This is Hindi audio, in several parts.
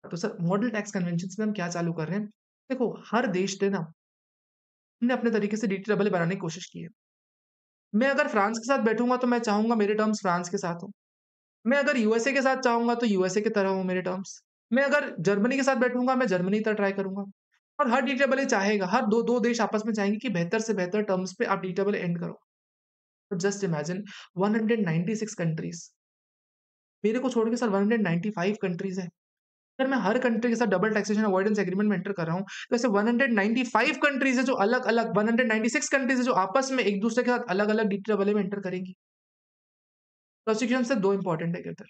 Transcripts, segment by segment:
तो सर मॉडल टैक्स कन्वेंशन में हम क्या चालू कर रहे हैं? देखो हर देश ने ना अपने अपने तरीके से डीटी डबल बनाने की कोशिश की है। मैं अगर फ्रांस के साथ बैठूँगा तो मैं चाहूँगा मेरे टर्म्स फ्रांस के साथ हों। मैं अगर यूएसए के साथ चाहूँगा तो यूएसए की तरह हो मेरे टर्म्स। मैं अगर जर्मनी के साथ बैठूँगा, मैं जर्मनी की तरह ट्राई करूँगा। और हर डीटी डबल चाहेगा, हर 2 देश आपस में चाहेंगे कि बेहतर से बेहतर टर्म्स पे आप डीटी डबल एंड करो। तो जस्ट इमेजिन 196 कंट्रीज़, मेरे को छोड़ के सर 195 कंट्रीज़ हैं। अगर मैं हर कंट्री के साथ डबल टैक्सेशन अवॉइडेंस एग्रीमेंट में एंटर कर रहा हूँ, तो ऐसे 195 कंट्रीज़ है जो अलग-अलग 196 कंट्रीज़ है जो आपस में एक-दूसरे के साथ अलग-अलग डीटी डबल में एंटर करेंगी। प्रोसीक्यूशन से 2 इंपॉर्टेंट है इधर।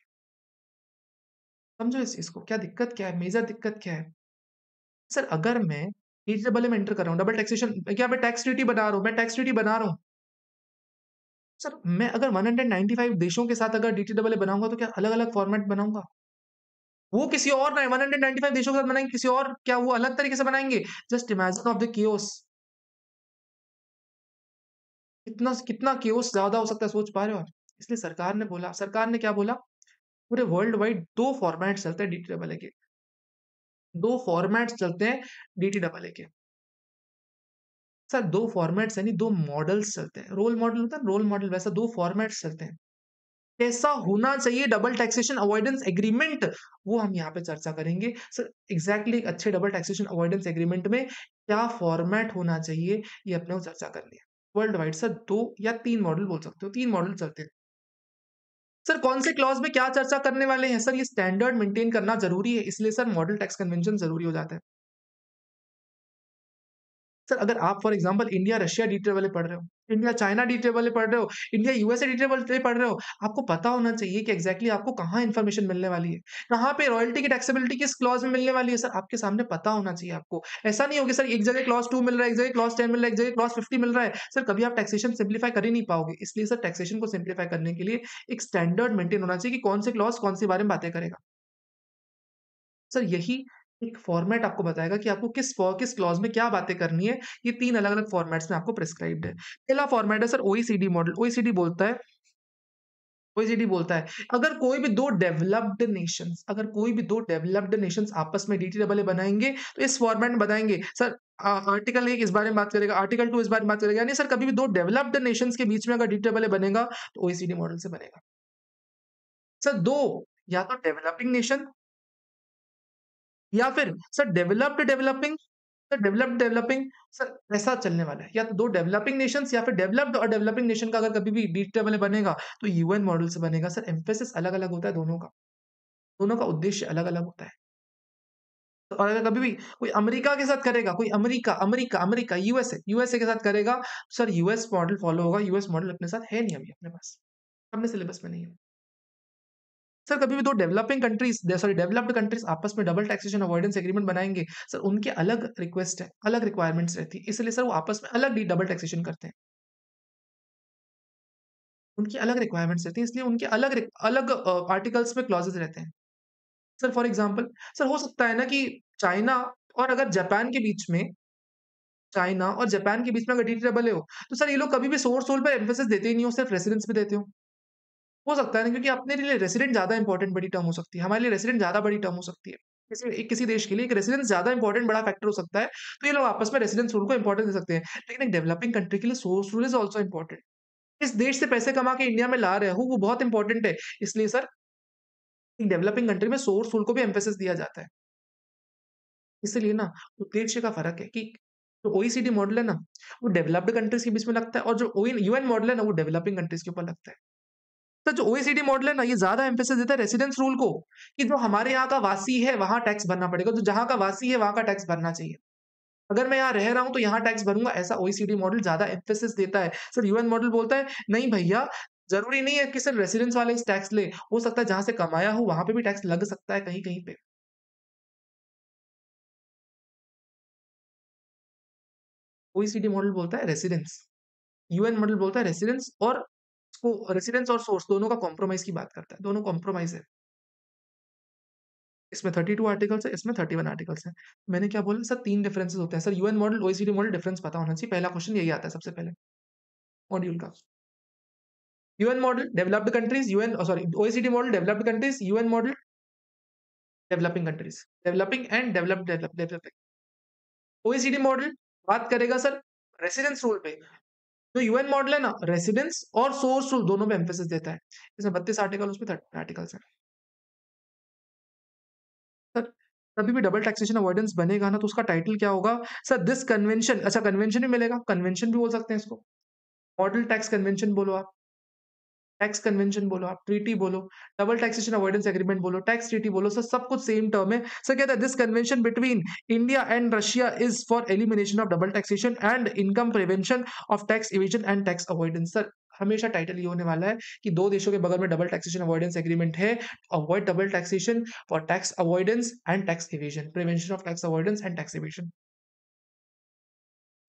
समझो इस चीज़ को, क्या दिक्कत क्या है? मेजर दिक्कत क्या है? सर अगर मैं डीटी डबल में एंटर कर रहा हूँ, डबल टैक्सेशन क्या मैं टैक्स ट्रीटी बना रहा हूँ, मैं टैक्स ट्रीटी बना रहा हूँ। सर मैं अगर 195 देशों के साथ अगर डीटी डबल बनाऊँगा तो क्या अलग-अलग फॉर्मेट बनाऊँगा? वो किसी और ना 195 देशों के साथ बनाएँगे, किसी और क्या वो अलग तरीके से बनाएँगे? Just imagine of the chaos, कितना कितना chaos ज़्यादा हो सकता है, सोच पा रहे हो आप? इसलिए सरकार ने क्या बोला? पूरे वर्ल्ड वाइड 2 फॉर्मेट चलते हैं डीटी डबल के। 2 फॉर्मेट्स चलते हैं डीटी डबल के। सर 2 फॉर्मेट्स यानी 2 मॉडल्स चलते हैं। रोल मॉडल होता है ना, रोल मॉडल वैसा 2 फॉर्मेट्स चलते हैं। कैसा होना चाहिए डबल टैक्सेशन अवॉइडेंस एग्रीमेंट, वो हम यहाँ पे चर्चा करेंगे। सर एग्ज़ैक्टली एक अच्छे डबल टैक्सेशन अवॉइडेंस एग्रीमेंट में क्या फॉर्मेट होना चाहिए, ये अपने को चर्चा करनी है। वर्ल्ड वाइड सर 2 या 3 मॉडल बोल सकते हो, 3 मॉडल चलते हैं। सर कौन से क्लॉज़ में क्या चर्चा करने वाले हैं? सर ये स्टैंडर्ड मेंटेन करना ज़रूरी है, इसलिए सर मॉडल टैक्स कन्वेंशन ज़रूरी हो जाता है। सर अगर आप for example India Russia DT वाले पढ़ रहे हो, इंडिया चाइना डीटी वाले पढ़ रहे हो, इंडिया यूएसए डीटी वाले पढ़ रहे हो, आपको पता होना चाहिए कि एग्ज़ैक्टली आपको कहाँ इन्फॉर्मेशन मिलने वाली है। कहाँ पे रॉयल्टी की टैक्सेबिलिटी किस क्लॉज़ में मिलने वाली है, सर आपके सामने पता होना चाहिए आपको। ऐसा नहीं हो कि सर एक जगह क्लॉज़ 2 मिल रहा है, एक जगह क्लॉज़ 10 मिल रहा है, एक जगह क्लॉज़ 50 मिल रहा है। सर कभी आप टैक्सेशन सिम्प्लीफाई कर ही नहीं पाओगे। इसलिए सर टैक्सेशन को सिम्प्लीफाई करने के लिए एक स्टैंडर्ड मेंटेन होना चाहिए कि कौन से क्लॉज़ कौन से बारे में बातें करेगा। सर यही एक फॉर्मेट आपको बताएगा कि आपको किस क्लॉज़ में क्या बातें करनी है, ये 3 अलग-अलग फॉर्मेट्स में आपको प्रिस्क्राइब्ड है। पहला फॉर्मेट है सर ओईसीडी मॉडल, ओईसीडी बोलता है, अगर कोई भी 2 डेवलप्ड नेशंस आपस में डीटीडबलए बनाएँगे, तो इस फॉर्मेट में बताएँगे। सर आर्टिकल 1 इस बारे में बात करेगा, आर्टिकल 2 इस बारे में बात करेगा, यानी सर कभी भी 2 डेवलप्ड नेशंस के बीच में अगर डीटीडबलए बनेगा, तो ओईसीडी मॉडल से बनेगा। सर 2 या तो डेवलपिंग नेशन या फिर सर डेवलप्ड डेवलपिंग सर ऐसा चलने वाला है। या तो 2 डेवलपिंग नेशंस या फिर डेवलप्ड और डेवलपिंग नेशन का अगर कभी भी डीटरमिन बनेगा, तो यूएन मॉडल से बनेगा। सर एम्फेसिस अलग-अलग होता है दोनों का। दोनों का उद्देश्य अलग-अलग होता है। तो और अगर कभी भी कोई अमेरिका के साथ करेगा, कोई अमेरिका, यूएसए के साथ करेगा, सर यूएस मॉडल फॉलो होगा। यूएस मॉडल अपने साथ है नहीं अभी अपने पास। अपने सिलेबस में नहीं है। सर कभी भी 2 डेवलप्ड कंट्रीज़ आपस में डबल टैक्सेशन अवॉइडेंस एग्रीमेंट बनाएँगे, सर उनके अलग रिक्वेस्ट है, अलग रिक्वायरमेंट्स रहती है। इसलिए सर वो आपस में अलग डी डबल टैक्सेशन करते हैं। उनकी अलग रिक्वायरमेंट्स रहती हैं, इसलिए उनके अलग आर्टिकल्स में क्लॉज़ेज़ रहते हैं। सर फॉर एग्ज़ाम्पल सर हो सकता है ना कि चाइना और अगर चाइना और जापान के बीच में अगर डीटीडबलए हो, तो सर ये लोग कभी भी सोर्स रूल पे एम्फेसिस देते ही नहीं हो, सिर्फ रेसिडेंस पे देते हो। हो सकता है ना क्योंकि अपने लिए रेसिडेंट ज़्यादा इम्पोर्टेंट बड़ी टर्म हो सकती है, हमारे लिए रेसिडेंट ज़्यादा बड़ी टर्म हो सकती है। किसी देश के लिए एक रेसिडेंस ज़्यादा इम्पोर्टेंट बड़ा फैक्टर हो सकता है, तो ये लोग आपस में रेसिडेंस रूल को इम्पोर्टेंस दे सकते हैं। लेकिन एक डेवलपिंग कंट्री के लिए source rule is also important. किस देश से पैसे कमा के इंडिया में ला रहे हो, वो बहुत इम्पोर्टेंट है। इसलिए सर एक डेवलपिंग कंट्री में सोर्स रूल को भी एम्फेसिस दिया जाता है। इसीलिए ना उद्देश्य का फ़र्क है कि जो ओईसीडी मॉडल है ना, वो डेवलप्ड कंट्रीज़ के बीच में लगता है और जो यूएन मॉडल है ना, वो डेवलपिंग कंट्रीज़ के ऊपर लगता है। तो जो ओईसीडी मॉडल है ना, ये ज़्यादा एम्फेसिस देता है रेसिडेंस रूल को, कि जो हमारे यहाँ का वासी है, वहाँ टैक्स भरना पड़ेगा, तो जहाँ का वासी है, वहाँ का टैक्स भरना चाहिए। अगर मैं यहाँ रह रहा हूँ, तो यहाँ टैक्स भरूँगा, ऐसा ओईसीडी मॉडल ज़्यादा एम्फेसिस देता है। सर यूएन मॉडल बोलता है, नहीं भैया, ज़रूरी नहीं है कि सिर्फ रेसिडेंस वाले ही टैक्स लें, हो सकता है जहाँ से कमाया हो, वहाँ पे भी टैक्स लग सकता है कहीं-कहीं पे। ओईसीडी मॉडल बोलता है रेसिडेंस, यूएन मॉडल बोलता है रेसिडेंस और उसको रेसिडेंस और सोर्स दोनों का कॉम्प्रोमाइज़ की बात करता है, दोनों कॉम्प्रोमाइज़ है। इसमें 32 आर्टिकल्स है, इसमें 31 आर्टिकल्स हैं। मैंने क्या बोला सर 3 डिफरेंसेस होते हैं। Sir UN model, OECD model difference पता होना चाहिए। पहला क्वेश्चन यही आता है सबसे पहले मॉड्यूल का। UN model developed countries, OECD model developed countries, UN model developing countries, developing and developing. OECD model बात करेगा सर रेसिडेंस रूल पे। जो यूएन मॉडल है ना, रेसिडेंस और सोर्स रूल दोनों पे एम्फेसिस देता है। इसमें 32 आर्टिकल, उसमें 30 आर्टिकल्स हैं। सर कभी भी डबल टैक्सेशन अवॉइडेंस बनेगा ना, तो उसका टाइटल क्या होगा? सर दिस कन्वेंशन, अच्छा कन्वेंशन भी मिलेगा, कन्वेंशन भी बोल सकते हैं इसको। मॉडल टैक्स कन्वेंशन बोलो आप, टैक्स कन्वेंशन बोलो आप, ट्रीटी बोलो, डबल टैक्सेशन अवॉइडेंस एग्रीमेंट बोलो, टैक्स ट्रीटी बोलो, सर सब कुछ सेम टर्म है। सर कहता है this convention between India and Russia is for elimination of double taxation and income prevention of tax evasion and tax avoidance. Sir हमेशा टाइटल ये होने वाला है कि दो देशों के बगल में डबल टैक्सेशन अवॉइडेंस एग्रीमेंट है, avoid double taxation for tax avoidance and tax evasion, prevention of tax avoidance and tax evasion.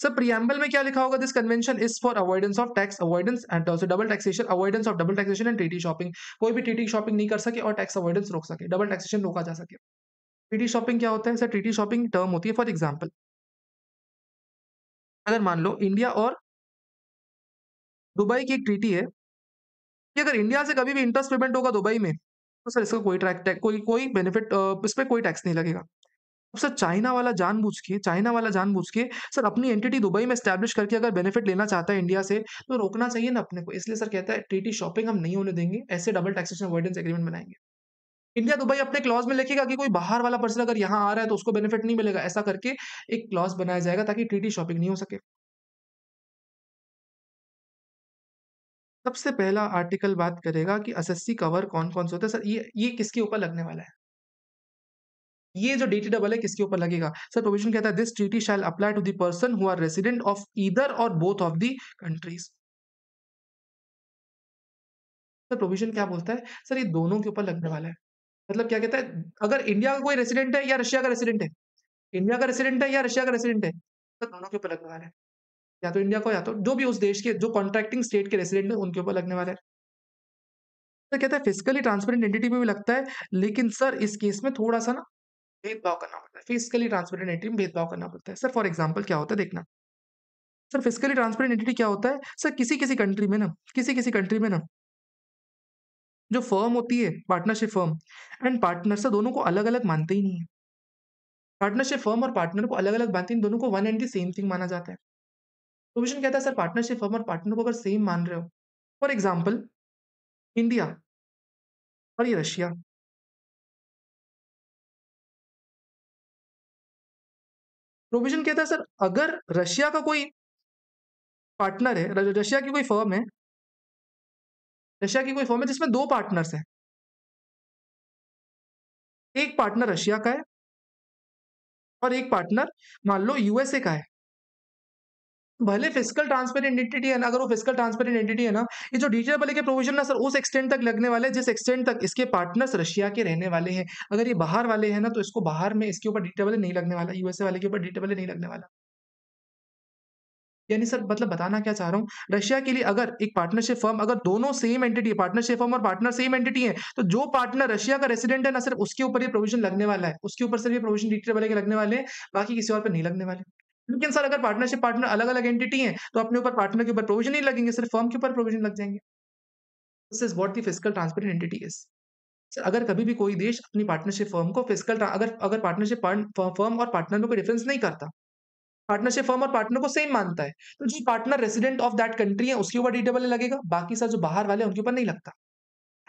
Sir preamble में क्या लिखा होगा? This convention is for avoidance of tax avoidance and also double taxation, avoidance of double taxation and treaty shopping. कोई भी ट्रीटी शॉपिंग नहीं कर सके और टैक्स अवॉइडेंस रोक सके, डबल टैक्सेशन रोका जा सके। ट्रीटी शॉपिंग क्या होता है? सर ट्रीटी शॉपिंग टर्म होती है, फॉर एग्जांपल अगर मान लो इंडिया और दुबई की एक ट्रीटी है कि अगर इंडिया से कभी भी इंटरेस्ट पेमेंट होगा दुबई में, तो सर इसका कोई कोई कोई बेनिफिट, इस पे कोई टैक्स नहीं लगेगा। अब सर चाइना वाला जानबूझ के सर अपनी एंटिटी दुबई में एस्टैब्लिश करके अगर बेनिफिट लेना चाहता है इंडिया से, तो रोकना चाहिए ना अपने को। इसलिए सर कहता है ट्रीटी शॉपिंग हम नहीं होने देंगे, ऐसे डबल टैक्सेशन अवॉइडेंस एग्रीमेंट बनाएंगे। इंडिया दुबई अपने क्लॉज में लिखेगा कि कोई बाहर वाला पर्सन अगर यहाँ आ रहा है तो उसको बेनिफिट नहीं मिलेगा, ऐसा करके एक क्लॉज बनाया जाएगा ताकि ट्रीटी शॉपिंग नहीं हो सके। सबसे पहला आर्टिकल बात करेगा कि एसएससी कवर कौन कौन से होता है। सर ये किसके ऊपर लगने वाला है? ये जो डीटी डबल है किसके ऊपर लगेगा? सर प्रोविजन कहता है this treaty shall apply to the person who are resident of either or both of the countries. Sir provision क्या बोलता है? सर ये दोनों के ऊपर लगने वाला है। मतलब क्या कहता है? अगर इंडिया का कोई रेसिडेंट है या रशिया का रेसिडेंट है, इंडिया का रेसिडेंट है या रशिया का रेसिडेंट है, तो दोनों के ऊपर लगने वाला है। या तो इंडिया को या तो जो भी उस देश के जो कॉन्ट्रैक्टिंग स्टेट के रेसिडेंट है उनके ऊपर लगने वाला है। तो कहता है फिजिकली ट्रांसपेरेंट एंटिटी में भी लगता है, लेकिन सर इस केस में थोड़ा सा ना भेदभाव करना पड़ता है। फिजिकली ट्रांसपेरेंट एंटिटी में भेदभाव करना पड़ता है। सर फॉर एग्जांपल क्या होता है देखना। सर फिजिकली ट्रांसपेरेंट एंटिटी क्या होता है? सर किसी किसी कंट्री में ना जो फर्म होती है partnership firm and partner, sir दोनों को अलग अलग मानते ही नहीं है। पार्टनरशिप फर्म और पार्टनर को अलग अलग मानते हैं, दोनों को one and the same thing माना जाता है। प्रोविजन कहता है सर पार्टनरशिप फर्म और पार्टनर को अगर सेम मान रहे हो, फॉर एग्जाम्पल इंडिया और ये रशिया, प्रोविजन कहता है सर अगर रशिया का कोई पार्टनर है, रशिया की कोई फर्म है, रशिया की कोई फर्म है जिसमें दो पार्टनर्स हैं, एक पार्टनर रशिया का है और एक पार्टनर मान लो यूएसए का है। भले फिजिकल ट्रांसपेरेंट एंटिटी है ना, अगर वो फिजिकल ट्रांसपेरेंट एंटिटी है ना, ये जो डीटीआर वाले के प्रोविजन ना सर उस एक्सटेंड तक लगने वाले हैं जिस एक्सटेंड तक इसके पार्टनर्स रशिया के रहने वाले हैं। अगर ये बाहर वाले हैं ना, तो इसको बाहर में इसके ऊपर डीटीआर वाले नहीं लगने वाला, यूएसए वाले के ऊपर डीटीआर वाले नहीं लगने वाला। यानी सर मतलब बताना क्या चाह रहा हूँ, रशिया के लिए अगर एक पार्टनरशिप फर्म, अगर दोनों सेम एंटिटी है, पार्टनरशिप फर्म और पार्टनर सेम एंटिटी है, तो जो पार्टनर रशिया का रेसिडेंट है ना, सिर्फ उसके ऊपर ये प्रोविजन लगने वाला है, उसके ऊपर सिर्फ ये प्रोविजन डीटीआर वाले के लगने वाले हैं, बाकी किसी और पे नहीं लगने वाले। लेकिन सर अगर पार्टनरशिप पार्टनर अलग अलग एंटिटी है, तो अपने ऊपर पार्टनर के ऊपर प्रोविजन नहीं लगेंगे, सिर्फ फर्म के ऊपर प्रोविजन लग जाएंगे। This is what the physical transparent entity is. Sir अगर कभी भी कोई देश अपनी पार्टनरशिप फर्म को अगर अगर पार्टनरशिप फर्म और पार्टनर में कोई डिफरेंस नहीं करता, पार्टनरशिप फर्म और पार्टनर को सेम मानता है, तो जो partner resident of that country है उसके ऊपर डीडब्ल्यू लगेगा, बाकी सर जो बाहर वाले हैं उनके ऊपर नहीं लगता।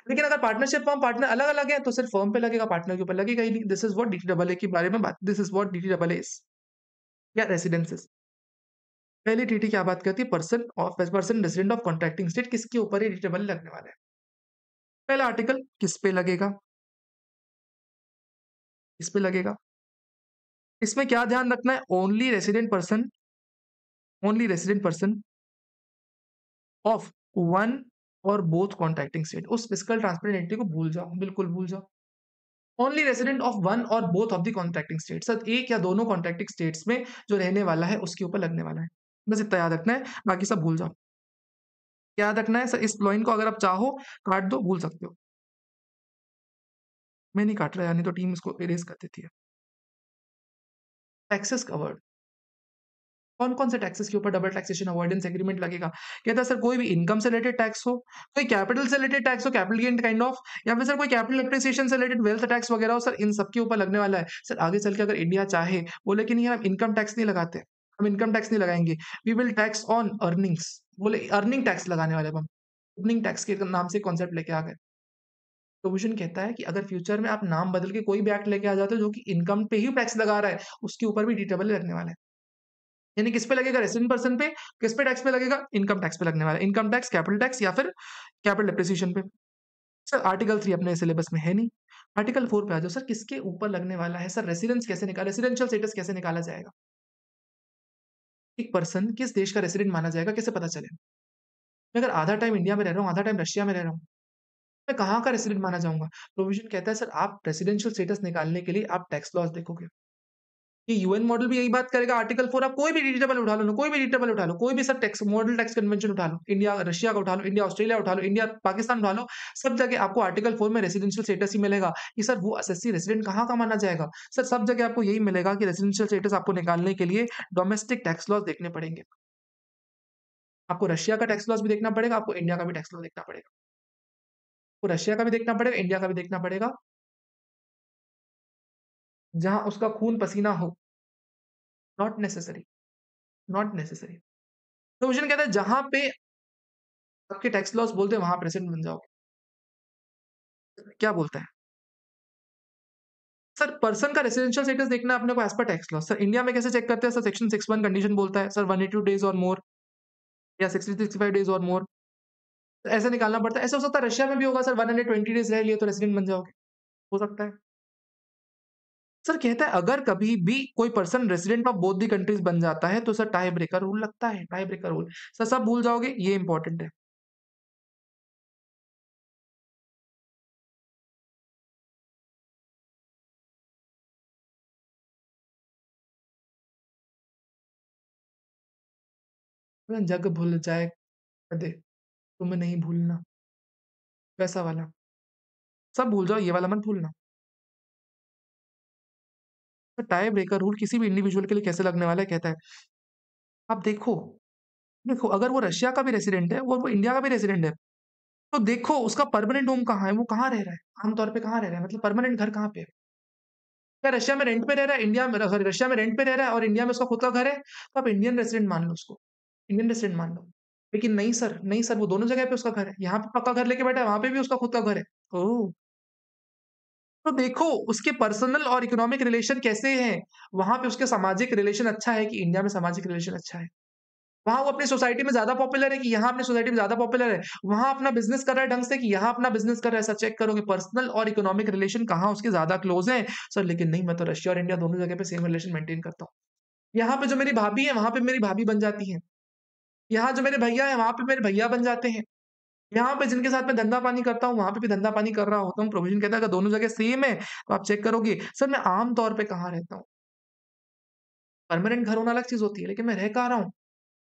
लेकिन अगर पार्टनरशिप फर्म पार्टनर अलग अलग है तो सिर्फ फर्म पे लगेगा, पार्टनर के ऊपर लगेगा ही नहीं। दिस इज व्हाट डीटीडब्ल्यू के बारे में बात, this is what DTW is या रेसिडेंसेस। पहली टीटी क्या बात करती है? Person resident of contracting state, किसके ऊपर ये डीटीडब्ल्यू लगने वाला है? पहला आर्टिकल किस पे लगेगा? इस पे लगेगा। इसमें क्या ध्यान रखना है? Only resident person of one और बोथ कॉन्ट्रैक्टिंग स्टेट। उस फिजिकल ट्रांसपेरेंट एंटिटी को भूल जाओ, बिल्कुल भूल जाओ। ओनली रेसिडेंट ऑफ वन और both of the contracting state, sir एक या दोनों कॉन्ट्रैक्टिंग स्टेट्स में जो रहने वाला है उसके ऊपर लगने वाला है। बस इतना याद रखना है, बाकी सब भूल जाओ। क्या याद रखना है सर? इस लाइन को अगर आप चाहो काट दो, भूल सकते हो। मैं नहीं काट रहा, यानी तो टीम इसको इरेज कर देती है। टैक्सेस कवर्ड, कौन-कौन से टैक्सेस के ऊपर डबल टैक्सेशन अवॉइडेंस एग्रीमेंट लगेगा? कहता है सर कोई भी इनकम से रिलेटेड टैक्स हो, कोई कैपिटल से रिलेटेड टैक्स हो, कैपिटल गेन काइंड ऑफ, या फिर सर कोई कैपिटल एप्रिसिएशन से रिलेटेड वेल्थ टैक्स वगैरह हो, सर इन सब के ऊपर लगने वाला है। सर आगे चल के अगर इंडिया चाहे, बोले कि नहीं हम इनकम टैक्स नहीं लगाते, हम इनकम टैक्स नहीं लगाएँगे, we will tax on earnings, बोले अर्निंग टैक्स लगाने वाले अब हम। अर्निंग टैक्स के नाम से कॉन्सेप्ट लेके आ गए। प्रोविजन कहता है कि अगर फ्यूचर में आप नाम बदल के कोई भी एक्ट लेके आ जाते हो जो कि इनकम पे ही टैक्स लगा रहा है, उसके ऊपर भी डीडब्ल्यू लगने वाला है। यानी किस पे लगेगा? रेसिडेंट पर्सन पे, किस पे टैक्स पे लगेगा? इनकम टैक्स पे लगने वाला है। इनकम टैक्स, कैपिटल टैक्स या फिर कैपिटल डेप्रिसिएशन पे। सर आर्टिकल 3 अपने सिलेबस में है नहीं। आर्टिकल 4 पे आ जाओ सर, किसके ऊपर लगने वाला है? सर रेसिडेंशियल स्टेटस कैसे निकाला जाएगा? एक पर्सन किस देश का रेसिडेंट माना जाएगा, कैसे पता चले? मैं अगर आधा टाइम इंडिया में रह रहा हूँ, आधा टाइम रशिया में रह रहा हूँ, मैं कहाँ का रेसिडेंट माना जाऊँगा? प्रोविजन कहता है सर आप रेसिडेंशियल स्टेटस निकालने के लिए आप टैक्स लॉज़ देखोगे। ये यूएन मॉडल भी यही बात करेगा। आर्टिकल 4 आप कोई भी रीडेबल उठा लो ना, कोई भी रीडेबल उठा लो, कोई भी सब टैक्स मॉडल टैक्स कन्वेंशन उठा लो, इंडिया रशिया का उठा लो, इंडिया ऑस्ट्रेलिया उठा लो, इंडिया पाकिस्तान उठा लो, सब जगह आपको आर्टिकल 4 में रेजिडेंशियल स्टेटस ही मिलेगा कि सर वो एसएससी रेजिडेंट कहाँ का माना जाएगा। सर सब जगह आपको यही मिलेगा कि रेजिडेंशियल स्टेटस आपको निकालने के लिए डोमेस्टिक टैक्स लॉज देखने पड़ेंगे। आपको रशिया का टैक्स लॉज भी देखना पड़ेगा, आपको इंडिया का भी टैक्स लॉ देखना पड़ेगा। आपको रशिया का भी देखना पड़ेगा, इंडिया का भी देखना पड़ेगा, जहाँ उसका खून पसीना हो। Not necessary, not necessary. Provision कहता है जहाँ पे आपके टैक्स लॉस बोलते हैं वहां आप रेसिडेंट बन जाओगे। क्या बोलता है? सर पर्सन का रेसिडेंशियल स्टेटस देखना है अपने को as per tax law. Sir India में कैसे चेक करते हैं? सर सेक्शन 61 कंडीशन बोलता है सर 182 डेज और मोर या 60-65 डेज और मोर, ऐसे निकालना पड़ता है। ऐसा हो सकता है रशिया में भी होगा सर 120 डेज रह लिए तो रेसिडेंट बन जाओगे, हो सकता है। सर कहता है अगर कभी भी कोई person resident of both the countries बन जाता है तो सर टाई ब्रेकर रूल लगता है, टाई ब्रेकर रूल। सर सब भूल जाओगे, ये इंपॉर्टेंट है। जग भूल जाए दे, तुम्हें नहीं भूलना, वैसा वाला। सब भूल जाओ, ये वाला मत भूलना। तो टाई ब्रेकर रूल किसी भी इंडिविजुअल के लिए कैसे लगने वाला है कहता है, आप देखो, देखो अगर वो रशिया का भी रेसिडेंट है और वो इंडिया का भी रेसिडेंट है, तो देखो उसका परमानेंट होम कहाँ है, वो कहाँ रह रहा है, आमतौर पे कहाँ रह रहा है, मतलब परमानेंट घर कहाँ पे है। क्या रशिया में रेंट पे रह रहा है, इंडिया में सॉरी रशिया में रेंट पे रह रहा है और इंडिया में उसका खुद का घर है, तो आप इंडियन रेसिडेंट मान लो उसको, इंडियन रेसिडेंट मान लो। लेकिन नहीं सर वो दोनों जगह पे उसका घर है, यहाँ पे पक्का घर लेके बैठा है, वहाँ पे भी उसका खुद का घर है। ओह! तो देखो उसके पर्सनल और इकोनॉमिक रिलेशन कैसे हैं, वहाँ पे उसके सामाजिक रिलेशन अच्छा है कि इंडिया में सामाजिक रिलेशन अच्छा है। वहाँ वो अपनी सोसाइटी में ज़्यादा पॉपुलर है कि यहाँ अपनी सोसाइटी में ज़्यादा पॉपुलर है। वहाँ अपना बिज़नेस कर रहा है ढंग से कि यहाँ अपना बिज़नेस कर रहा है, ऐसा चेक करोगे पर्सनल और इकोनॉमिक रिलेशन कहाँ उसके ज़्यादा क्लोज़ हैं। सर लेकिन नहीं मैं तो रशिया और इंडिया दोनों जगह पे सेम रिलेशन मेंटेन करता हूँ। यहाँ पे जो मेरी भाभी है, वहाँ पे मेरी भाभी बन जाती हैं। यहाँ जो मेरे भैया हैं, वहाँ पे मेरे भैया बन जाते हैं। यहाँ पे जिनके साथ मैं धंधा-पानी करता हूँ, वहाँ पे भी धंधा-पानी कर रहा होता हूँ। प्रोविज़न कहता है अगर दोनों जगह सेम है, तो आप चेक करोगे। सर मैं आम तौर पे कहाँ रहता हूँ? परमानेंट घर होना अलग चीज़ होती है, लेकिन मैं रह कहाँ रहा हूँ?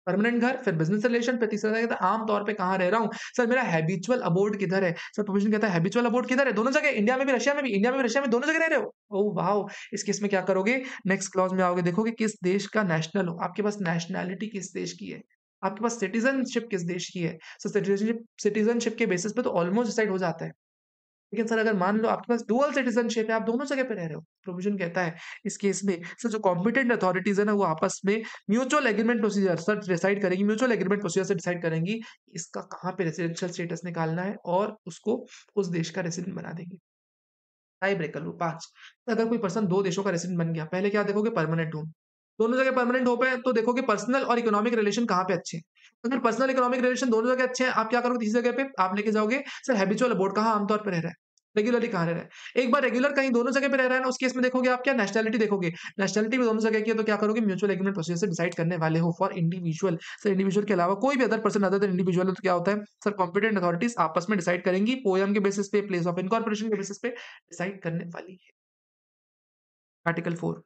परमानेंट घर, फिर बिज़नेस रिलेशन, फिर तीसरा कहता है आम तौर पे कहाँ रह रहा हूँ। सर मेरा हैबिचुअल अबोर्ड किधर है? सर प्रोविज़न कहता है हैबिचुअल अबोर्ड किधर है? दोनों जगह, इंडिया में भी, रशिया में भी। इंडिया में भी, रशिया में दोनों जगह रह रहे हो? Oh wow! इस केस में क्या करोगे? नेक्स्ट क्लॉज़ में आओगे, देखोगे किस देश का नेशनल हो। आपके पास नेशनैलिटी किस देश की है? आपके पास सिटिज़नशिप किस देश की है? सो सिटिज़नशिप के बेसिस पे तो ऑलमोस्ट डिसाइड हो जाता है। लेकिन सर अगर मान लो आपके पास डुअल सिटिज़नशिप है, आप दोनों जगह पे रह रहे हो, प्रोविज़न कहता है इस केस में सर जो कॉम्पिटेंट अथॉरिटीज़ है ना, वो आपस में mutual agreement procedure sir decide करेंगी, म्यूचुअल एग्रीमेंट प्रोसीजर से डिसाइड करेंगी, इसका कहाँ पे रेसिडेंशियल स्टेटस निकालना है और उसको उस देश का रेसिडेंट बना देंगी। टाई ब्रेकर रूल 5, अगर कोई पर्सन 2 देशों का रेसिडेंट बन गया, पहले क्या देखोगे परमानेंट होम। दोनों जगह परमानेंट होम है तो देखोगे पर्सनल और इकोनॉमिक रिलेशन कहाँ पे अच्छे हैं। अगर पर्सनल इकोनॉमिक रिलेशन दोनों जगह अच्छे हैं, आप क्या करोगे तीसरी जगह पे आप लेके जाओगे सर हैबिचुअल अबोर्ड कहाँ आमतौर पे रह रहा है, रेगुलरली कहाँ रह रहा है। एक बार रेगुलर कहीं दोनों जगह पे रह रहा है ना, उस केस में देखोगे आप क्या नेशनैलिटी देखोगे। नेशनैलिटी भी दोनों जगह की है तो क्या करोगे म्यूचुअल एग्रीमेंट प्रोसीजर से डिसाइड करने वाले हो फॉर इंडिविजुअल। सर इंडिविजुअल के अलावा कोई भी other person other than individual है तो क्या होता है सर कॉम्पिटेंट अथॉरिटीज आपस में डिसाइड करेंगी पोएम के बेसिस पे, प्लेस ऑफ इनकॉर्पोरेशन के बेसिस पे डिसाइड करने वाली है। आर्टिकल 4,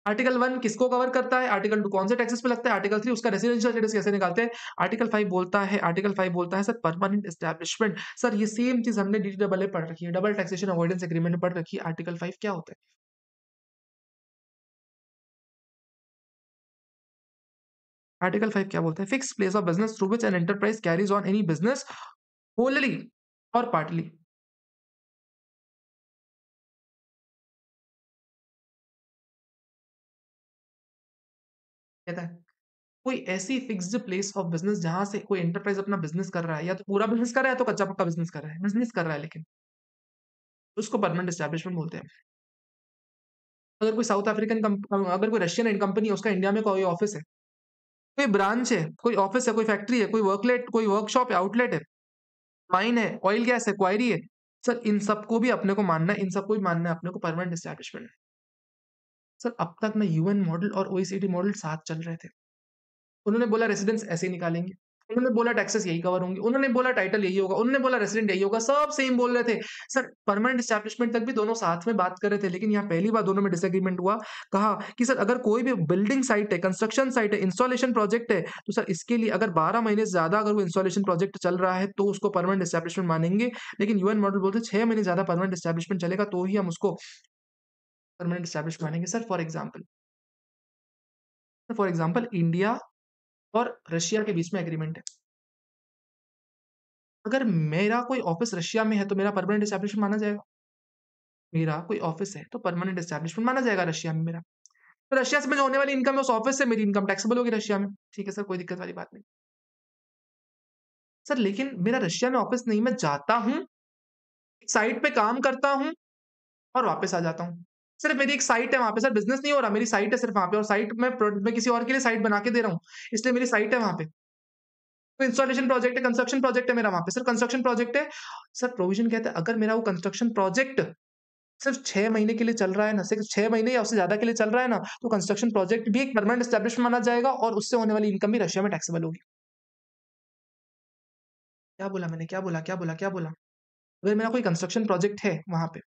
आर्टिकल 1 किसको कवर करता है, आर्टिकल 2 कौन से टैक्सेस पे लगता है, आर्टिकल 3 उसका रेजिडेंशियल स्टेटस कैसे निकालते हैं, आर्टिकल 5 बोलता है सर परमानेंट एस्टैब्लिशमेंट। सर ये सेम चीज हमने डीडब्ल्यूए पढ़ रखी है, डबल टैक्सेशन अवॉइडेंस एग्रीमेंट में पढ़ रखी है। आर्टिकल 5 क्या होता है? आर्टिकल 5 क्या बोलता है? Fix place of business through which an enterprise carries on any business wholly or partly. कहता है कोई ऐसी फिक्स्ड प्लेस ऑफ बिजनेस जहां से कोई एंटरप्राइज अपना बिजनेस कर रहा है, या तो पूरा बिजनेस कर रहा है, तो कच्चा पक्का बिजनेस कर रहा है, बिजनेस कर रहा है लेकिन उसको परमानेंट एस्टैब्लिशमेंट बोलते हैं। अगर कोई साउथ अफ्रीकन अगर कोई रशियन कंपनी है, उसका इंडिया में कोई ऑफिस है, कोई ब्रांच है, कोई ऑफिस है, कोई फैक्ट्री है, कोई वर्कलेट, कोई वर्कशॉप है, आउटलेट है, माइन है, ऑयल गैस है, क्वायरी है, सर इन सबको भी अपने को मानना है, इन सबको भी मानना है अपने को परमानेंट एस्टैब्लिशमेंट। सर अब तक ना यूएन मॉडल और ओईसीडी मॉडल साथ चल रहे थे। उन्होंने बोला रेसिडेंस ऐसे ही निकालेंगे, उन्होंने बोला टैक्सेस यही कवर होंगे, उन्होंने बोला टाइटल यही होगा, उन्होंने बोला रेसिडेंट यही होगा, सब सेम बोल रहे थे। सर परमानेंट एस्टैब्लिशमेंट तक भी दोनों साथ में बात कर रहे थे, लेकिन यहाँ पहली बार दोनों में डिसएग्रीमेंट हुआ। कहा कि सर अगर कोई भी बिल्डिंग साइट है, कंस्ट्रक्शन साइट है, इंस्टॉलेशन प्रोजेक्ट है, तो सर इसके लिए अगर 12 महीने से ज्यादा अगर वो इंस्टॉलेशन प्रोजेक्ट चल रहा है, तो उसको परमानेंट एस्टैब्लिशमेंट मानेंगे। लेकिन यूएन मॉडल बोलते हैं 6 महीने ज्यादा परमानेंट एस्टैब्लिशमेंट चलेगा तो ही हम उसको परमानेंट एस्टैब्लिश मानेंगे। सर फॉर एग्जाम्पल इंडिया और रशिया के बीच में एग्रीमेंट है। अगर मेरा कोई ऑफिस रशिया में है, तो मेरा परमानेंट एस्टैब्लिशमेंट माना जाएगा। मेरा कोई ऑफिस है, तो परमानेंट एस्टैब्लिशमेंट माना जाएगा रशिया में मेरा। तो रशिया से मुझे होने वाली इनकम है, उस ऑफिस से मेरी इनकम टैक्सेबल होगी रशिया में। ठीक है सर, कोई दिक्कत वाली बात नहीं। सर लेकिन मेरा रशिया में ऑफिस नहीं, मैं जाता हूँ, साइट पे काम करता हूँ और वापस आ जाता हूँ। सिर्फ मेरी एक साइट है वहाँ पे, सर बिज़नेस नहीं हो रहा, मेरी साइट है सिर्फ वहाँ पे, और साइट मैं किसी और के लिए साइट बना के दे रहा हूँ, इसलिए मेरी साइट है वहाँ पे। तो इंस्टॉलेशन प्रोजेक्ट है, कंस्ट्रक्शन प्रोजेक्ट है मेरा वहाँ पे, सर कंस्ट्रक्शन प्रोजेक्ट है। सर प्रोविज़न कहता है अगर मेरा वो कंस्ट्रक्शन प्रोजेक्ट सिर्फ 6 महीने के लिए चल रहा है ना, सिर्फ 6 महीने या उससे ज़्यादा के लिए चल रहा है ना, तो कंस्ट्रक्शन प्रोजेक्ट भी एक परमानेंट एस्टैब्लिशमेंट माना जाएगा और उससे होने वाली इनकम भी रशिया में टैक्सेबल होगी। क्या बोला मैंने? क्या बोला? क्या बोला? क्या बोला? अगर मेरा कोई कंस्ट्रक्शन प्रोजेक्ट है वहाँ पे,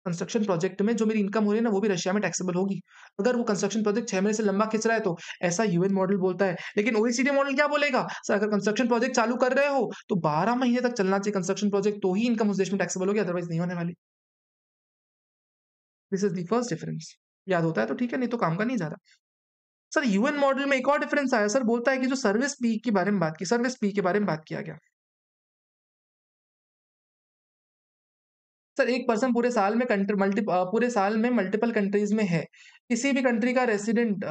कंस्ट्रक्शन प्रोजेक्ट में जो मेरी इनकम हो रही है ना, वो भी रशिया में टैक्सेबल होगी। अगर वो कंस्ट्रक्शन प्रोजेक्ट 6 महीने से लंबा खिंच रहा है, तो ऐसा यूएन मॉडल बोलता है। लेकिन ओईसीडी मॉडल क्या बोलेगा? सर अगर कंस्ट्रक्शन प्रोजेक्ट चालू कर रहे हो, तो 12 महीने तक चलना चाहिए कंस्ट्रक्शन प्रोजेक्ट, तो ही इनकम उस देश में टैक्सेबल होगी, अदरवाइज़ नहीं होने वाली। This is the first difference. याद होता है तो ठीक है, नहीं तो काम का नहीं ज़्यादा। सर यूएन मॉडल में एक और डिफरेंस आया, सर बोलता है कि जो सर्विस पी के बारे में बात की, सर्विस पी के बारे में बात किया गया। सर एक पर्सन पूरे साल में मल्टीपल कंट्रीज में है, किसी भी कंट्री का रेसिडेंट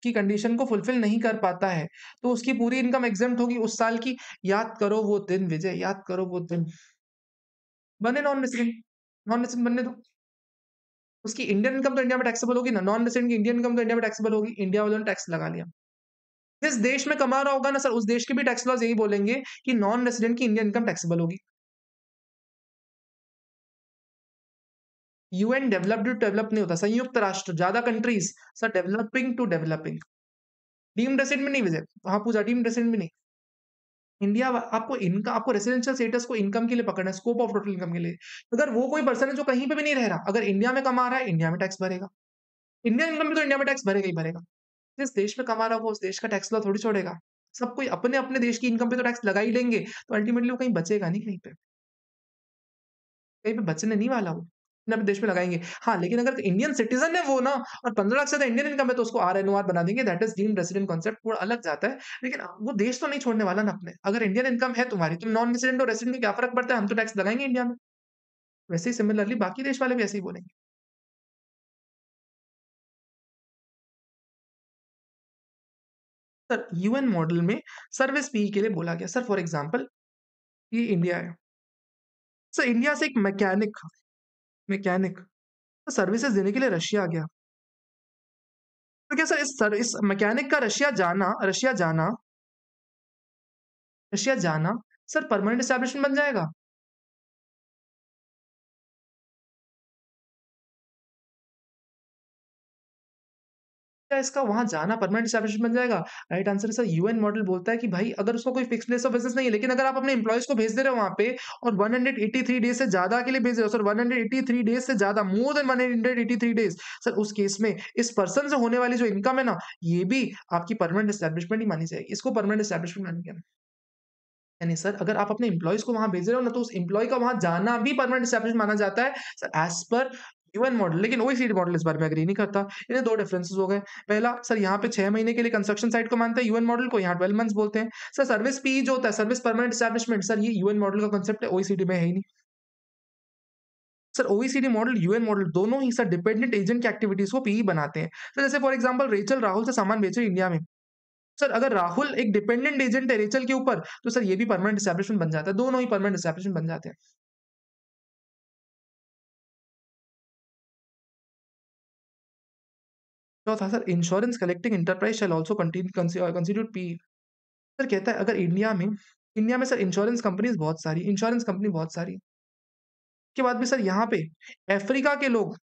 की कंडीशन को फुलफिल नहीं कर पाता है, तो उसकी पूरी इनकम एग्जेम्प्ट होगी उस साल की। याद करो वो दिन विजय, याद करो वो दिन। बने नॉन रेसिडेंट बनने दो, उसकी इंडियन इनकम तो इंडिया में टैक्सेबल होगी ना, नॉन रेसिडेंट की इंडियन इनकम तो इंडिया में टैक्सेबल होगी, इंडिया वालों ने टैक्स लगा लिया। जिस देश में कमा रहा होगा ना सर, उस देश के भी टैक्स लॉज यही बोलेंगे कि नॉन रेसिडेंट की इंडियन इनकम टैक्सेबल होगी। यूएन डेवलप्ड टू डेवलप नहीं होता, संयुक्त राष्ट्र ज्यादा countries, sir developing to developing. Deemed resident में नहीं विजय, हाँ पूजा, डीम्ड रेसिडेंट में नहीं। इंडिया आपको इनका आपको रेसिडेंशियल स्टेटस को इनकम के लिए पकड़ना है, स्कोप ऑफ टोटल इनकम के लिए। अगर वो कोई पर्सन है जो कहीं पे भी नहीं रह रहा, अगर इंडिया में कमा रहा है, इंडिया में टैक्स भरेगा। इंडियन इनकम में तो इंडिया में टैक्स भरेगा ही भरेगा। जिस देश में कमा रहा होगा उस देश का टैक्स लॉ थोड़ी छोड़ेगा। सब कोई अपने अपने देश की इनकम पे तो टैक्स लगा ही लेंगे, तो अल्टीमेटली वो कहीं बचेगा नहीं, कहीं पे बचने नहीं वाला वो। अपने अपने देश में लगाएंगे। हाँ, लेकिन अगर इंडियन सिटीजन है वो ना, और 15 लाख से ज्यादा इंडियन इनकम है, तो उसको आरएनओआर बना देंगे, that is deemed resident concept, थोड़ा अलग जाता है। लेकिन वो देश तो नहीं छोड़ने वाला ना अपने। अगर इंडियन इनकम है तुम्हारी, तुम नॉन रेसिडेंट और रेसिडेंट में क्या फर्क पड़ता है, हम तो टैक्स लगाएंगे इंडिया में। वैसे ही सिमिलरली बाकी देश वाले भी ऐसे ही बोलेंगे। सर यूएन मॉडल में सर्विस पी के लिए बोला गया। सर फॉर एग्जाम्पल ये इंडिया है, सर इंडिया से एक मैकेनिक मैकेनिक सर्विसेज देने के लिए रशिया गया। तो क्या सर इस मैकेनिक का रशिया जाना सर परमानेंट एस्टैब्लिशमेंट बन जाएगा? क्या इसका वहाँ जाना परमानेंट एस्टैब्लिशमेंट बन जाएगा? राइट आंसर है सर, यूएन मॉडल बोलता है कि भाई अगर उसका कोई फिक्स प्लेस ऑफ बिज़नेस नहीं है, लेकिन अगर आप अपने एम्प्लॉइज़ को भेज दे रहे हो वहाँ पे और 183 डेज़ से ज़्यादा के लिए भेज रहे हो, सर 183 डेज़ से ज़्यादा, मोर देन 183 डेज़, सर उस केस में इस पर्सन से होने वाली जो इनकम है ना, ये भी आपकी परमानेंट एस्टैब्लिशमेंट ही मानी जाएगी। इसको परमानेंट एस्टैब्लिशमेंट मानेंगे। यानी सर अगर आप अपने एम्प्लॉइज़ को वहाँ भेज रहे हो ना, तो उस एम्प्लॉयी का वहाँ जाना भी परमानेंट एस्टैब्लिशमेंट माना जाता है। Sir as per UN model, लेकिन ओईसीडी मॉडल इस बारे में एग्री नहीं करता। इन्हें 2 डिफरेंसेस हो गए। पहला, सर यहाँ पे 6 महीने के लिए कंस्ट्रक्शन साइट को मानते हैं यूएन मॉडल को, यहाँ 12 मंथ्स बोलते हैं। सर सर्विस पीई जो होता है, सर्विस परमानेंट एस्टैब्लिशमेंट, सर ये यूएन मॉडल का कांसेप्ट है, ओईसीडी में है ही नहीं। Sir OECD model, UN model दोनों ही सर डिपेंडेंट एजेंट की एक्टिविटीज को पीई बनाते हैं। तो जैसे फॉर एग्जांपल रेचल राहुल से सामान बेच रही है इंडिया में। सर अगर राहुल एक डिपेंडेंट एजेंट है रेचल के ऊपर, तो सर ये भी परमानेंट एस्टैब्लिशमेंट बन जाता है, दोनों ही परमानेंट एस्टैब्लिशमेंट बन जाते हैं। चौथा sir, insurance collecting enterprise shall also constitute PE. Sir कहता है अगर इंडिया में सर इंश्योरेंस कंपनीज बहुत सारी, इंश्योरेंस कंपनी बहुत सारी। के बाद भी सर यहाँ पे अफ्रीका के लोग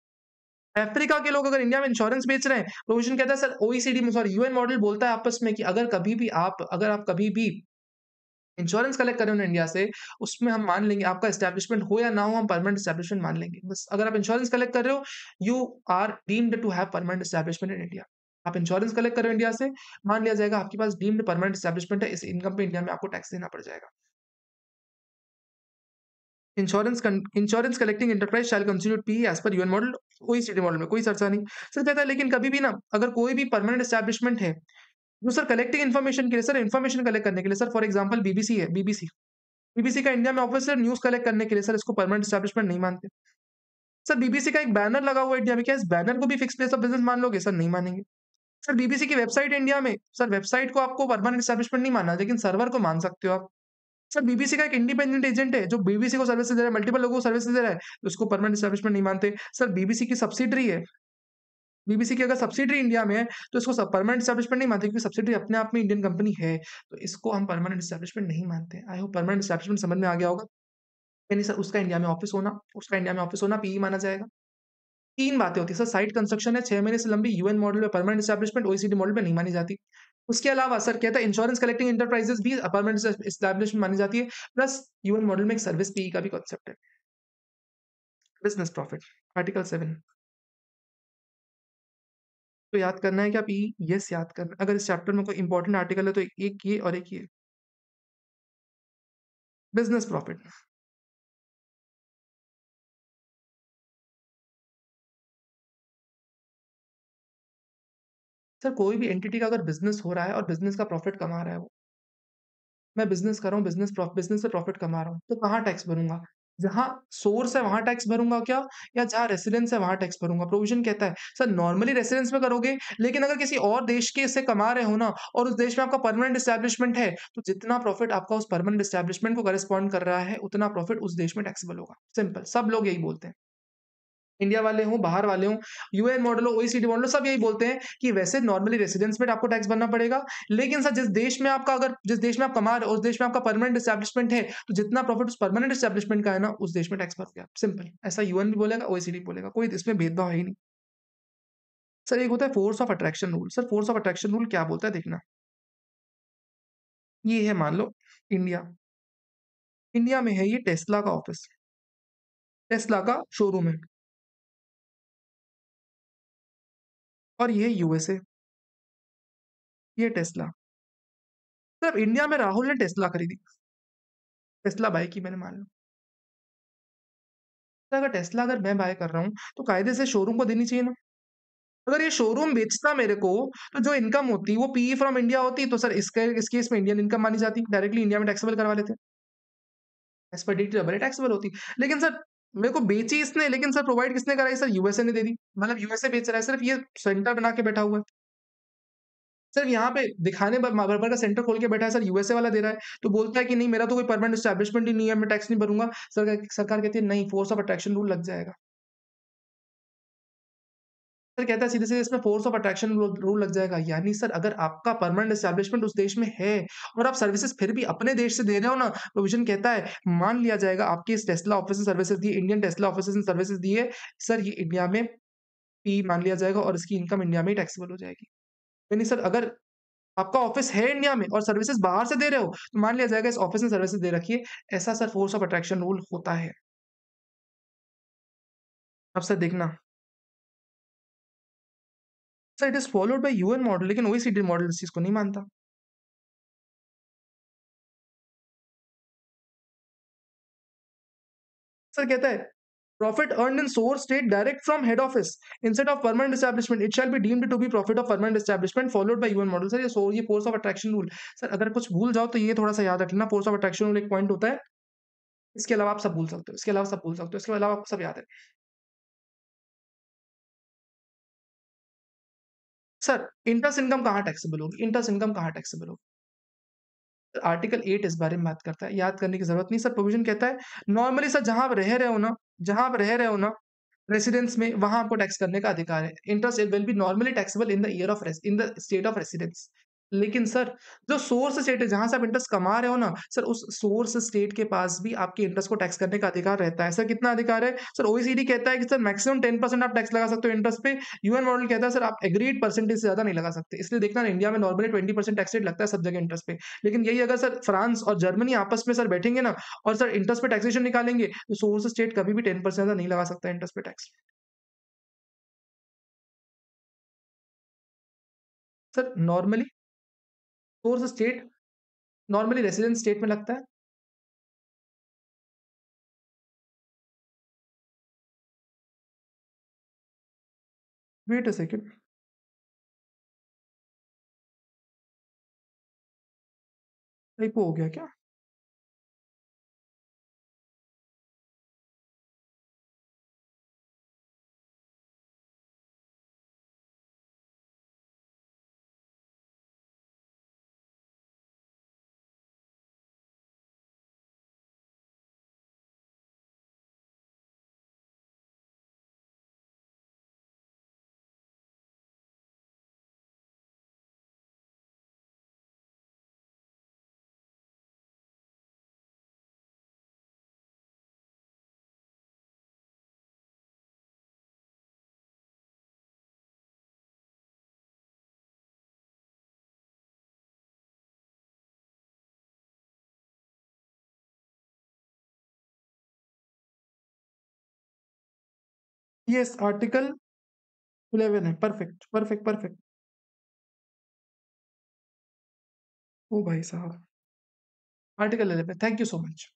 अफ्रीका के लोग अगर इंडिया में इंश्योरेंस बेच रहे हैं, प्रोविजन कहता है सर ओईसीडी में, सॉरी यूएन मॉडल बोलता है आपस में कि अगर आप कभी भी इंश्योरेंस कलेक्ट कर रहे हो ना इंडिया से, उसमें हम मान लेंगे आपका एस्टैब्लिशमेंट हो या ना हो, हम परमानेंट एस्टैब्लिशमेंट मान लेंगे। बस अगर आप इंश्योरेंस कलेक्ट कर रहे हो, you are deemed to have permanent establishment in India. आप इंश्योरेंस कलेक्ट कर रहे हो इंडिया से, मान लिया जाएगा आपके पास डीम्ड परमानेंट एस्टैब्लिशमेंट है, इस इनकम पे इंडिया में आपको टैक्स देना पड़ जाएगा। Insurance collecting enterprise shall constitute PE as per UN model, OECD model में कोई चर्चा नहीं। सर कहता है लेकिन कभी भी ना अगर कोई भी परमानेंट एस्टैब्लिशमेंट है, जो सर कलेक्टिंग इन्फॉर्मेशन के लिए, सर इन्फॉर्मेशन कलेक्ट करने के लिए, सर फॉर एग्जांपल बीबीसी है, बीबीसी का इंडिया में ऑफिस है न्यूज़ कलेक्ट करने के लिए, सर इसको परमानेंट एस्टैब्लिशमेंट नहीं मानते। सर बीबीसी का एक बैनर लगा हुआ है इंडिया में, क्या इस बैनर को भी फिक्स प्लेस ऑफ बिज़नेस मान लोगे? सर नहीं मानेंगे। सर बीबीसी की वेबसाइट इंडिया में, सर वेबसाइट को आपको परमानेंट एस्टैब्लिशमेंट नहीं मानना, लेकिन सर्वर को मान सकते हो आप। सर बीबीसी का एक इंडिपेंडेंट एजेंट है, जो बीबीसी को सर्विसेज दे रहा है, मल्टीपल लोगों को सर्विसेज दे रहा है, तो उसको परमानेंट एस्टैब्लिशमेंट नहीं मानते। सर बीबीसी की सब्सिडरी है, बीबीसी की अगर सब्सिडरी इंडिया में है, तो इसको सब परमानेंट एस्टैब्लिशमेंट नहीं मानते, क्योंकि सब्सिडरी अपने आप में इंडियन कंपनी है, तो इसको हम परमानेंट एस्टैब्लिशमेंट नहीं मानते। आई होप परमानेंट एस्टैब्लिशमेंट समझ में आ गया होगा। यानी सर उसका इंडिया में ऑफिस होना पीई माना जाएगा। 3 बातें होती हैं सर, साइट कंस्ट्रक्शन है 6 महीने से लंबी, यूएन मॉडल में परमानेंट एस्टैब्लिशमेंट, ओईसीडी मॉडल में नहीं मानी जाती। उसके अलावा सर कहता है इंश्योरेंस कलेक्टिंग एंटरप्राइजेस भी परमानेंट एस्टैब्लिशमेंट मानी जाती है, प्लस यूएन मॉडल में एक सर्विस पीई का भी कांसेप्ट है। बिजनेस प्रॉफिट, आर्टिकल 7 तो याद करना है क्या पीई? यस याद करना है। अगर इस चैप्टर में कोई इंपॉर्टेंट आर्टिकल है तो एक ये और एक ये। बिजनेस प्रॉफिट, सर कोई भी एंटिटी का अगर बिजनेस हो रहा है और बिजनेस का प्रॉफिट कमा रहा है वो, मैं बिज़नेस कर रहा हूँ, बिज़नेस से प्रॉफ़िट कमा रहा हूँ, तो कहाँ टैक्स भरूँगा? जहाँ सोर्स है वहाँ टैक्स भरूँगा क्या? या जहाँ रेसिडेंस है वहाँ टैक्स भरूँगा? प्रोविज़न कहता है सर नॉर्मली रेसिडेंस में करोगे, लेकिन अगर किसी और देश के से कमा रहे हो ना और उस देश में आपका परमानेंट एस्टैब्लिशमेंट है, तो जितना प्रॉफ़िट आपका उस परमानेंट एस्टैब्लिशमेंट को कॉरेस्पॉन्ड कर रहा है, उतना प्रॉफ़िट उस देश में टैक्सेबल होगा। सिंपल, सब लोग यही बोलते हैं। इंडिया वाले हों, बाहर वाले हों, यूएन मॉडल हो, ओईसीडी मॉडल हो, सब यही बोलते हैं कि वैसे नॉर्मली रेसिडेंस में आपको टैक्स भरना पड़ेगा, लेकिन सर जिस देश में आप कमा रहे हो, उस देश में आपका परमानेंट एस्टैब्लिशमेंट है, तो जितना प्रॉफिट उस परमानेंट एस्टैब्लिशमेंट का है ना, उस देश में टैक्स भरोगे आप। सिंपल, ऐसा यूएन भी बोलेगा, ओईसीडी भी बोलेगा, कोई इसमें भेदभाव है ही नहीं। सर एक होता है force of attraction rule. Sir force of attraction rule क्या बोलता है देखना। ये है मान लो इंडिया, इंडिया में है ये टेस्ला का ऑफिस, टेस्ला का शोरूम है, और ये यूएसए, ये टेस्ला। सर इंडिया में राहुल ने टेस्ला खरीदी, टेस्ला बाय की मैंने मान लो। तो अगर टेस्ला अगर मैं बाय कर रहा हूँ, तो कायदे से शोरूम को देनी चाहिए ना? अगर ये शोरूम बेचता मेरे को, तो जो इनकम होती वो पीई फ्रॉम इंडिया होती, तो सर इस केस में इंडियन इनकम मानी जाती, डायरेक्टली इंडिया में टैक्सेबल करवा लेते। As per duty double taxable होती। लेकिन सर मेरे को बेची इसने, लेकिन सर प्रोवाइड किसने कराई? सर यूएसए ने दे दी। मतलब यूएसए बेच रहा है, सिर्फ ये सेंटर बना के बैठा हुआ है। सिर्फ यहाँ पे दिखाने बराबर का सेंटर खोल के बैठा है, सर यूएसए वाला दे रहा है, तो बोलता है कि नहीं मेरा तो कोई परमानेंट एस्टैब्लिशमेंट ही नहीं है, मैं टैक्स नहीं भरूँगा। सरकार कहती है नहीं, फोर्स ऑफ अट्रैक्शन रूल लग जाएगा। सर कहता है सीधे-सीधे इसमें force of attraction rule rule लग जाएगा। यानी सर अगर आपका परमानेंट एस्टैब्लिशमेंट उस देश में है और आप सर्विसेज़ फिर भी अपने देश से दे रहे हो ना, प्रोविज़न कहता है मान लिया जाएगा आपकी इस टेस्ला ऑफिस ने सर्विसेज़ दी, इंडियन टेस्ला ऑफिसेज़ ने सर्विसेज़ दी है, सर ये इंडिया में पी मान लिया जाएगा और इसकी इनकम इंडिया में ही टैक्सेबल हो जाएगी। यानी सर अगर आपका ऑफिस है इंडिया में और सर्विसेज़ बाहर से दे रहे हो, तो मान लिया जाएगा इस ऑफिस ने सर्विसेज़ दे रखी है। ऐसा sir force of attraction rule होता है। अब सर देखना, sir it is followed by UN model, लेकिन ओईसीडी मॉडल इस चीज़ को नहीं मानता। सर कहता है Profit earned in source state direct from head office instead of permanent establishment, it shall be deemed to be profit of permanent establishment followed by UN model. Sir ये force of attraction rule, sir अगर कुछ भूल जाओ तो ये थोड़ा सा याद रख लेना, फोर्स ऑफ अट्रैक्शन रूल एक पॉइंट होता है, इसके अलावा आप सब भूल सकते हो, इसके अलावा सब भूल सकते हो, इसके अलावा आपको सब याद है। सर इंटरेस्ट इनकम कहाँ टैक्सेबल होगी, इंटरेस्ट इनकम कहाँ टैक्सेबल होगी? आर्टिकल 8 इस बारे में बात करता है, याद करने की जरूरत नहीं सर। प्रोविजन कहता है नॉर्मली सर जहां आप रह रहे हो ना, जहां आप रह रहे हो ना रेसिडेंस में, वहां आपको टैक्स करने का अधिकार है। Interest will be normally taxable in the year of in the state of residence. लेकिन सर जो सोर्स स्टेट है जहां से आप इंटरेस्ट कमा रहे हो ना सर, उस सोर्स स्टेट के पास भी आपके इंटरेस्ट को टैक्स करने का अधिकार रहता है। सर कितना अधिकार है? सर ओईसीडी कहता है कि सर मैक्सिमम 10% आप टैक्स लगा सकते हो इंटरेस्ट पे। यूएन मॉडल कहता है सर आप एग्रीड परसेंटेज से ज्यादा नहीं लगा सकते। इसलिए देखना ना, इंडिया में नॉर्मली 20% टैक्स रेट लगता है सब जगह इंटरेस्ट पे। लेकिन यही अगर सर फ्रांस और जर्मनी आपस में सर बैठेंगे ना और सर इंटरेस्ट पे टैक्सेशन निकालेंगे, तो सोर्स स्टेट कभी भी 10% ज्यादा नहीं लगा सकता इंटरेस्ट पे tax. Sir normally source state normally residence state में लगता है। वेट अ सेकंड, टाइपो हो गया क्या? यस आर्टिकल 11 है। Perfect perfect perfect. ओ भाई साहब, article 11, thank you so much.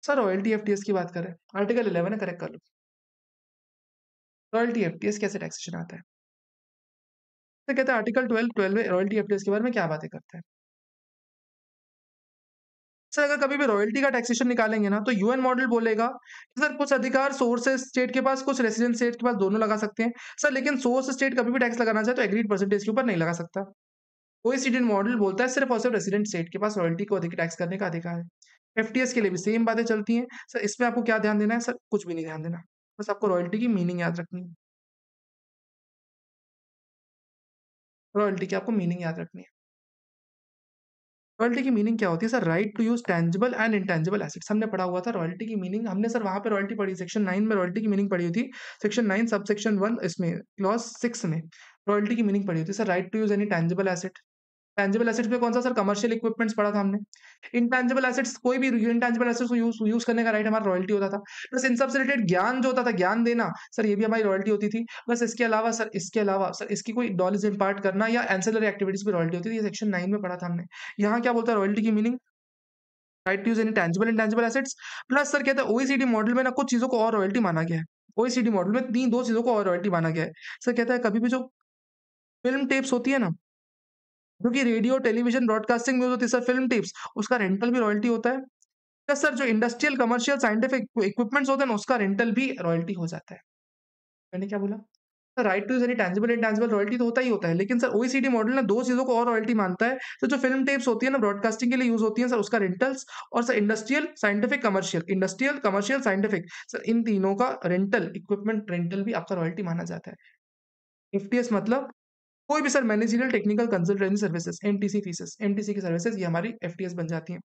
Sir royalty FTS की बात करें, आर्टिकल 11 है, करेक्ट कर लो। रॉयल्टी एफटीएस कैसे टैक्सेशन आता है? तो कहते हैं आर्टिकल 12 में रॉयल्टी एफटीएस के बारे में क्या बातें करते हैं। सर अगर कभी भी रॉयल्टी का टैक्सेशन निकालेंगे ना तो यूएन मॉडल बोलेगा कि सर कुछ अधिकार सोर्स स्टेट के पास, कुछ रेसिडेंट स्टेट के पास, दोनों लगा सकते हैं सर। लेकिन सोर्स स्टेट कभी भी टैक्स लगाना चाहे तो एग्रीड परसेंटेज के ऊपर नहीं लगा सकता। ओईसीडी मॉडल बोलता है सिर्फ और सिर्फ रेसिडेंट स्टेट के पास रॉयल्टी को अधिक टैक्स करने का अधिकार है। एफटीएस के लिए भी सेम बातें चलती हैं सर। इसमें आपको क्या ध्यान देना है सर? कुछ भी नहीं ध्यान देना, बस आपको रॉयल्टी की मीनिंग याद रखनी है। रॉयल्टी की आपको मीनिंग याद रखनी है। रॉयल्टी की मीनिंग क्या होती है sir? Right to use tangible and intangible assets. हमने पढ़ा हुआ था रॉयल्टी की मीनिंग, हमने सर वहां पे रॉयल्टी पढ़ी, सेक्शन 9 में रॉयल्टी की मीनिंग पढ़ी हुई थी। सेक्शन 9 सब सेक्शन 1 इसमें क्लॉज 6 में रॉयल्टी की मीनिंग पढ़ी होती है sir. Right to use any tangible asset. Tangible assets में कौन सा सर? कमर्शियल इक्विपमेंट्स पढ़ा था हमने। इंटेंजिबल एसेट्स, कोई भी इंटेंजिबल एसेट्स को यूज यूज करने का राइट हमारा रॉयल्टी होता था। बस इन सब से रिलेटेड ज्ञान जो होता था, ज्ञान देना सर, ये भी हमारी रॉयल्टी होती थी। बस इसके अलावा सर, इसके अलावा सर इसकी कोई नॉलेज इंपार्ट करना या एंसिलरी एक्टिविटीज पे रॉयल्टी होती थी। ये सेक्शन 9 में पढ़ा था हमने। यहाँ क्या बोलता है रॉयल्टी की meaning? Right to use any tangible intangible assets. Plus sir कहता है ओईसीडी मॉडल में ना कुछ चीजों को और रॉयल्टी माना गया है। ओईसीडी मॉडल में तीन दो चीजों को और रॉयल्टी माना गया है। सर कहता है कभी भी जो फिल्म टेप्स होती है ना, जो कि रेडियो टेलीविजन ब्रॉडकास्टिंग में होती है सर, फिल्म टेप्स, उसका रेंटल भी रॉयल्टी होता है। प्लस सर जो इंडस्ट्रियल कमर्शियल साइंटिफिक इक्विपमेंट्स होते हैं ना, उसका रेंटल भी रॉयल्टी हो जाता है। मैंने क्या बोला? Right to use any tangible intangible royalty तो होता ही होता है, लेकिन सर ओईसीडी मॉडल ना दो चीजों को और रॉयल्टी मानता है। तो जो फिल्म टेप्स होती है ना, ब्रॉडकास्टिंग के लिए यूज होती है सर, उसका रेंटल्स। और sir industrial commercial scientific sir, इन तीनों का रेंटल, इक्विपमेंट रेंटल भी आपका रॉयल्टी माना जाता है। एफटीएस मतलब कोई भी sir managerial technical consultancy services, MTC faeces, MTC की सर्विसेज, ये हमारी एफटीएस बन जाती हैं।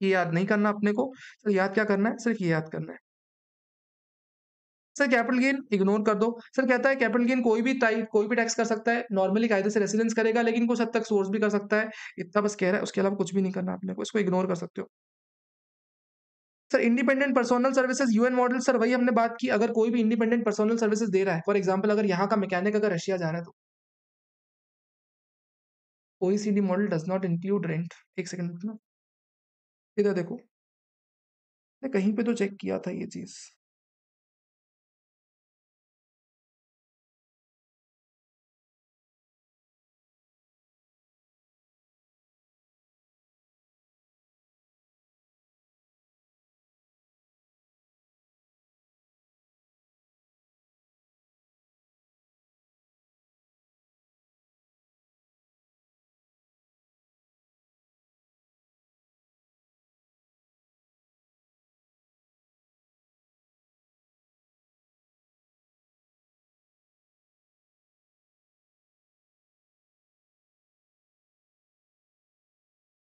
ये याद नहीं करना अपने को सर, याद क्या करना है? सिर्फ ये याद करना है। सर कैपिटल गेन इग्नोर कर दो। सर कहता है कैपिटल गेन कोई भी टैक्स कर सकता है, नॉर्मली कायदे से रेसिडेंस करेगा, लेकिन कुछ हद तक सोर्स भी कर सकता है। इतना बस कह रहा है, उसके अलावा कुछ भी नहीं करना आपने को, इसको इग्नोर कर सकते हो। Sir independent personal services UN model, sir वही हमने बात की, अगर कोई भी इंडिपेंडेंट पर्सनल सर्विसेज दे रहा है, फॉर एग्जाम्पल अगर यहाँ का मैकेनिक अगर रशिया जा रहा है तो OECD model does not include rent. एक सेकंड रुकना, इधर देखो। मैं कहीं पे तो चेक किया था ये चीज़।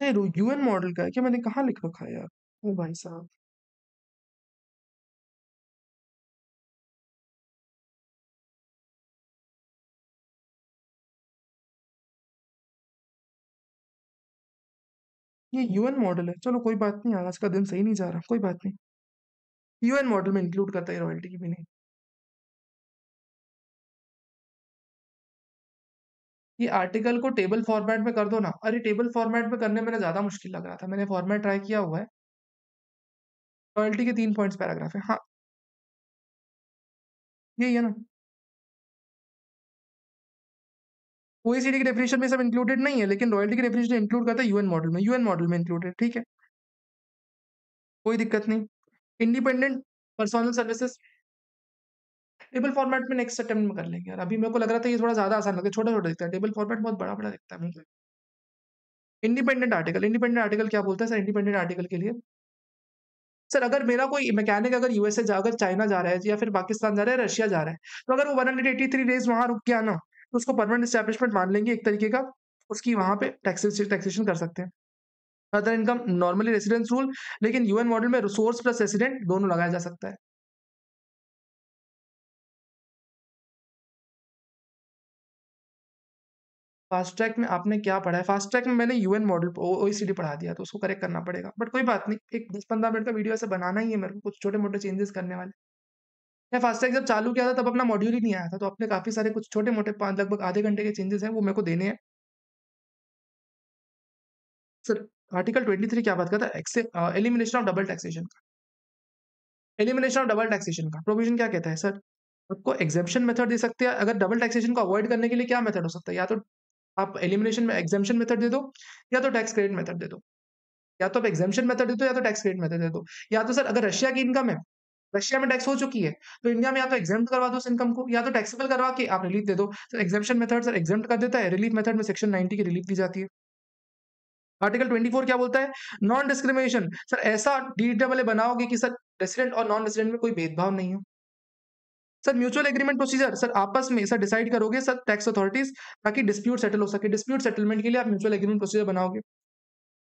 नहीं, यूएन मॉडल का है क्या? मैंने कहाँ लिख रखा है यार? ओ भाई साहब! ये यूएन मॉडल है। चलो कोई बात नहीं, आज का दिन सही नहीं जा रहा, कोई बात नहीं। यूएन मॉडल में इंक्लूड करता है रॉयल्टी की भी नहीं। ये आर्टिकल को टेबल फॉर्मेट में कर दो ना। अरे टेबल फॉर्मेट में करने में ना ज़्यादा मुश्किल लग रहा था। मैंने फॉर्मेट ट्राई किया हुआ है। रॉयल्टी के 3 पॉइंट्स पैराग्राफ है। हाँ, यही है ना। ओईसीडी की डेफिनेशन में सब इंक्लूडेड नहीं है, लेकिन रॉयल्टी की डेफिनेशन इंक्लूड करता है यूएन मॉडल में। यूएन मॉडल में इंक्लूडेड, ठीक है, कोई दिक्कत नहीं। Independent personal services table format में नेक्स्ट अटेम्प्ट में कर लेंगे यार। अभी मेरे को लग रहा था ये थोड़ा ज़्यादा आसान लगता है, छोटा-छोटा दिखता है। टेबल फॉर्मेट बहुत बड़ा-बड़ा दिखता है मुझे। इंडिपेंडेंट आर्टिकल क्या बोलता है सर इंडिपेंडेंट आर्टिकल के लिए? सर अगर मेरा कोई मैकेनिक अगर यूएसए जा अगर चाइना जा रहा है या फिर पाकिस्तान जा रहा है, रशिया जा रहा है, तो अगर वो 183 डेज़ वहाँ रुक गया ना, तो उसको परमानेंट एस्टैब्लिशमेंट मान लेंगे एक तरीके का, उसकी वहाँ पे टैक्सेशन कर सकते हैं। Other income normally residence rule, लेकिन यूएन मॉडल में रिसोर्स प्लस रेसिडेंट दोनों लगाया जा सकता है। फास्ट ट्रैक में आपने क्या पढ़ा है? फास्ट ट्रैक में मैंने यूएन मॉडल ओईसीडी पढ़ा दिया, तो उसको करेक्ट करना पड़ेगा। बट कोई बात नहीं, एक 10-15 मिनट का वीडियो ऐसे बनाना ही है मेरे को, कुछ छोटे-मोटे चेंजेस करने वाले। मैं फास्टैग जब चालू किया था तब अपना मॉड्यूल ही नहीं आया था, तो अपने काफ़ी सारे कुछ छोटे-मोटे 5 लगभग आधे घंटे के चेंजेस हैं, वो मेरे को देने हैं। सर आर्टिकल 23 क्या बात करता है? एलिमिनेशन ऑफ डबल टैक्सेशन का। एलिमिनेशन ऑफ डबल टैक्सेशन का प्रोविज़न क्या कहता है सर? आपको एग्जेम्पशन मेथड दे सकते हैं, अगर डबल टैक्सेशन को अवॉइड करने के लिए क्या मेथड हो सकता है? या तो आप एलिमिनेशन में एग्जेम्पशन मेथड दे दो, या तो टैक्स क्रेडिट मेथड दे दो। या तो आप एग्जेम्पशन मेथड दे दो या तो टैक्स क्रेडिट मेथड दे दो। या तो सर अगर रशिया की इनकम है, रशिया में टैक्स हो चुकी है, तो इंडिया में या तो एग्जेम्प्ट करवा दो उस इनकम को, या तो टैक्सेबल करवा के आप रिलीफ दे दो। Sir exemption method sir exempt कर देता है, रिलीफ मेथड में सेक्शन 90 की रिलीफ दी जाती है। आर्टिकल 24 क्या बोलता है? Non discrimination. सर ऐसा डीडब्ल्यूए बनाओगे कि सर रेसिडेंट और नॉन रेसिडेंट में कोई भेदभाव नहीं हो। Sir mutual agreement procedure sir आपस में सर डिसाइड करोगे सर टैक्स अथॉरिटीज, ताकि डिस्प्यूट सेटल हो सके। डिस्प्यूट सेटलमेंट के लिए आप म्यूचुअल एग्रीमेंट प्रोसीजर बनाओगे।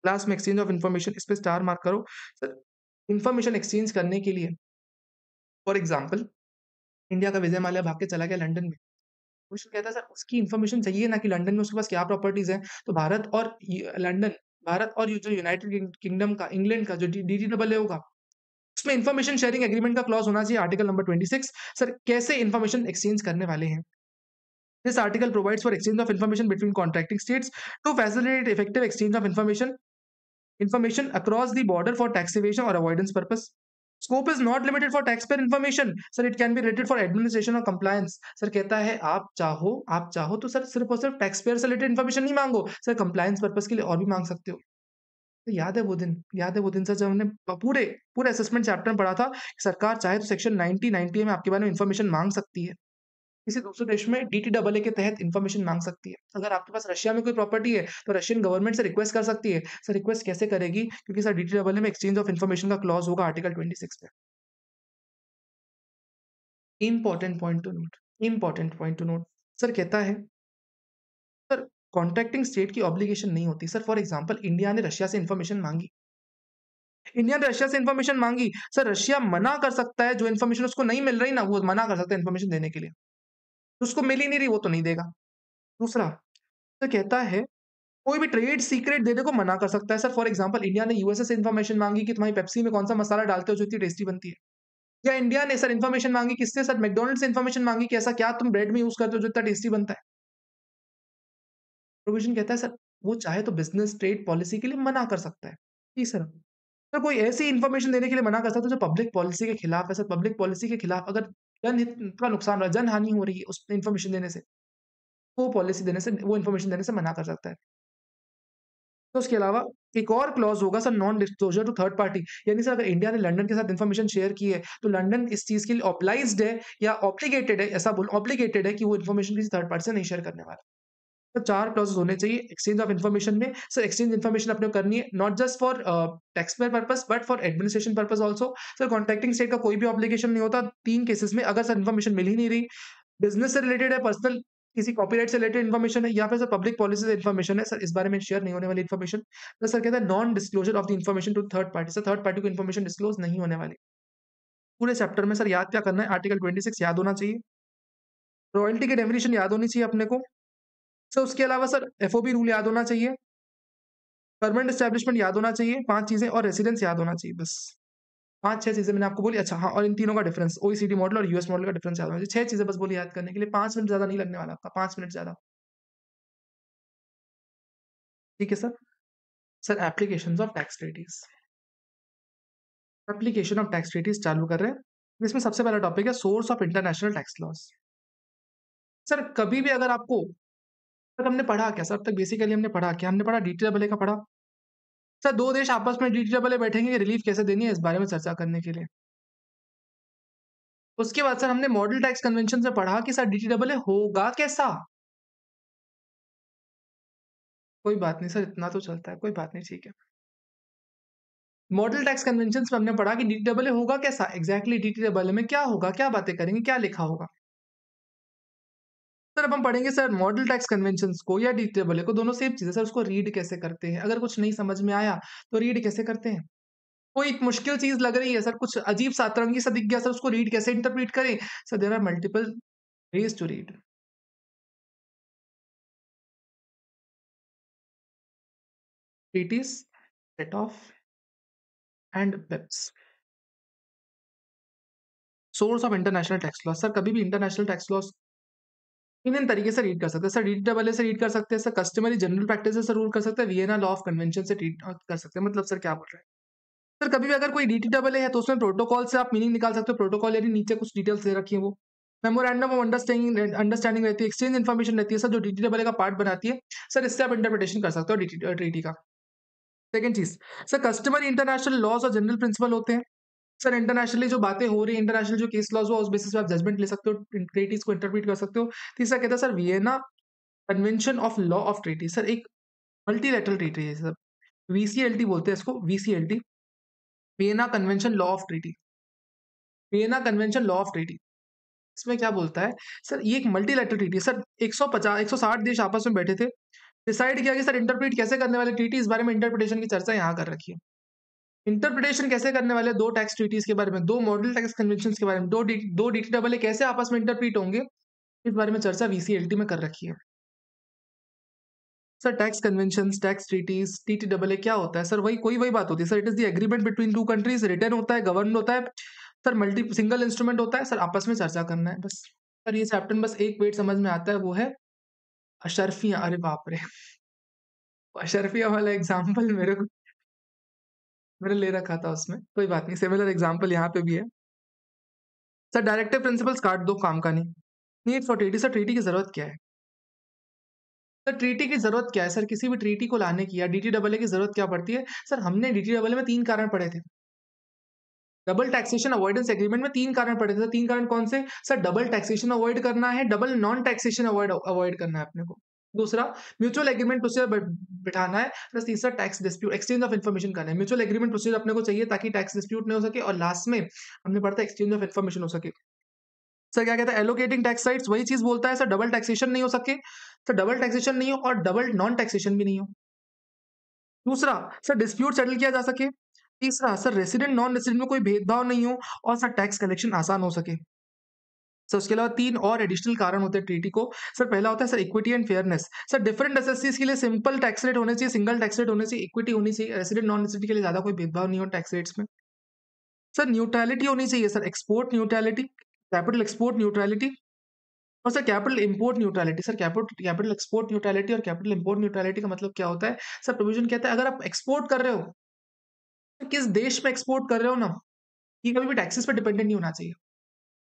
लास्ट में एक्सचेंज ऑफ इन्फॉर्मेशन, इस पे स्टार मार्क करो। सर इन्फॉर्मेशन एक्सचेंज करने के लिए फॉर एग्जाम्पल इंडिया का विजय माल्या भाग के चला गया लंदन में, क्वेश्चन कहता है सर उसकी इन्फॉर्मेशन चाहिए ना कि लंदन में उसके पास क्या प्रॉपर्टीज हैं। तो लंदन भारत और ये जो यूनाइटेड किंगडम का इंग्लैंड का जो डीडीडब्ल्यू होगा, उसमें इन्फॉर्मेशन शेयरिंग एग्रीमेंट का क्लॉज होना चाहिए आर्टिकल नंबर 26। सर कैसे इन्फॉर्मेशन एक्सचेंज करने वाले हैं? This article provides for exchange of information between contracting states to facilitate effective exchange of information across the border for tax evasion or avoidance purpose. Scope is not limited for taxpayer information. Sir, it can be related for administration or compliance. Sir कहता है आप चाहो तो सर सिर्फ और सिर्फ टैक्स पेयर से रिलेटेड इन्फॉर्मेशन नहीं मांगो, सर कंप्लायंस पर्पस के लिए और भी मांग सकते हो। तो याद है वो दिन सर जब हमने पूरे पूरे असेसमेंट चैप्टर में पढ़ा था कि सरकार चाहे तो सेक्शन 90 में आपके बारे में इन्फॉर्मेशन मांग सकती है। किसी दूसरे देश में डीटीडब्ल्यू के तहत इन्फॉर्मेशन मांग सकती है। अगर आपके पास रशिया में कोई प्रॉपर्टी है, तो रशियन गवर्नमेंट से रिक्वेस्ट कर सकती है। सर रिक्वेस्ट कैसे करेगी? क्योंकि सर डीटीडब्ल्यू में एक्सचेंज ऑफ इन्फॉर्मेशन का क्लॉज़ होगा आर्टिकल 26 में। Important point two note. Sir कहता है सर कॉन्ट्रैक्टिंग स्टेट की ऑब्लिगेशन नहीं होती। सर फॉर एग्जांपल इंडिया ने रशिया से इन्फॉर्मेशन माँगी, सर रशिया मना कर सकता है, जो इन्फॉर्मेशन उसको नहीं मिल रही ना, वो मना कर सकता है इन्फॉर्मेशन देने के लिए। उसको मिल ही नहीं रही, वो तो नहीं देगा। दूसरा, तो कहता है कोई भी ट्रेड सीक्रेट देने को मना कर सकता है। सर फॉर एग्जांपल इंडिया ने यूएसए से इन्फॉर्मेशन मांगी कि तुम्हारी पेप्सी में कौन-सा मसाला डालते हो जो इतनी टेस्टी बनती है। या इंडिया ने सर इन्फॉर्मेशन मांगी किससे? सर मैकडॉनल्ड्स से इन्फॉर्मेशन मांगी कि ऐसा क्या तुम ब्रेड में यूज़ करते हो जो इतना टेस्टी बनता है। प्रोविज़न कहता है सर वो चाहे तो बिज़नेस ट्रेड पॉलिसी के लिए मना कर सकता है। तीसरा, तो कोई ऐसी इन्फॉर्मेशन देने के लिए मना कर सकता है जो पब्लिक पॉलिसी के खिलाफ है। सर पब्लिक पॉलिसी के खिलाफ अगर जनहित का नुकसान हो रहा है, जनहानि हो रही है उस इन्फॉर्मेशन देने से, वो पॉलिसी देने से, वो इन्फॉर्मेशन देने से मना कर सकता है। तो उसके अलावा एक और क्लॉज़ होगा sir, non disclosure to third party. यानी सर अगर इंडिया ने लंदन के साथ इन्फॉर्मेशन शेयर की है, तो लंदन इस चीज़ के लिए ऑब्लाइज्ड है या ऑब्लिगेटेड है, ऐसा बोल ऑब्लिगेटेड है कि वो इन्फॉर्मेशन किसी थर्ड पार्टी से नहीं शेयर करने वाला। तो 4 क्लॉज़ेज़ होने चाहिए एक्सचेंज ऑफ इन्फॉर्मेशन में। सर एक्सचेंज इन्फॉर्मेशन अपने को करनी है not just for tax payer purpose but for administration purpose also. Sir contracting state का कोई भी ऑब्लिगेशन नहीं होता 3 केसेस में, अगर सर इन्फॉर्मेशन मिल ही नहीं रही, बिज़नेस से रिलेटेड है, पर्सनल किसी कॉपीराइट से रिलेटेड इन्फॉर्मेशन है या फिर सर पब्लिक पॉलिसी से इन्फॉर्मेशन है, सर इस बारे में शेयर नहीं होने वाली इन्फॉर्मेशन। तो सर कहता है non disclosure of the information to third party. Sir third party को इन्फॉर्मेशन डिस्क्लोज़ नहीं होने वाली। पूरे चैप्टर में सर याद क्या करना है, आर्टिकल 26 याद होना चाहिए, रॉयल्टी की डेफिनिशन याद होनी चाहिए अपने को। सर उसके अलावा सर एफओबी रूल याद होना चाहिए, परमानेंट एस्टैब्लिशमेंट याद होना चाहिए, 5 चीज़ें और रेसिडेंस याद होना चाहिए बस। 5-6 चीज़ें मैंने आपको बोली। अच्छा हाँ, और इन तीनों का डिफरेंस ओईसीडी मॉडल और यूएस मॉडल का डिफरेंस याद होना चाहिए। 6 चीज़ें बस बोली याद करने के लिए, 5 मिनट ज़्यादा नहीं लगने वाला आपका, 5 मिनट ज़्यादा। ठीक है sir? Sir applications of tax treaties. Application of tax treaties चालू कर रहे हैं। इसमें सबसे पहला टॉपिक है source of international tax laws. Sir कभी भी अगर आपको सर हमने पढ़ा क्या सर? अब तक बेसिकली हमने पढ़ा क्या? हमने पढ़ा डीटीडब्ल्यूए का पढ़ा। सर 2 देश आपस में डीटीडब्ल्यूए बैठेंगे, रिलीफ कैसे देनी है इस बारे में चर्चा करने के लिए। उसके बाद सर हमने मॉडल टैक्स कन्वेंशन से पढ़ा कि सर डीटीडब्ल्यूए होगा कैसा? कोई बात नहीं सर, इतना तो चलता है, कोई बात नहीं, ठीक है। मॉडल टैक्स कन्वेंशंस में हमने पढ़ा कि डीटीडब्ल्यूए होगा कैसा? एग्ज़ैक्टली डीटीडब्ल्यूए में क्या होगा? क्या बातें करेंगे? क्या लिखा होगा? सर अब हम पढ़ेंगे सर मॉडल टैक्स कन्वेंशंस को या डीटीडब्ल्यूए को, दोनों सेम चीज़ है सर, उसको रीड कैसे करते हैं? अगर कुछ नहीं समझ में आया, तो रीड कैसे करते हैं? कोई मुश्किल चीज़ लग रही है सर, कुछ अजीब सा अतरंगी सा दिख गया सर, उसको रीड कैसे इंटरप्रेट करें? Sir there are multiple ways to read. Treaties, set off and BEPS. Source of international tax law. Sir कभी भी इंटरनेशनल टैक्स लॉज़ इन तरीके से रीड कर सकते हैं। सर डीटीडब्ल्यूए से रीड कर सकते हैं, सर कस्टमरी जनरल प्रैक्टिसेस से रूल कर सकते हैं, वियना लॉ ऑफ कन्वेंशन से रीड कर सकते हैं। मतलब सर क्या बोल रहे हैं? सर कभी भी अगर कोई डीटीडब्ल्यूए है तो उसमें प्रोटोकॉल से आप मीनिंग निकाल सकते हो। प्रोटोकॉल यानी नीचे कुछ डिटेल्स दे रखी है वो। मेमोरेंडम ऑफ अंडरस्टैंडिंग अंडरस्टैंडिंग रहती है, एक्सचेंज इन्फॉर्मेशन रहती है सर, जो डीटीडब्ल्यूए का पार्ट बनाती है। सर इससे आप इंटरप्रिटेशन कर सकते हो ट्रीटी का। सेकंड चीज़, सर कस्टमरी इंटरनेशनल लॉज़ और जनरल प्रिंसिपल होते हैं। सर इंटरनेशनली जो बातें हो रही हैं, इंटरनेशनल जो केस लॉज़ हुआ उस बेसिस पे आप जजमेंट ले सकते हो, ट्रीटीज़ को इंटरप्रेट कर सकते हो। तीसरा कहता है sir Vienna convention of law of treaty. Sir एक मल्टीलैटरल ट्रीटी है सर, वीसीएलटी बोलते हैं इसको, VCLT, Vienna convention law of treaty. Vienna convention law of treaty इसमें क्या बोलता है? सर ये एक मल्टीलैटरल ट्रीटी है सर, 150 160 देश आपस में बैठे थे, डिसाइड किया कि सर इंटरप्रेट कैसे करने वाले ट्रीटी, इस बारे में इंटरप्रिटेशन की चर्चा यहाँ कर रखी है। इंटरप्रिटेशन कैसे करने वाले 2 टैक्स ट्रीटीज़ के बारे में, 2 मॉडल टैक्स कन्वेंशंस के बारे में, 2 डीटीडब्ल्यूए कैसे आपस में इंटरप्रीट होंगे, इस बारे में चर्चा वीसीएलटी में कर रखी है। Sir tax conventions, tax treaties, TTWA क्या होता है? सर वही बात होती है sir, it is the agreement between 2 countries, written होता है, गवर्न होता है, सर मल्टी सिंगल इंस्ट्रूमेंट होता है, सर आपस में चर्चा करना है बस। सर ये चैप्टर में बस एक पेज समझ में आता है, वो है अशर्फियाँ। अरे बाप रे! अशर्फिया वाला एग्ज़ाम्पल मैंने ले रखा था उसमें, कोई बात नहीं, सिमिलर एग्ज़ाम्पल यहाँ पे भी है। सर डायरेक्टिव प्रिंसिपल्स काट दो, काम का नहीं। Need for treaty, sir treaty की ज़रूरत क्या है? सर ट्रीटी की ज़रूरत क्या है? सर किसी भी ट्रीटी को लाने की या डीटीडब्ल्यूए की ज़रूरत क्या पड़ती है? सर हमने डीटीडब्ल्यूए में 3 कारण पढ़े थे। डबल टैक्सेशन अवॉइडेंस एग्रीमेंट में 3 कारण पढ़े थे। 3 कारण कौन से? सर डबल टैक्सेशन अवॉइड करना है, double non taxation avoid avoid करना है अपने को। दूसरा म्यूचुअल एग्रीमेंट प्रोसीजर बिठाना है। प्लस तीसरा tax dispute exchange of information करना है। म्यूचुअल एग्रीमेंट प्रोसीजर अपने को चाहिए ताकि टैक्स डिस्प्यूट नहीं हो सके, और लास्ट में हमने पढ़ा था एक्सचेंज ऑफ इन्फॉर्मेशन हो सके। सर क्या कहता है? एलोकेटिंग टैक्स राइट्स, वही चीज़ बोलता है सर, डबल टैक्सेशन नहीं हो सके, सर डबल टैक्सेशन नहीं हो और डबल नॉन टैक्सेशन भी नहीं हो। दूसरा, सर डिस्प्यूट सेटल किया जा सके। तीसरा, सर रेसिडेंट नॉन रेसिडेंट में कोई भेदभाव नहीं हो और सर टैक्स कलेक्शन आसान हो सके। सर उसके अलावा 3 और एडिशनल कारण होते हैं ट्रीटी को। सर पहला होता है sir equity and fairness. Sir different एसएससीज के लिए सिंपल टैक्स रेट होने चाहिए, सिंगल टैक्स रेट होने चाहिए, इक्विटी होनी चाहिए, रेसिडेंट नॉन रेसिडेंट के लिए ज़्यादा कोई भेदभाव नहीं हो टैक्स रेट्स में। सर न्यूट्रैलिटी होनी चाहिए sir, export neutrality, capital export neutrality और sir capital import neutrality. Sir capital export neutrality और कैपिटल इंपोर्ट न्यूट्रैलिटी का मतलब क्या होता है? सर प्रोविज़न कहता है अगर आप एक्सपोर्ट कर रहे हो किस देश में एक्सपोर्ट कर रहे हो ना, ये कभी भी टैक्सेस पे डिपेंडेंट नहीं होना चाहिए।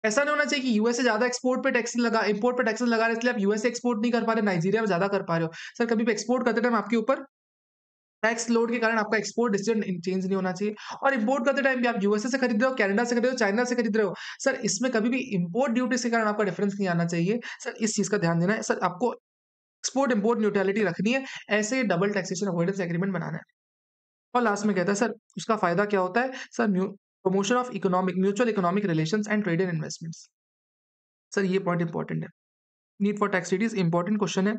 ऐसा नहीं होना चाहिए कि यूएस से ज़्यादा एक्सपोर्ट पे टैक्स लगा इम्पोर्ट पे टैक्सेस लगा रहे हैं, इसलिए आप यूएस से एक्सपोर्ट नहीं कर पा रहे, नाइजीरिया में ज़्यादा कर पा रहे हो। सर कभी भी एक्सपोर्ट करते टाइम आपके ऊपर टैक्स लोड के कारण आपका एक्सपोर्ट डिसीजन चेंज नहीं होना चाहिए और इंपोर्ट करते टाइम भी आप यूएसए से खरीद रहे हो, कनाडा से खरीद रहे हो, चाइना से खरीद रहे हो। सर इसमें कभी भी इंपोर्ट ड्यूटी के कारण आपका डिफरेंस नहीं आना चाहिए। सर इस चीज़ का ध्यान देना है। सर आपको एक्सपोर्ट इम्पोर्ट न्यूट्रलिटी रखनी है, ऐसे डबल टैक्सेशन अवॉइडेंस एग्रीमेंट बनाना है। और लास्ट में कहता है सर उसका फ़ायदा क्या होता है? Sir promotion of economic mutual economic relations and trade and investments. Sir ये पॉइंट इंपॉर्टेंट है। Need for tax treaties important question है।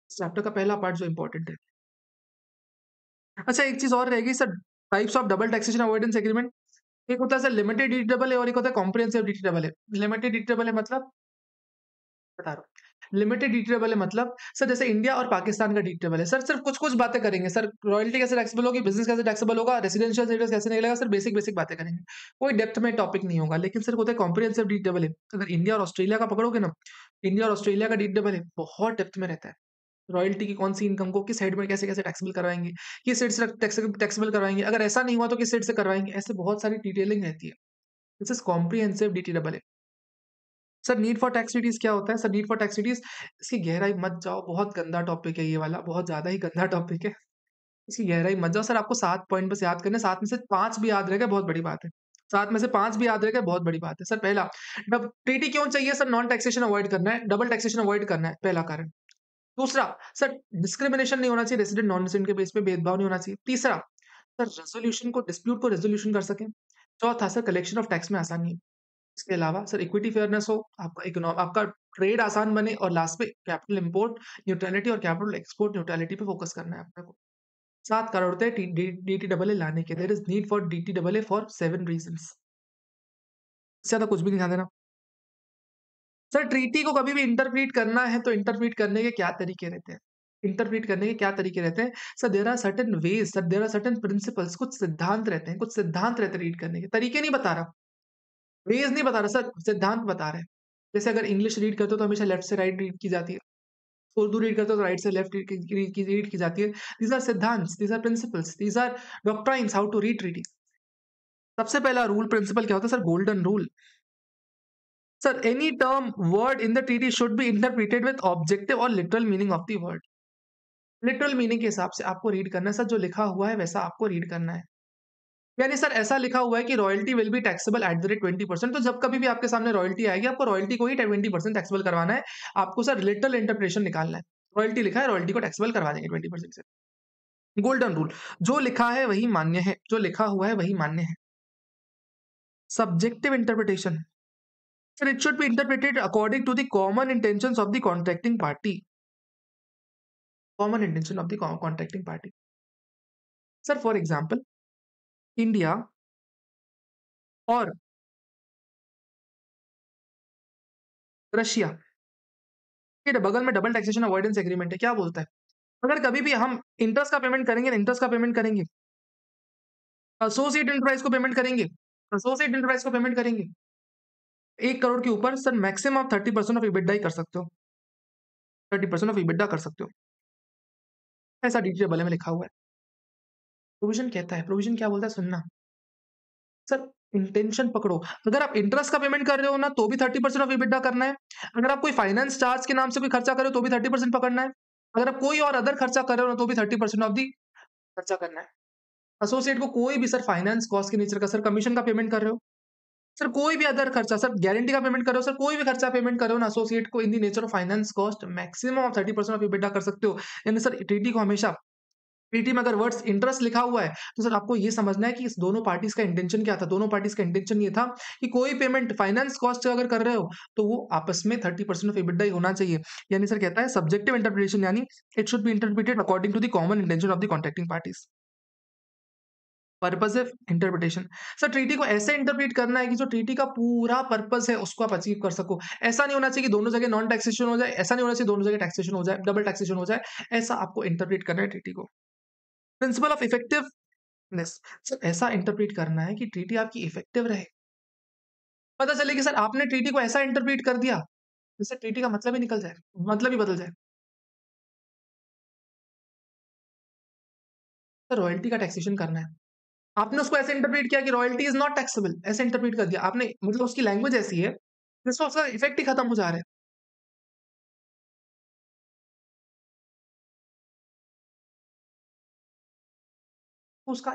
चैप्टर का पहला पार्ट जो इंपॉर्टेंट है। अच्छा एक चीज़ और रहेगी sir, types of double taxation avoidance agreement. एक होता है सर लिमिटेड डीडब्ल्यूए और एक होता है कॉम्प्रिहेंसिव डीडब्ल्यूए। लिमिटेड डीडब्ल्यूए मतलब बता रहा हूँ। लिमिटेड डीडब्ल्यूए मतलब सर जैसे इंडिया और पाकिस्तान का डीडब्ल्यूए सर सिर्फ कुछ-कुछ बातें करेंगे सर, रॉयल्टी कैसे टैक्सेबल होगी, बिज़नेस कैसे टैक्सेबल होगा, रेजिडेंशियल स्टेटस कैसे निकलेगा, सर बेसिक-बेसिक बातें करेंगे। कोई डेप्थ में टॉपिक नहीं होगा, लेकिन सर होता है कॉम्प्रिहेंसिव डीडब्ल्यूए। अगर इंडिया और ऑस्ट्रेलिया का पकड़ोगे ना, इंडिया और ऑस्ट्रेलिया का डीडब्ल्यूए बहुत डेप्थ में रहता है। रॉयल्टी की कौन-सी इनकम को किस हेड में कैसे-कैसे टैक्सेबल करवाएँगे, किस हेड से टैक्सेबल करवाएँगे, अगर ऐसा नहीं हुआ तो किस हेड से करवाएँगे, ऐसे बहुत सारी डिटेलिंग रहती है। This is comprehensive DTWA. Sir need for tax treaties क्या होता है? Sir need for tax treaties इसकी गहराई मत जाओ, बहुत गंदा टॉपिक है ये वाला, बहुत ज़्यादा ही गंदा टॉपिक है। इसकी गहराई मत जाओ सर, आपको 7 पॉइंट बस याद करने हैं, 7 में से 5 भी याद रह गए बहुत बड़ी बात है। 7 में से 5 भी याद रह गए बहुत बड़ी बात है। सर पहला डब ट्रीटी क्यों चाहिए सर? नॉन टैक्सेशन अवॉइड करना है, डबल टैक्सेशन अवॉइड करना है, पहला कारण। दूसरा सर डिस्क्रिमिनेशन नहीं होना चाहिए, रेसिडेंट नॉन रेसिडेंट के बेस पे भेदभाव नहीं होना चाहिए। तीसरा सर रेज़ोल्यूशन को डिस्प्यूट को रेज़ोल्यूशन कर सकें। चौथा सर कलेक्शन ऑफ टैक्स में आसानी हो। इसके अलावा सर इक्विटी फेयरनेस हो, आपका ट्रेड आसान बने और लास्ट में कैपिटल इम्पोर्ट न्यूट्रलिटी और कैपिटल एक्सपोर्ट न्यूट्रलिटी पे फोकस करना है अपने को। 7 कारण होते हैं डीटीडब्ल्यूए लाने के। There is need for DTWA for 7 reasons. इससे ज़्यादा कुछ भी नहीं ध्यान देना। सर ट्रीटी को कभी भी इंटरप्रीट करना है तो इंटरप्रीट करने के क्या तरीके रहते हैं? इंटरप्रीट करने के क्या तरीके रहते हैं? Sir there are certain ways, sir there are certain principles, कुछ सिद्धांत रहते हैं, कुछ सिद्धांत रहते हैं रीड करने के। तरीके नहीं बता रहा, वेज़ नहीं बता रहा सर, सिद्धांत बता रहे हैं। जैसे अगर इंग्लिश रीड करते हो तो हमेशा लेफ्ट से राइट रीड की जाती है। उर्दू रीड करते हो तो राइट से लेफ्ट रीड की जाती है। दीज़ आर सिद्धांत्स, these are principles, these are doctrines how to read treaty. सबसे पहला रूल प्रिंसिपल क्या होता है sir? Golden rule. Sir any term word in the treaty should be interpreted with objective और literal meaning of the word. Literal meaning के हिसाब से आपको रीड करना है सर, जो लिखा हुआ है वैसा आपको रीड करना है। यानी सर ऐसा लिखा हुआ है कि royalty will be taxable at the rate 20%, तो जब कभी भी आपके सामने रॉयल्टी आएगी, आपको रॉयल्टी को ही 20% टैक्सेबल करवाना है। आपको सर लिटरल इंटरप्रिटेशन निकालना है। रॉयल्टी लिखा है, रॉयल्टी को टैक्सेबल करवा देंगे 20% से। गोल्डन रूल, जो लिखा है वही मान्य है, जो लिखा हुआ है वही मान्य है। Subjective interpretation, sir it should be interpreted according to the common intentions of the contracting party. Common intention of the contracting party. Sir for example India और रशिया के बगल में डबल टैक्सेशन अवॉइडेंस एग्रीमेंट है। क्या बोलता है? अगर कभी भी हम इंटरेस्ट का पेमेंट करेंगे ना, इंटरेस्ट का पेमेंट करेंगे, एसोसिएट एंटरप्राइज को पेमेंट करेंगे, एसोसिएट एंटरप्राइज को पेमेंट करेंगे 1 करोड़ के ऊपर सर मैक्सिमम आप 30% ऑफ EBITDA ही कर सकते हो। 30% ऑफ EBITDA कर सकते हो। ऐसा डीटीडब्ल्यूए में लिखा हुआ है। प्रोविजन कहता है, प्रोविजन क्या बोलता है सुनना। सर इंटेंशन पकड़ो। अगर आप इंटरेस्ट का पेमेंट कर रहे हो ना तो भी 30% ऑफ EBITDA करना है। अगर आप कोई फाइनेंस चार्ज के नाम से कोई खर्चा कर रहे हो तो भी 30% पकड़ना है। अगर आप कोई और अदर खर्चा कर रहे हो ना तो भी 30% ऑफ दी खर्चा करना है। एसोसिएट को कोई भी सर फाइनेंस कॉस्ट के नेचर का सर कमीशन का पेमेंट कर रहे हो, सर कोई भी अदर खर्चा, सर गारंटी का पेमेंट कर रहे हो, सर कोई भी खर्चा पेमेंट कर रहे हो ना एसोसिएट को in the nature of finance cost maximum of 30% of EBITDA कर सकते हो। यानी सर ट्रीटी को हमेशा ट्रीटी में अगर वर्ड्स इंटरेस्ट लिखा हुआ है तो सर आपको ये समझना है कि इस दोनों पार्टीज का इंटेंशन क्या था। दोनों पार्टीज का इंटेंशन ये था कि कोई पेमेंट फाइनेंस कॉस्ट अगर कर रहे हो तो वो आपस में 30% ऑफ EBITDA ही होना चाहिए। यानी सर कहता है सब्जेक्टिव इंटरप्रिटेशन, यानी it should be interpreted according to the common intention of the contracting parties. Purposive interpretation, sir treaty को ऐसे इंटरप्रेट करना है कि जो ट्रीटी का पूरा पर्पस है उसको आप अचीव कर सको। ऐसा नहीं होना चाहिए कि दोनों जगह नॉन टैक्सेशन हो जाए, ऐसा नहीं होना चाहिए दोनों जगह टैक्सेशन हो जाए, डबल टैक्सेशन हो जाए। ऐसा आपको इंटरप्रेट करना है ट्रीटी को। प्रिंसिपल ऑफ इफेक्टिवनेस, सर ऐसा इंटरप्रेट करना है कि ट्रीटी आपकी इफेक्टिव रहे। पता चले कि सर आपने ट्रीटी को ऐसा इंटरप्रेट कर दिया जिससे ट्रीटी का मतलब ही निकल जाए, मतलब ही बदल जाए। सर रॉयल्टी का टैक्सेशन करना है। आपने उसको ऐसे इंटरप्रेट किया कि रॉयल्टी इज नॉट टैक्सेबल, ऐसे इंटरप्रेट कर दिया आपने, मतलब उसकी लैंग्वेज ऐसी है जिससे उसका इफेक्ट ही खत्म हो जा रहा है। तो उसका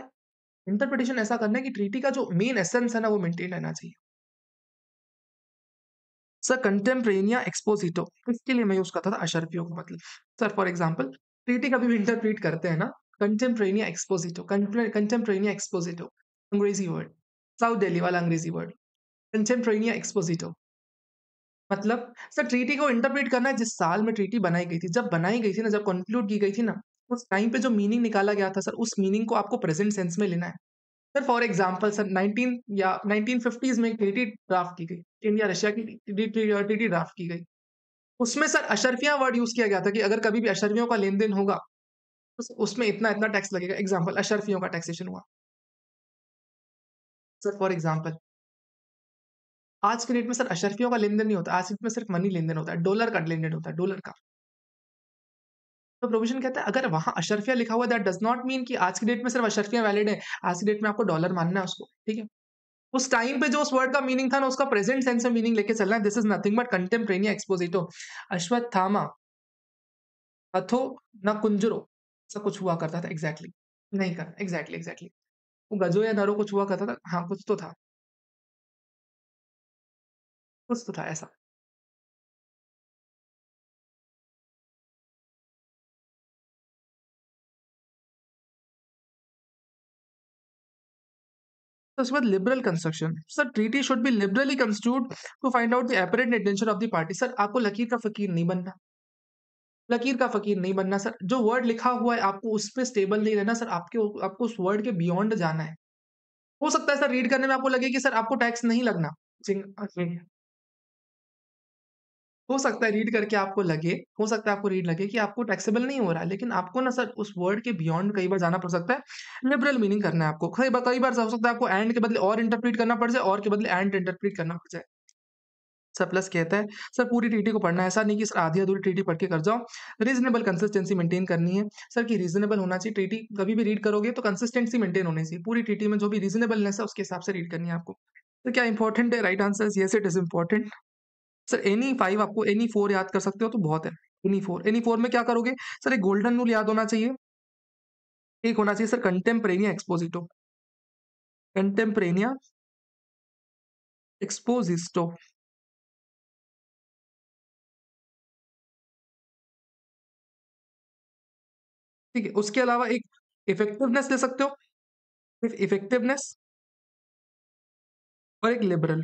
इंटरप्रिटेशन ऐसा करना है कि ट्रीटी का जो मेन एसेंस है ना वो मेंटेन रहना चाहिए। सर कंटेम्परेनिया एक्सपोजिटो, इसके लिए मैं यूज करता था अशर्फियों का मतलब। सर फॉर एग्जांपल ट्रीटी कभी भी इंटरप्रेट करते हैं ना, कंटेम्परेनिया एक्सपोजिटो, कंटेम्परेनिया एक्सपोजिटो, अंग्रेजी वर्ड, साउथ दिल्ली वाला अंग्रेजी वर्ड, कंटेम्परेनिया एक्सपोजिटो। मतलब सर ट्रीटी को इंटरप्रेट करना है जिस साल में ट्रीटी बनाई गई थी, जब बनाई गई थी ना, जब कंक्लूड की गई थी ना, उस टाइम पे जो मीनिंग निकाला गया था सर, उस मीनिंग को आपको प्रेजेंट सेंस में लेना है। सर फॉर एग्जांपल सर 19 या 1950s में एक ट्रीटी ड्राफ्ट की गई, इंडिया रशिया की ट्रीटी ड्राफ्ट की गई। उसमें सर अशर्फिया वर्ड यूज किया गया था कि अगर कभी भी अशर्फियों का लेन-देन होगा, तो उसमें इतना-इतना टैक्स लगेगा। एग्जांपल अशर्फियों का टैक्सेशन हुआ। सर फॉर एग्जांपल आज के डेट में सर अशर्फियों का लेन-देन नहीं होता, आज के डेट में सिर्फ मनी लेन-देन होता है, डॉलर का लेन-देन होता है, डॉलर का। तो प्रोविज़न कहता है अगर वहाँ अशर्फिया लिखा हुआ है दैट डज़ नॉट मीन कि आज की डेट में सिर्फ अशर्फिया वैलिड है, आज की डेट में आपको डॉलर मानना है उसको, ठीक है? उस टाइम पे जो उस वर्ड का मीनिंग था ना, उसका प्रेजेंट सेंस में मीनिंग लेके चलना है। दिस इज़ नथिंग बट कंटेम्परेनिया एक्सपोजिटो। अश्वत्थामा, अथो ना कुंजरो, ऐसा कुछ हुआ करता था एग्ज़ैक्टली। नहीं करना, एग्ज़ैक्टली, एग्ज़ैक्टली। वो गजो या नरो कुछ हुआ करता था। हाँ, कुछ तो था, कुछ तो था ऐसा। तो उसके बाद liberal construction. Sir treaty should be liberally construed to find out the apparent intention of the party. Sir आपको लकीर का फ़कीर नहीं बनना। लकीर का फ़कीर नहीं बनना सर, जो वर्ड लिखा हुआ है आपको उस पे स्टेबल नहीं रहना सर, आपको उस वर्ड के बियॉन्ड जाना है। हो सकता है सर रीड करने में आपको लगे कि सर आपको टैक्स नहीं लगना। जिन हो सकता है रीड करके आपको लगे, हो सकता है आपको रीड लगे कि आपको टैक्सेबल नहीं हो रहा है, लेकिन आपको ना सर उस वर्ड के बियॉन्ड कई बार जाना पड़ सकता है। लिबरल मीनिंग करना है आपको। कई बार हो सकता है आपको एंड के बदले और इंटरप्रेट करना पड़ जाए, और के बदले एंड इंटरप्रेट करना पड़ जाए। सर प्लस कहता है सर पूरी ट्रीटी को पढ़ना है, ऐसा नहीं कि सर आधी अधूरी ट्रीटी पढ़ के कर जाओ। रीजनेबल कंसिस्टेंसी मेंटेन करनी है सर, कि रीजनेबल होना चाहिए। ट्रीटी कभी भी रीड करोगे तो कंसिस्टेंसी मेंटेन होनी चाहिए, पूरी ट्रीटी में जो भी रीजनेबलनेस है उसके हिसाब से रीड करनी है आपको। तो क्या इंपॉर्टेंट है? Right answer yes, it is important. Sir any five, आपको एनी फोर याद कर सकते हो तो बहुत है। एनी फोर में क्या करोगे? सर एक गोल्डन रूल याद होना चाहिए, एक होना चाहिए सर कंटेम्परेनिया एक्सपोजिटो, कंटेम्परेनिया एक्सपोजिस्टो। ठीक है, उसके अलावा एक इफेक्टिवनेस ले सकते हो, इफेक्टिवनेस, और एक लिबरल।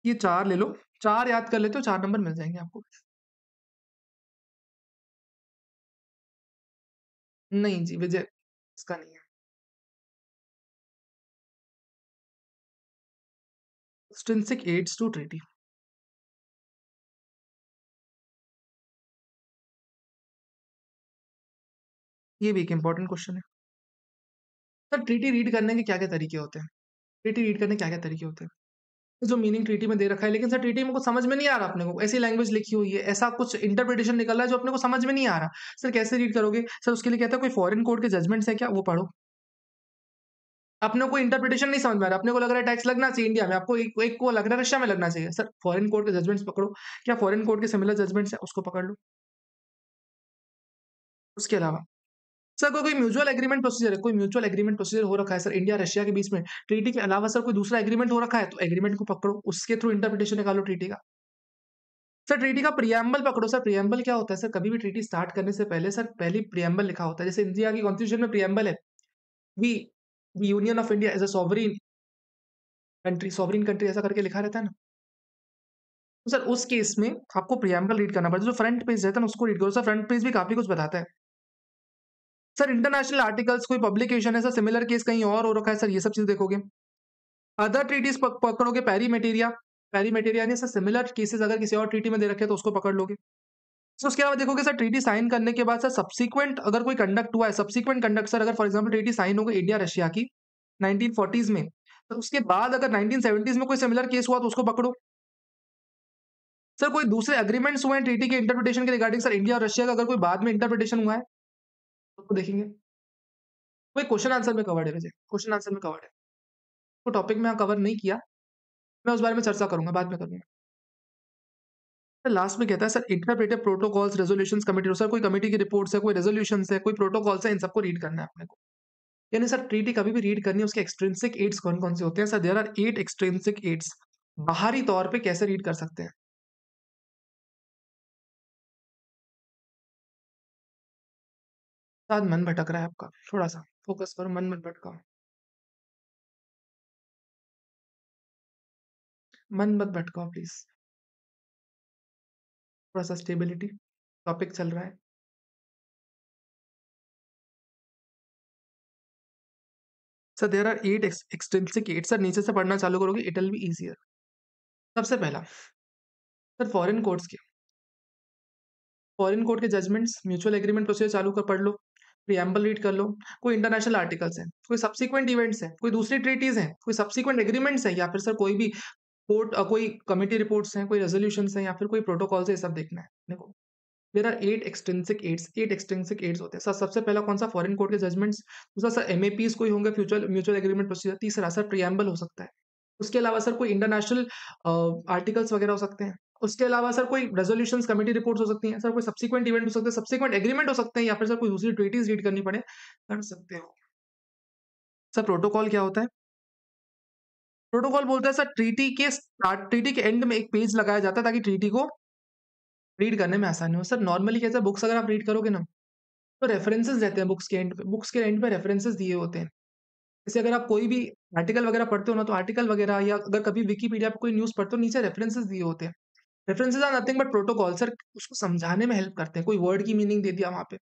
ये चार ले लो, चार याद कर लेते हो, चार नंबर मिल जाएंगे आपको। नहीं जी, विजय इसका नहीं है। एक्सट्रिंसिक एड्स टू ट्रीटी, ये भी एक इंपॉर्टेंट क्वेश्चन है। सर ट्रीटी रीड करने के क्या क्या तरीके होते हैं? ट्रीटी रीड करने के क्या क्या तरीके होते हैं? जो मीनिंग ट्रीटी में दे रखा है, लेकिन सर ट्रीटी में कुछ समझ में नहीं आ रहा अपने को, ऐसी लैंग्वेज लिखी हुई है, ऐसा कुछ इंटरप्रिटेशन निकल रहा है जो अपने को समझ में नहीं आ रहा। सर कैसे रीड करोगे? सर उसके लिए कहता है कोई फॉरेन कोर्ट के जजमेंट्स है क्या, वो पढ़ो। अपने को इंटरप्रिटेशन नहीं समझ में आ रहा, अपने को लग रहा है टैक्स लगना चाहिए इंडिया में, आपको एक एक को लग रहा है रशिया में लगना चाहिए। सर फॉरेन कोर्ट के जजमेंट्स पकड़ो, क्या फॉरेन कोर्ट के सिमिलर जजमेंट्स है, उसको पकड़ लो। उसके अलावा सर कोई म्यूचुअल एग्रीमेंट प्रोसीजर है, कोई म्यूचुअल एग्रीमेंट प्रोसीजर हो रखा है सर इंडिया रशिया के बीच में, ट्रीटी के अलावा सर कोई दूसरा एग्रीमेंट हो रखा है, तो एग्रीमेंट को पकड़ो, उसके थ्रू इंटरप्रिटेशन निकालो ट्रीटी का। सर ट्रीटी का प्रियम्बल पकड़ो। सर प्रियम्बल क्या होता है? सर कभी भी ट्रीटी स्टार्ट करने से पहले सर पहले प्रियम्बल लिखा होता है, जैसे इंडिया की कॉन्स्टिट्यूशन में प्रियम्बल है, we the union of India as a sovereign country, sovereign country ऐसा करके लिखा रहता है ना। तो सर उस केस में आपको प्रियम्बल रीड करना पड़ता है, जो फ्रंट पेज रहता है ना उसको रीड करो। सर फ्रंट पेज भी काफी कुछ बताता है। सर इंटरनेशनल आर्टिकल्स, कोई पब्लिकेशन है सर, सिमिलर केस कहीं और हो रखा है सर, ये सब चीज देखोगे। अदर ट्रीटीज पकड़ोगे, पेरी मेटेरिया ने सर सिमिलर केसेस अगर किसी और ट्रीटी में दे रखे हैं तो उसको पकड़ लोगे। सो उसके बाद देखोगे सर ट्रीटी साइन करने के बाद सर सब्सीक्वेंट अगर कोई कंडक्ट हुआ है, सब्सीक्वेंट कंडक्ट सर, अगर फॉर एग्जांपल ट्रीटी साइन हो गई इंडिया रशिया की 1940s में, तो उसके बाद अगर 1970s में कोई सिमिलर केस हुआ तो उसको पकड़ो। सर कोई दूसरे एग्रीमेंट्स हुए हैं ट्रीटी के इंटरप्रिटेशन के रिगार्डिंग सर इंडिया और रशिया का, अगर कोई बाद में इंटरप्रिटेशन हुआ है तो उसको देखेंगे। कोई क्वेश्चन आंसर में कवर्ड है, वैसे क्वेश्चन आंसर में कवर्ड है। वो टॉपिक में यहाँ कवर नहीं किया, मैं उस बारे में चर्चा करूँगा, बाद में करूँगा। सर लास्ट में कहता है sir interpretive protocols, resolutions, committee sir कोई कमिटी की रिपोर्ट्स है, कोई रेज़ोल्यूशंस है, कोई प्रोटोकॉल्स है, इन सबको रीड करना है अपने को। यानी सर ट्रीटी कभी भी रीड करनी है, उसके एक्सट्रिंसिक एड्स कौन-कौन से होते हैं? Sir there are 8 extrinsic aids. बाहरी तौर पे कैसे रीड कर सकते हैं? शायद मन भटक रहा है आपका, थोड़ा-सा फ़ोकस करो, मन मत भटकाओ। मन मत भटकाओ प्लीज़, थोड़ा-सा स्टेबिलिटी, टॉपिक चल रहा है। Sir there are 8 extrinsic aids sir नीचे से पढ़ना चालू करोगे, इट विल बी ईज़ियर। सबसे पहला, सर फॉरेन कोर्ट के जजमेंट्स, म्यूचुअल एग्रीमेंट प्रोसीजर चालू कर पढ़ लो, प्रिएम्बल रीड कर लो, कोई इंटरनेशनल आर्टिकल्स हैं, कोई सब्सीक्वेंट इवेंट्स हैं, कोई दूसरी ट्रीटीज़ हैं, कोई सब्सीक्वेंट एग्रीमेंट्स हैं या फिर सर कोई भी कोई कमिटी रिपोर्ट्स हैं, कोई रेज़ोल्यूशंस हैं या फिर कोई प्रोटोकॉल्स है, ये सब देखना है अपने को। देयर आर 8 एक्सट्रिंसिक एड्स होते हैं। सर सबसे पहला कौन-सा फॉरेन कोर्ट के जजमेंट्स, दूसरा सर एमएपीज़ कोई होंगे फ्यूचुअल म्यूचुअल एग्रीमेंट प्रोसीजर, तीसरा सर प्रिएम्बल हो सकता है। उसके अलावा सर कोई इंटरनेशनल आर्टिकल्स वगैरह हो सकते हैं। उसके अलावा सर कोई रेज़ोल्यूशंस, कमिटी रिपोर्ट्स हो सकती हैं। सर कोई सब्सीक्वेंट इवेंट हो सकते हैं, सब्सीक्वेंट एग्रीमेंट हो सकते हैं या फिर सर कोई दूसरी ट्रीटीज़ रीड करनी पड़े, कर सकते हो। सर प्रोटोकॉल क्या होता है? प्रोटोकॉल बोलता है सर ट्रीटी के एंड में एक पेज लगाया जाता है ताकि ट्रीटी को रीड करने में आसानी हो। सर नॉर्मली कैसे बुक्स अगर आप रीड करोगे ना, तो रेफरेंसेस रहते हैं बुक्स के एंड पे रेफरेंसेस दिए होते हैं। जैसे अगर आप कोई भी आर्टिकल वगैरह पढ़ते हो ना, तो आर्टिकल वगैरह या अगर कभी विकिपीडिया पे कोई न्यूज़ पढ़ते हो, नीचे रेफरेंसेस दिए होते हैं। References are nothing but protocol sir उसको समझाने में हेल्प करते हैं। कोई वर्ड की मीनिंग दे दिया वहाँ पे,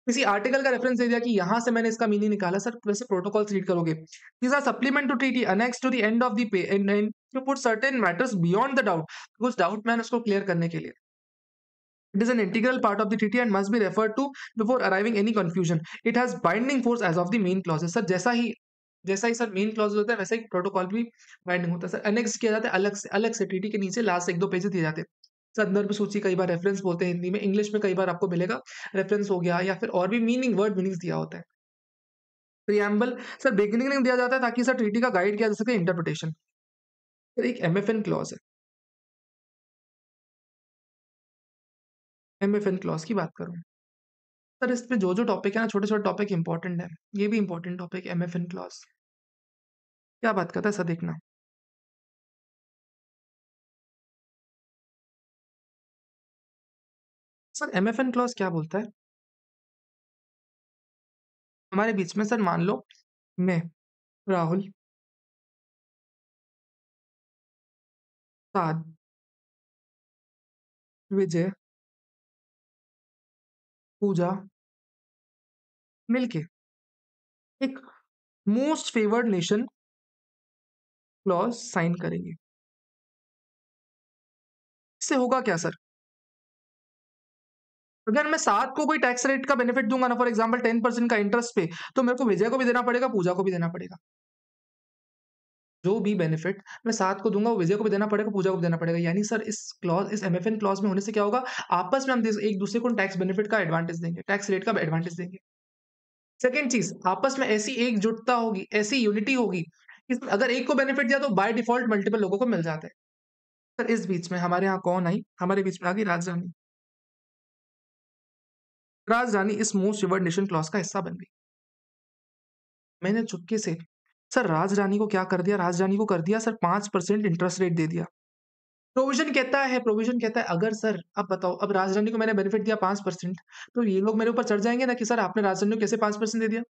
किसी आर्टिकल का रेफरेंस दे दिया कि यहाँ से मैंने इसका मीनिंग निकाला सर, वैसे प्रोटोकॉल्स रीड करोगे। These are supplement to treaty annex to the end of the pay and to put certain matters beyond the doubt. कुछ डाउट मैंने उसको क्लियर करने के लिए। It is an integral part of the treaty and must be referred to before arriving any confusion. It has binding force as of the main clauses. Sir जैसा ही सर मेन क्लॉज होता है वैसा ही प्रोटोकॉल भी बाइंडिंग होता है सर। अनेक्स किया जाता है अलग से ट्रीटी के नीचे लास्ट एक दो पेज दिए जाते हैं। संदर्भ सूची कई बार रेफरेंस बोलते हैं हिंदी में, इंग्लिश में कई बार आपको मिलेगा रेफरेंस हो गया या फिर और भी वर्ड मीनिंग्स दिया होता है। प्रियम्बल सर बिगिनिंग में दिया जाता है ताकि सर ट्रीटी का गाइड किया जा सके इंटरप्रिटेशन। सर एक एमएफएन क्लॉज है, एमएफएन क्लॉज की बात करूं सर, इस पे जो टॉपिक है ना, छोटे छोटे टॉपिक इंपॉर्टेंट है। ये भी इंपॉर्टेंट टॉपिक एमएफएन क्लॉज क्या बात करता है सर, देखना। सर एमएफएन क्लॉज क्या बोलता है? हमारे बीच में सर मान लो मैं, राहुल, साद, विजय, पूजा मिलके एक most favoured nation clause sign करेंगे। इससे होगा क्या सर? अगर मैं सात को कोई टैक्स रेट का बेनिफिट दूंगा ना, फॉर एग्जांपल 10% का इंटरेस्ट पे, तो मेरे को विजय को भी देना पड़ेगा, पूजा को भी देना पड़ेगा। जो भी बेनिफिट मैं सात को दूंगा वो विजय को भी देना पड़ेगा, पूजा को भी देना पड़ेगा। यानी सर इस एमएफएन क्लॉज में होने से क्या होगा, आपस में हम एक दूसरे को टैक्स बेनिफिट का एडवांटेज देंगे, टैक्स रेट का एडवांटेज देंगे। सेकंड चीज, आपस में ऐसी एकजुटता होगी, ऐसी यूनिटी होगी, अगर एक को बेनिफिट दिया तो बाय डिफॉल्ट मल्टीपल लोगों को मिल जाता है। सर इस बीच में हमारे यहाँ कौन आई, हमारे बीच में आ गई राजधानी। राजधानी इस मोस्ट फेवर्ड नेशन क्लॉज का हिस्सा बन गई। मैंने चुपके से सर राजधानी को क्या कर दिया, राजधानी को कर दिया सर 5% इंटरेस्ट रेट दे दिया। प्रोविजन कहता है अगर सर, अब बताओ, अब राजधानी को मैंने बेनिफिट दिया 5%, तो ये लोग मेरे ऊपर चढ़ जाएंगे ना कि सर आपने राजधानी को कैसे 5% दे दिया।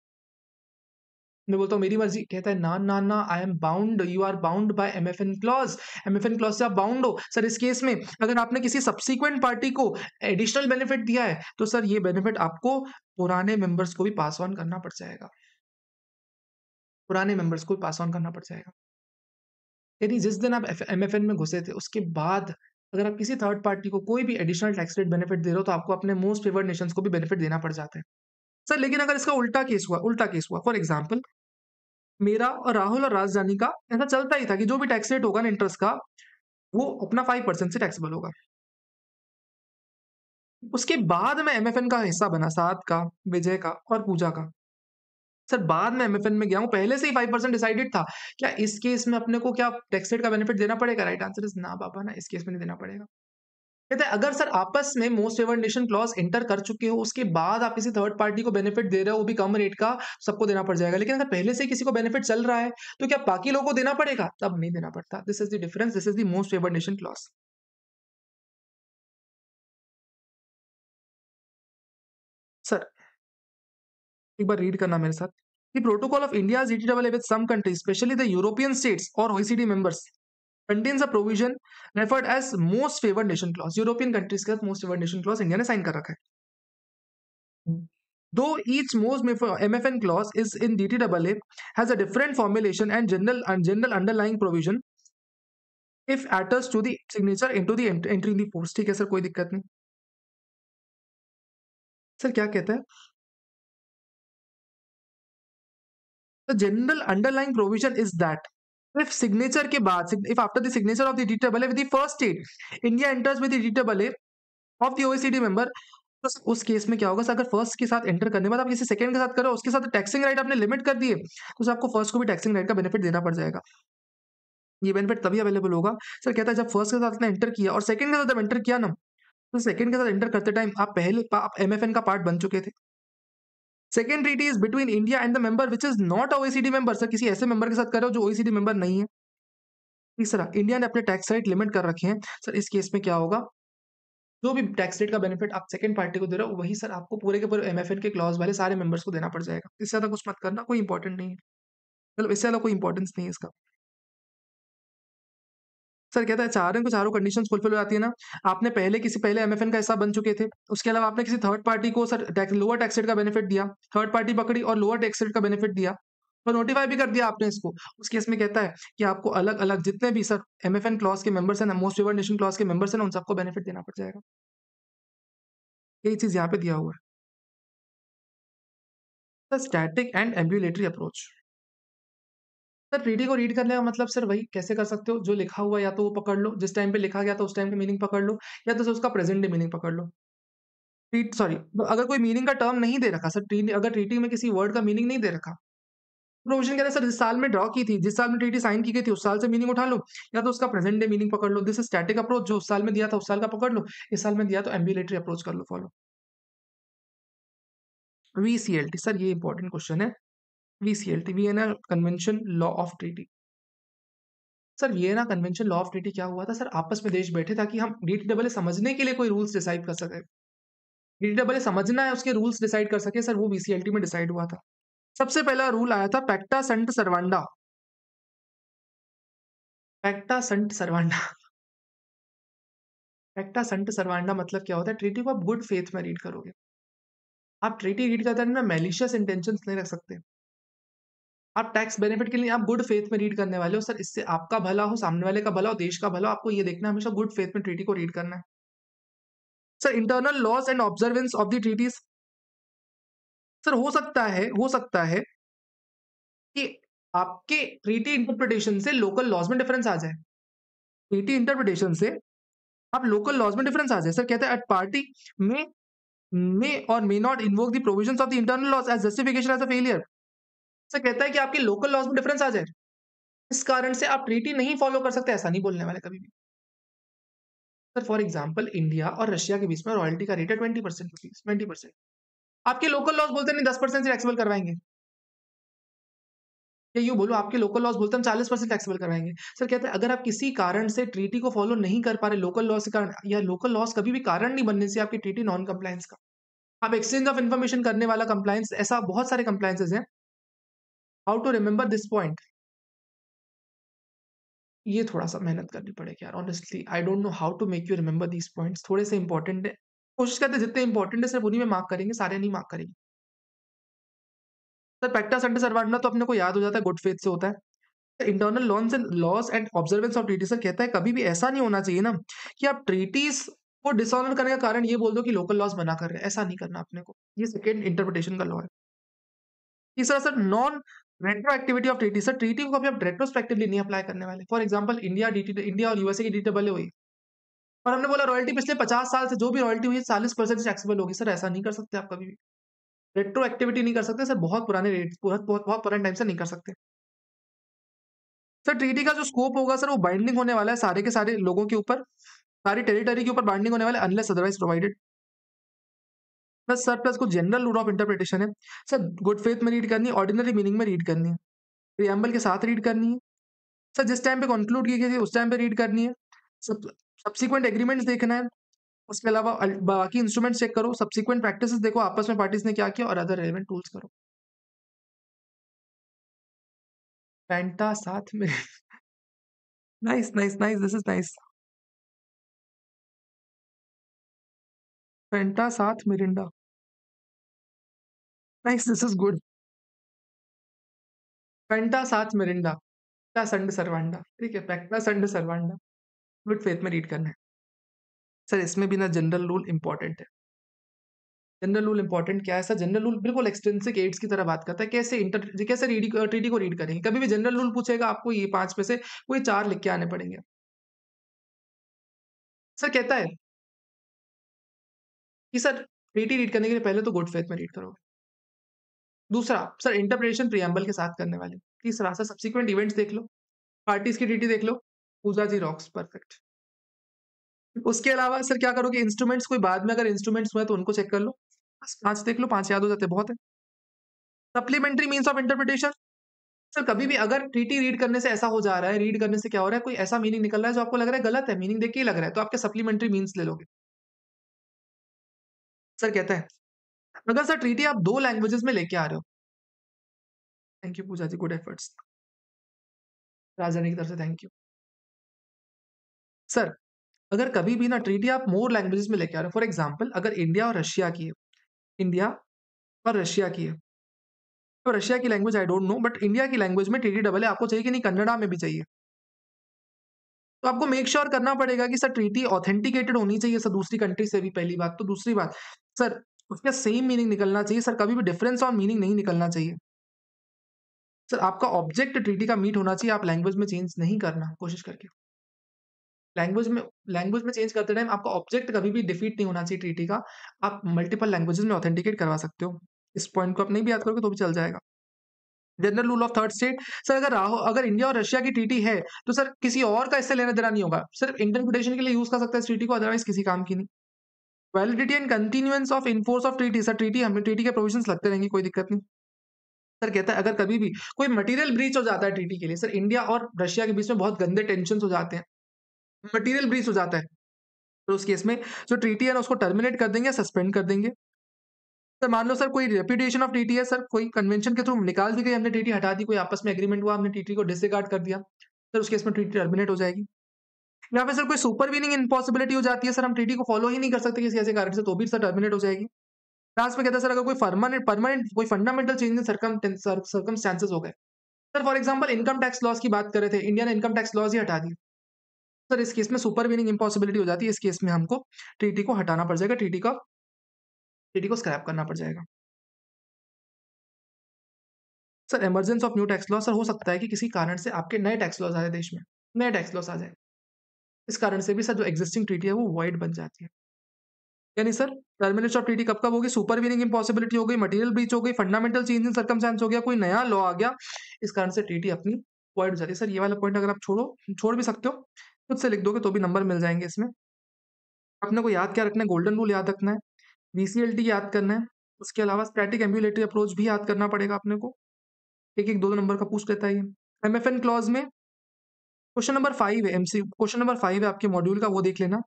मैं बोलता हूँ मेरी मर्जी, कहता है ना ना ना, I am bound, you are bound by MFN clause. MFN clause से आप बाउंड हो। सर इस केस में अगर आपने किसी सब्सीक्वेंट पार्टी को एडिशनल बेनिफिट दिया है, तो सर ये बेनिफिट आपको पुराने मेंबर्स को भी पास ऑन करना पड़ जाएगा, पुराने मेंबर्स को भी पास ऑन करना पड़ जाएगा। यानी जिस दिन आप एमएफएन में घुसे थे उसके बाद अगर आप किसी थर्ड पार्टी को कोई भी एडिशनल टैक्स रेट बेनिफिट दे रहे हो, तो आपको अपने मोस्ट फेवर्ड नेशंस को भी बेनिफिट देना पड़ जाता है। सर लेकिन अगर इसका उल्टा केस हुआ, फॉर एग्जाम्पल मेरा और राहुल और राजधानी का ऐसा चलता ही था कि जो भी टैक्स रेट होगा ना इंटरेस्ट का, वो अपना 5% से टैक्सेबल होगा। उसके बाद मैं एमएफएन का हिस्सा बना, सात का, विजय का और पूजा का। सर बाद में एमएफएन में गया हूँ, पहले से ही 5% डिसाइडेड था। क्या इस केस में अपने को क्या टैक्स रेट का बेनिफिट देना पड़ेगा? राइट आंसर इज़ ना बाबा ना, इस केस में नहीं देना पड़ेगा। कहते हैं अगर सर आपस में most favoured nation clause enter कर चुके हो, उसके बाद आप किसी थर्ड पार्टी को बेनिफिट दे रहे हो, वो भी कम रेट का, सबको देना पड़ जाएगा। लेकिन अगर पहले से ही किसी को बेनिफिट चल रहा है, तो क्या बाकी लोगों को देना पड़ेगा? तब नहीं देना पड़ता। This is the difference, this is the most favoured nation clause. Sir एक बार रीड करना मेरे साथ। The protocol of India's ETAA with some countries, especially the European states or OECD members, contains a provision referred as most favored nation clause. European countries का most favored nation clause India ने साइन कर रखा है। Though each most MFN clause is in DTAA has a different formulation and general underlying provision if attached to the signature into the entry in the force। ठीक है सर, कोई दिक्कत नहीं। सर क्या कहता है? The general underlying provision is that if signature के बाद, if after the signature of the DTAA with the first state, India enters with the DTAA of the OECD member, तो उस केस में क्या होगा सर? अगर फर्स्ट के साथ एंटर करने के बाद आप किसी सेकंड के साथ करो, उसके साथ टैक्सिंग राइट आपने लिमिट कर दिए, तो सर आपको फर्स्ट को भी टैक्सिंग राइट का बेनिफिट देना पड़ जाएगा। ये बेनिफिट तभी अवेलेबल होगा सर, कहता है जब फर्स्ट के साथ आपने एंटर किया और सेकंड के साथ जब एंटर किया ना, तो सेकंड के साथ एंटर करते टाइम आप पहले आप एमएफएन का पार्ट बन चुके थे। Second treaty is between India and the member which is not OECD member. Sir किसी ऐसे मेंबर के साथ कर रहे हो जो ओईसीडी मेंबर नहीं है। तीसरा, इंडिया ने अपने टैक्स रेट लिमिट कर रखे हैं। सर इस केस में क्या होगा? जो भी टैक्स रेट का बेनिफिट आप सेकंड पार्टी को दे रहे हो, वही सर आपको पूरे के पूरे एमएफएन के क्लॉज वाले सारे मेंबर्स को देना पड़ जाएगा। इससे ज्यादा कुछ मत करना, कोई इंपॉर्टेंट नहीं है। मतलब इससे ज्यादा कोई इंपॉर्टेंस नहीं है इसका। सर कहता है चारों को चारों कंडीशंस फुलफिल हो जाती है ना, आपने पहले एमएफएन का हिस्सा बन चुके थे, उसके अलावा आपने किसी थर्ड पार्टी को सर लोअर टैक्स रेट का बेनिफिट दिया, थर्ड पार्टी पकड़ी और लोअर टैक्स रेट का बेनिफिट दिया, तो नोटिफाई भी कर दिया आपने इसको। उस केस में कहता है कि आपको अलग अलग जितने भी सर एमएफएन क्लॉज के मेंबर्स हैं ना, मोस्ट फेवर्ड नेशन क्लॉज के मेंबर्स हैं ना, उन सबको बेनिफिट देना पड़ जाएगा। यही चीज यहाँ पे दिया हुआ है। Sir static and ambulatory approach. Sir treaty को रीड करने का मतलब सर वही कैसे कर सकते हो, जो लिखा हुआ या तो वो पकड़ लो, जिस टाइम पे लिखा गया था उस टाइम का मीनिंग पकड़ लो, या तो उसका प्रेजेंट डे मीनिंग पकड़ लो। ट्रीट सॉरी, अगर कोई मीनिंग का टर्म नहीं दे रखा सर, ट्रीटी अगर ट्रीटी में किसी वर्ड का मीनिंग नहीं दे रखा, प्रोविजन कह रहे सर जिस साल में ड्रॉ की थी, जिस साल में ट्रीटी साइन की गई थी, उस साल से मीनिंग उठा लो, या तो उसका प्रेजेंट डे मीनिंग पकड़ लो। दिस इज स्टैटिक अप्रोच, जो उस साल में दिया था उस साल का पकड़ लो, इस साल में दिया तो एम्बुलेटरी अप्रोच कर लो फॉलो। वीसीएलटी सर ये इंपॉर्टेंट क्वेश्चन है। VCLT Vienna convention law of treaty. Sir Vienna convention law of treaty क्या हुआ था सर? आपस में देश बैठे ताकि हम डीटीडब्ल्यू समझने के लिए कोई रूल्स डिसाइड कर सके। डीटीडब्ल्यू समझना है, उसके रूल्स डिसाइड कर सके सर, वो वीसीएलटी में डिसाइड हुआ था। सबसे पहला रूल आया था पैक्टा संट सर्वांडा। पैक्टा संट सर्वांडा पैक्टा संट सर्वांडा मतलब क्या होता है? ट्रीटी को आप गुड फेथ में रीड करोगे। आप ट्रीटी रीड करते हैं ना, मैलिशियस इंटेंशंस नहीं रख सकते। आप टैक्स बेनिफिट के लिए आप गुड फेथ में रीड करने वाले हो सर, इससे आपका भला हो, सामने वाले का भला हो, देश का भला हो, आपको ये देखना है हमेशा गुड फेथ में ट्रीटी को रीड करना है। Sir internal laws and observance of the treaties. Sir हो सकता है कि आपके ट्रीटी इंटरप्रिटेशन से लोकल लॉज में डिफरेंस आ जाए। ट्रीटी इंटरप्रिटेशन से आप लोकल लॉज में डिफरेंस आ जाए। सर कहते हैं एट पार्टी में और may not invoke the provisions of the internal laws as justification as a failure. Sir कहता है कि आपके लोकल लॉज में डिफरेंस आ जाए, इस कारण से आप ट्रीटी नहीं फॉलो कर सकते, ऐसा नहीं बोलने वाले कभी भी। सर फॉर एग्जांपल इंडिया और रशिया के बीच में रॉयल्टी का रेट है 20% रुपीज 20%। आपके लोकल लॉज बोलते नहीं 10% से टैक्सेबल करवाएंगे, या यूं बोलो आपके लोकल लॉज बोलते हैं 40% टैक्सेबल करवाएंगे। सर कहते हैं अगर आप किसी कारण से ट्रीटी को फॉलो नहीं कर पा रहे लोकल लॉज के कारण, या लोकल लॉज कभी भी कारण नहीं बनने से आपकी ट्रीटी नॉन कंप्लायंस का, आप एक्सचेंज ऑफ इन्फॉर्मेशन करने वाला कंप्लायंस, ऐसा बहुत सारे कंप्लायंसेस हैं। How to remember this point, ये थोड़ा सा मेहनत करनी पड़ेगी यार, honestly I don't know how to make you remember these points, थोड़े से इंपॉर्टेंट है। कोशिश करते हैं जितने इंपॉर्टेंट है सिर्फ उन्हीं में मार्क करेंगे, सारे नहीं मार्क करेंगे। सर पैक्टा संट सर्वांडा तो अपने को याद हो जाता है, गुड फेथ से होता है। Internal laws and observance of treaty, sir कहता है कभी भी ऐसा नहीं होना चाहिए ना कि आप ट्रीटीज को डिसऑनर करने का कारण ये बोल दो कि लोकल लॉज बना कर रहे हैं, ऐसा नहीं करना अपने को। ये सेकेंड इंटरप्रिटेशन का लॉ है। तीसरा sir non retro activity of treaty. Sir treaty को कभी आप रेट्रोस्पेक्टिवली नहीं अप्लाई करने वाले। फॉर एग्जांपल इंडिया और यूएसए की डीटीडब्ल्यू हुई और हमने बोला रॉयल्टी पिछले 50 साल से जो भी रॉयल्टी हुई है 40% टैक्सेबल होगी। सर ऐसा नहीं कर सकते आप कभी भी। रेट्रो एक्टिविटी नहीं कर सकते सर, बहुत पुराने रेट, बहुत बहुत बहुत पुराने टाइम से नहीं कर सकते। सर ट्रीटी का जो स्कोप होगा सर वो बाइंडिंग होने वाला है सारे के सारे लोगों के ऊपर, सारी टेरिटरी के ऊपर बाइंडिंग होने वाला है unless otherwise provided. Plus sir plus कुछ जनरल रूल ऑफ इंटरप्रिटेशन है सर, गुड फेथ में रीड करनी है, ऑर्डिनरी मीनिंग में रीड करनी है, प्रियम्बल के साथ रीड करनी है सर, जिस टाइम पे कंक्लूड की गई थी उस टाइम पे रीड करनी है, सब सब्सिक्वेंट एग्रीमेंट्स देखना है, उसके अलावा बाकी इंस्ट्रूमेंट्स चेक करो, सब्सिक्वेंट प्रैक्टिसेस देखो आपस में पार्टीज ने क्या किया और अदर रेलेवेंट टूल्स करो। फैंटा साथ में nice nice nice, this is nice. Fanta साथ Mirinda, nice, this is good. Fanta साथ मिरिंडा, पैक्टा संड सर्वांडा, ठीक है, पैक्टा संड सर्वांडा, गुड फेथ में रीड करना है सर। इसमें भी ना जनरल रूल इंपॉर्टेंट है। जनरल रूल इंपॉर्टेंट क्या है सर? जनरल रूल बिल्कुल एक्सटेंसिव एड्स की तरह बात करता है, कैसे ट्रीटी को रीड करेंगे। कभी भी जनरल रूल पूछेगा आपको ये 5 में से कोई 4 लिख के आने पड़ेंगे। सर कहता है कि सर ट्रीटी रीड करने के लिए पहले तो गुड फेथ में रीड करोगे। दूसरा सर इंटरप्रिटेशन प्रियम्बल के साथ करने वाले। तीसरा सर सब्सिक्वेंट इवेंट्स देख लो, पार्टीज की ट्रीटी देख लो, पूजा जी रॉक्स परफेक्ट। उसके अलावा सर क्या करोगे, इंस्ट्रूमेंट्स कोई बाद में अगर इंस्ट्रूमेंट्स हुए तो उनको चेक कर लो, बस 5 देख लो, 5 याद हो जाते बहुत है। Supplementary means of interpretation sir, कभी भी अगर ट्रीटी रीड करने से ऐसा हो जा रहा है, रीड करने से क्या हो रहा है, कोई ऐसा मीनिंग निकल रहा है जो आपको लग रहा है गलत है, मीनिंग देख के ही लग रहा है, तो आपके सप्लीमेंट्री मीन्स ले लोगे। सर कहता है अगर सर ट्रीटी आप 2 लैंग्वेजेस में लेके आ रहे हो, thank you Puja ji, good efforts, राजधानी की तरफ से थैंक यू। सर अगर कभी भी ना ट्रीटी आप मोर लैंग्वेजेस में लेके आ रहे हो, फॉर एग्जांपल अगर इंडिया और रशिया की है, इंडिया और रशिया की है, तो रशिया की language I don't no, but India की लैंग्वेज में टीटी डबल है आपको चाहिए कि नहीं, कन्नड़ा में भी चाहिए, तो आपको मेक श्योर करना पड़ेगा कि सर ट्रीटी ऑथेंटिकेटेड होनी चाहिए सर दूसरी कंट्री से भी, पहली बात। तो दूसरी बात सर उसका सेम मीनिंग निकलना चाहिए सर, कभी भी डिफरेंस ऑन मीनिंग नहीं निकलना चाहिए सर। आपका ऑब्जेक्ट ट्रीटी का मीट होना चाहिए, आप लैंग्वेज में चेंज नहीं करना कोशिश करके। लैंग्वेज में चेंज करते टाइम आपका ऑब्जेक्ट कभी भी डिफीट नहीं होना चाहिए ट्रीटी का। आप मल्टीपल लैंग्वेजेस में ऑथेंटिकेट करवा सकते हो, इस पॉइंट को आप नहीं भी याद करोगे तो भी चल जाएगा। General rule of third state sir, अगर इंडिया और रशिया की ट्रीटी है तो सर किसी और का इससे लेना देना नहीं होगा, सिर्फ इंटरप्रिटेशन के लिए यूज कर सकता है इस ट्रीटी को, अदरवाइज किसी काम की नहीं। Validity and continuance of enforce of treaty sir, treaty हमें ट्रीटी के प्रोविजंस लगते रहेंगे, कोई दिक्कत नहीं। सर कहता है अगर कभी भी कोई मटेरियल ब्रीच हो जाता है ट्रीटी के लिए, सर इंडिया और रशिया के बीच में बहुत गंदे टेंशन हो जाते हैं, मटेरियल ब्रीच हो जाता है, तो उस केस में जो ट्रीटी है ना उसको टर्मिनेट कर देंगे, सस्पेंड कर देंगे। सर मान लो सर कोई रेपुटेशन ऑफ ट्रीटी है सर, कोई कन्वेंशन के थ्रू निकाल दी गई, हमने ट्रीटी हटा दी, कोई आपस में एग्रीमेंट हुआ, हमने ट्रीटी को डिसरिगार्ड कर दिया, सर उस केस में ट्रीटी टर्मिनेट हो जाएगी। या फिर सर कोई सुपरवीनिंग इम्पॉसिबिलिटी हो जाती है सर, हम ट्रीटी को फॉलो ही नहीं कर सकते किसी ऐसे कारण से, तो भी सर टर्मिनेट हो जाएगी। लास्ट में कहता है सर अगर कोई परमानेंट कोई फंडामेंटल चेंज इन सर्कमस्टेंसेस हो गए, sir for example income tax loss की बात कर रहे थे, इंडिया ने इनकम टैक्स लॉस ही हटा दिए, सर इस केस में सुपरवीनिंग इम्पॉसिबिलिटी हो जाती है, इस केस में हमको ट्रीटी को हटाना पड़ जाएगा, ट्रीटी को स्क्रैप करना पड़ जाएगा। Sir emergence of new tax law sir, हो सकता है कि किसी कारण से आपके नए टैक्स लॉज आ जाए देश में, नए टैक्स लॉस आ जाए, इस कारण से भी सर जो एग्जिस्टिंग ट्रीटी है वो वॉइड बन जाती है। यानी सर टर्मिनेशन ऑफ ट्रीटी कब कब होगी, सुपरवीनिंग इम्पॉसिबिलिटी हो गई, मटेरियल ब्रीच हो गई, फंडामेंटल चेंज इन सर्कमस्टेंस हो गया, कोई नया लॉ आ गया, इस कारण से ट्रीटी अपनी वॉइड हो जाती है। सर ये वाला पॉइंट अगर आप छोड़ भी सकते हो, खुद से लिख दोगे तो भी नंबर मिल जाएंगे इसमें। अपने को याद क्या रखना है, गोल्डन रूल याद रखना है, वीसीएलटी याद करना है, उसके अलावा स्टैटिक एम्बुलेटरी अप्रोच भी याद करना पड़ेगा अपने को, एक एक दो दो नंबर का पूछ लेता है ये। एमएफएन क्लॉज में क्वेश्चन नंबर 5 है, एमसी क्वेश्चन नंबर 5 है आपके मॉड्यूल का, वो देख लेना,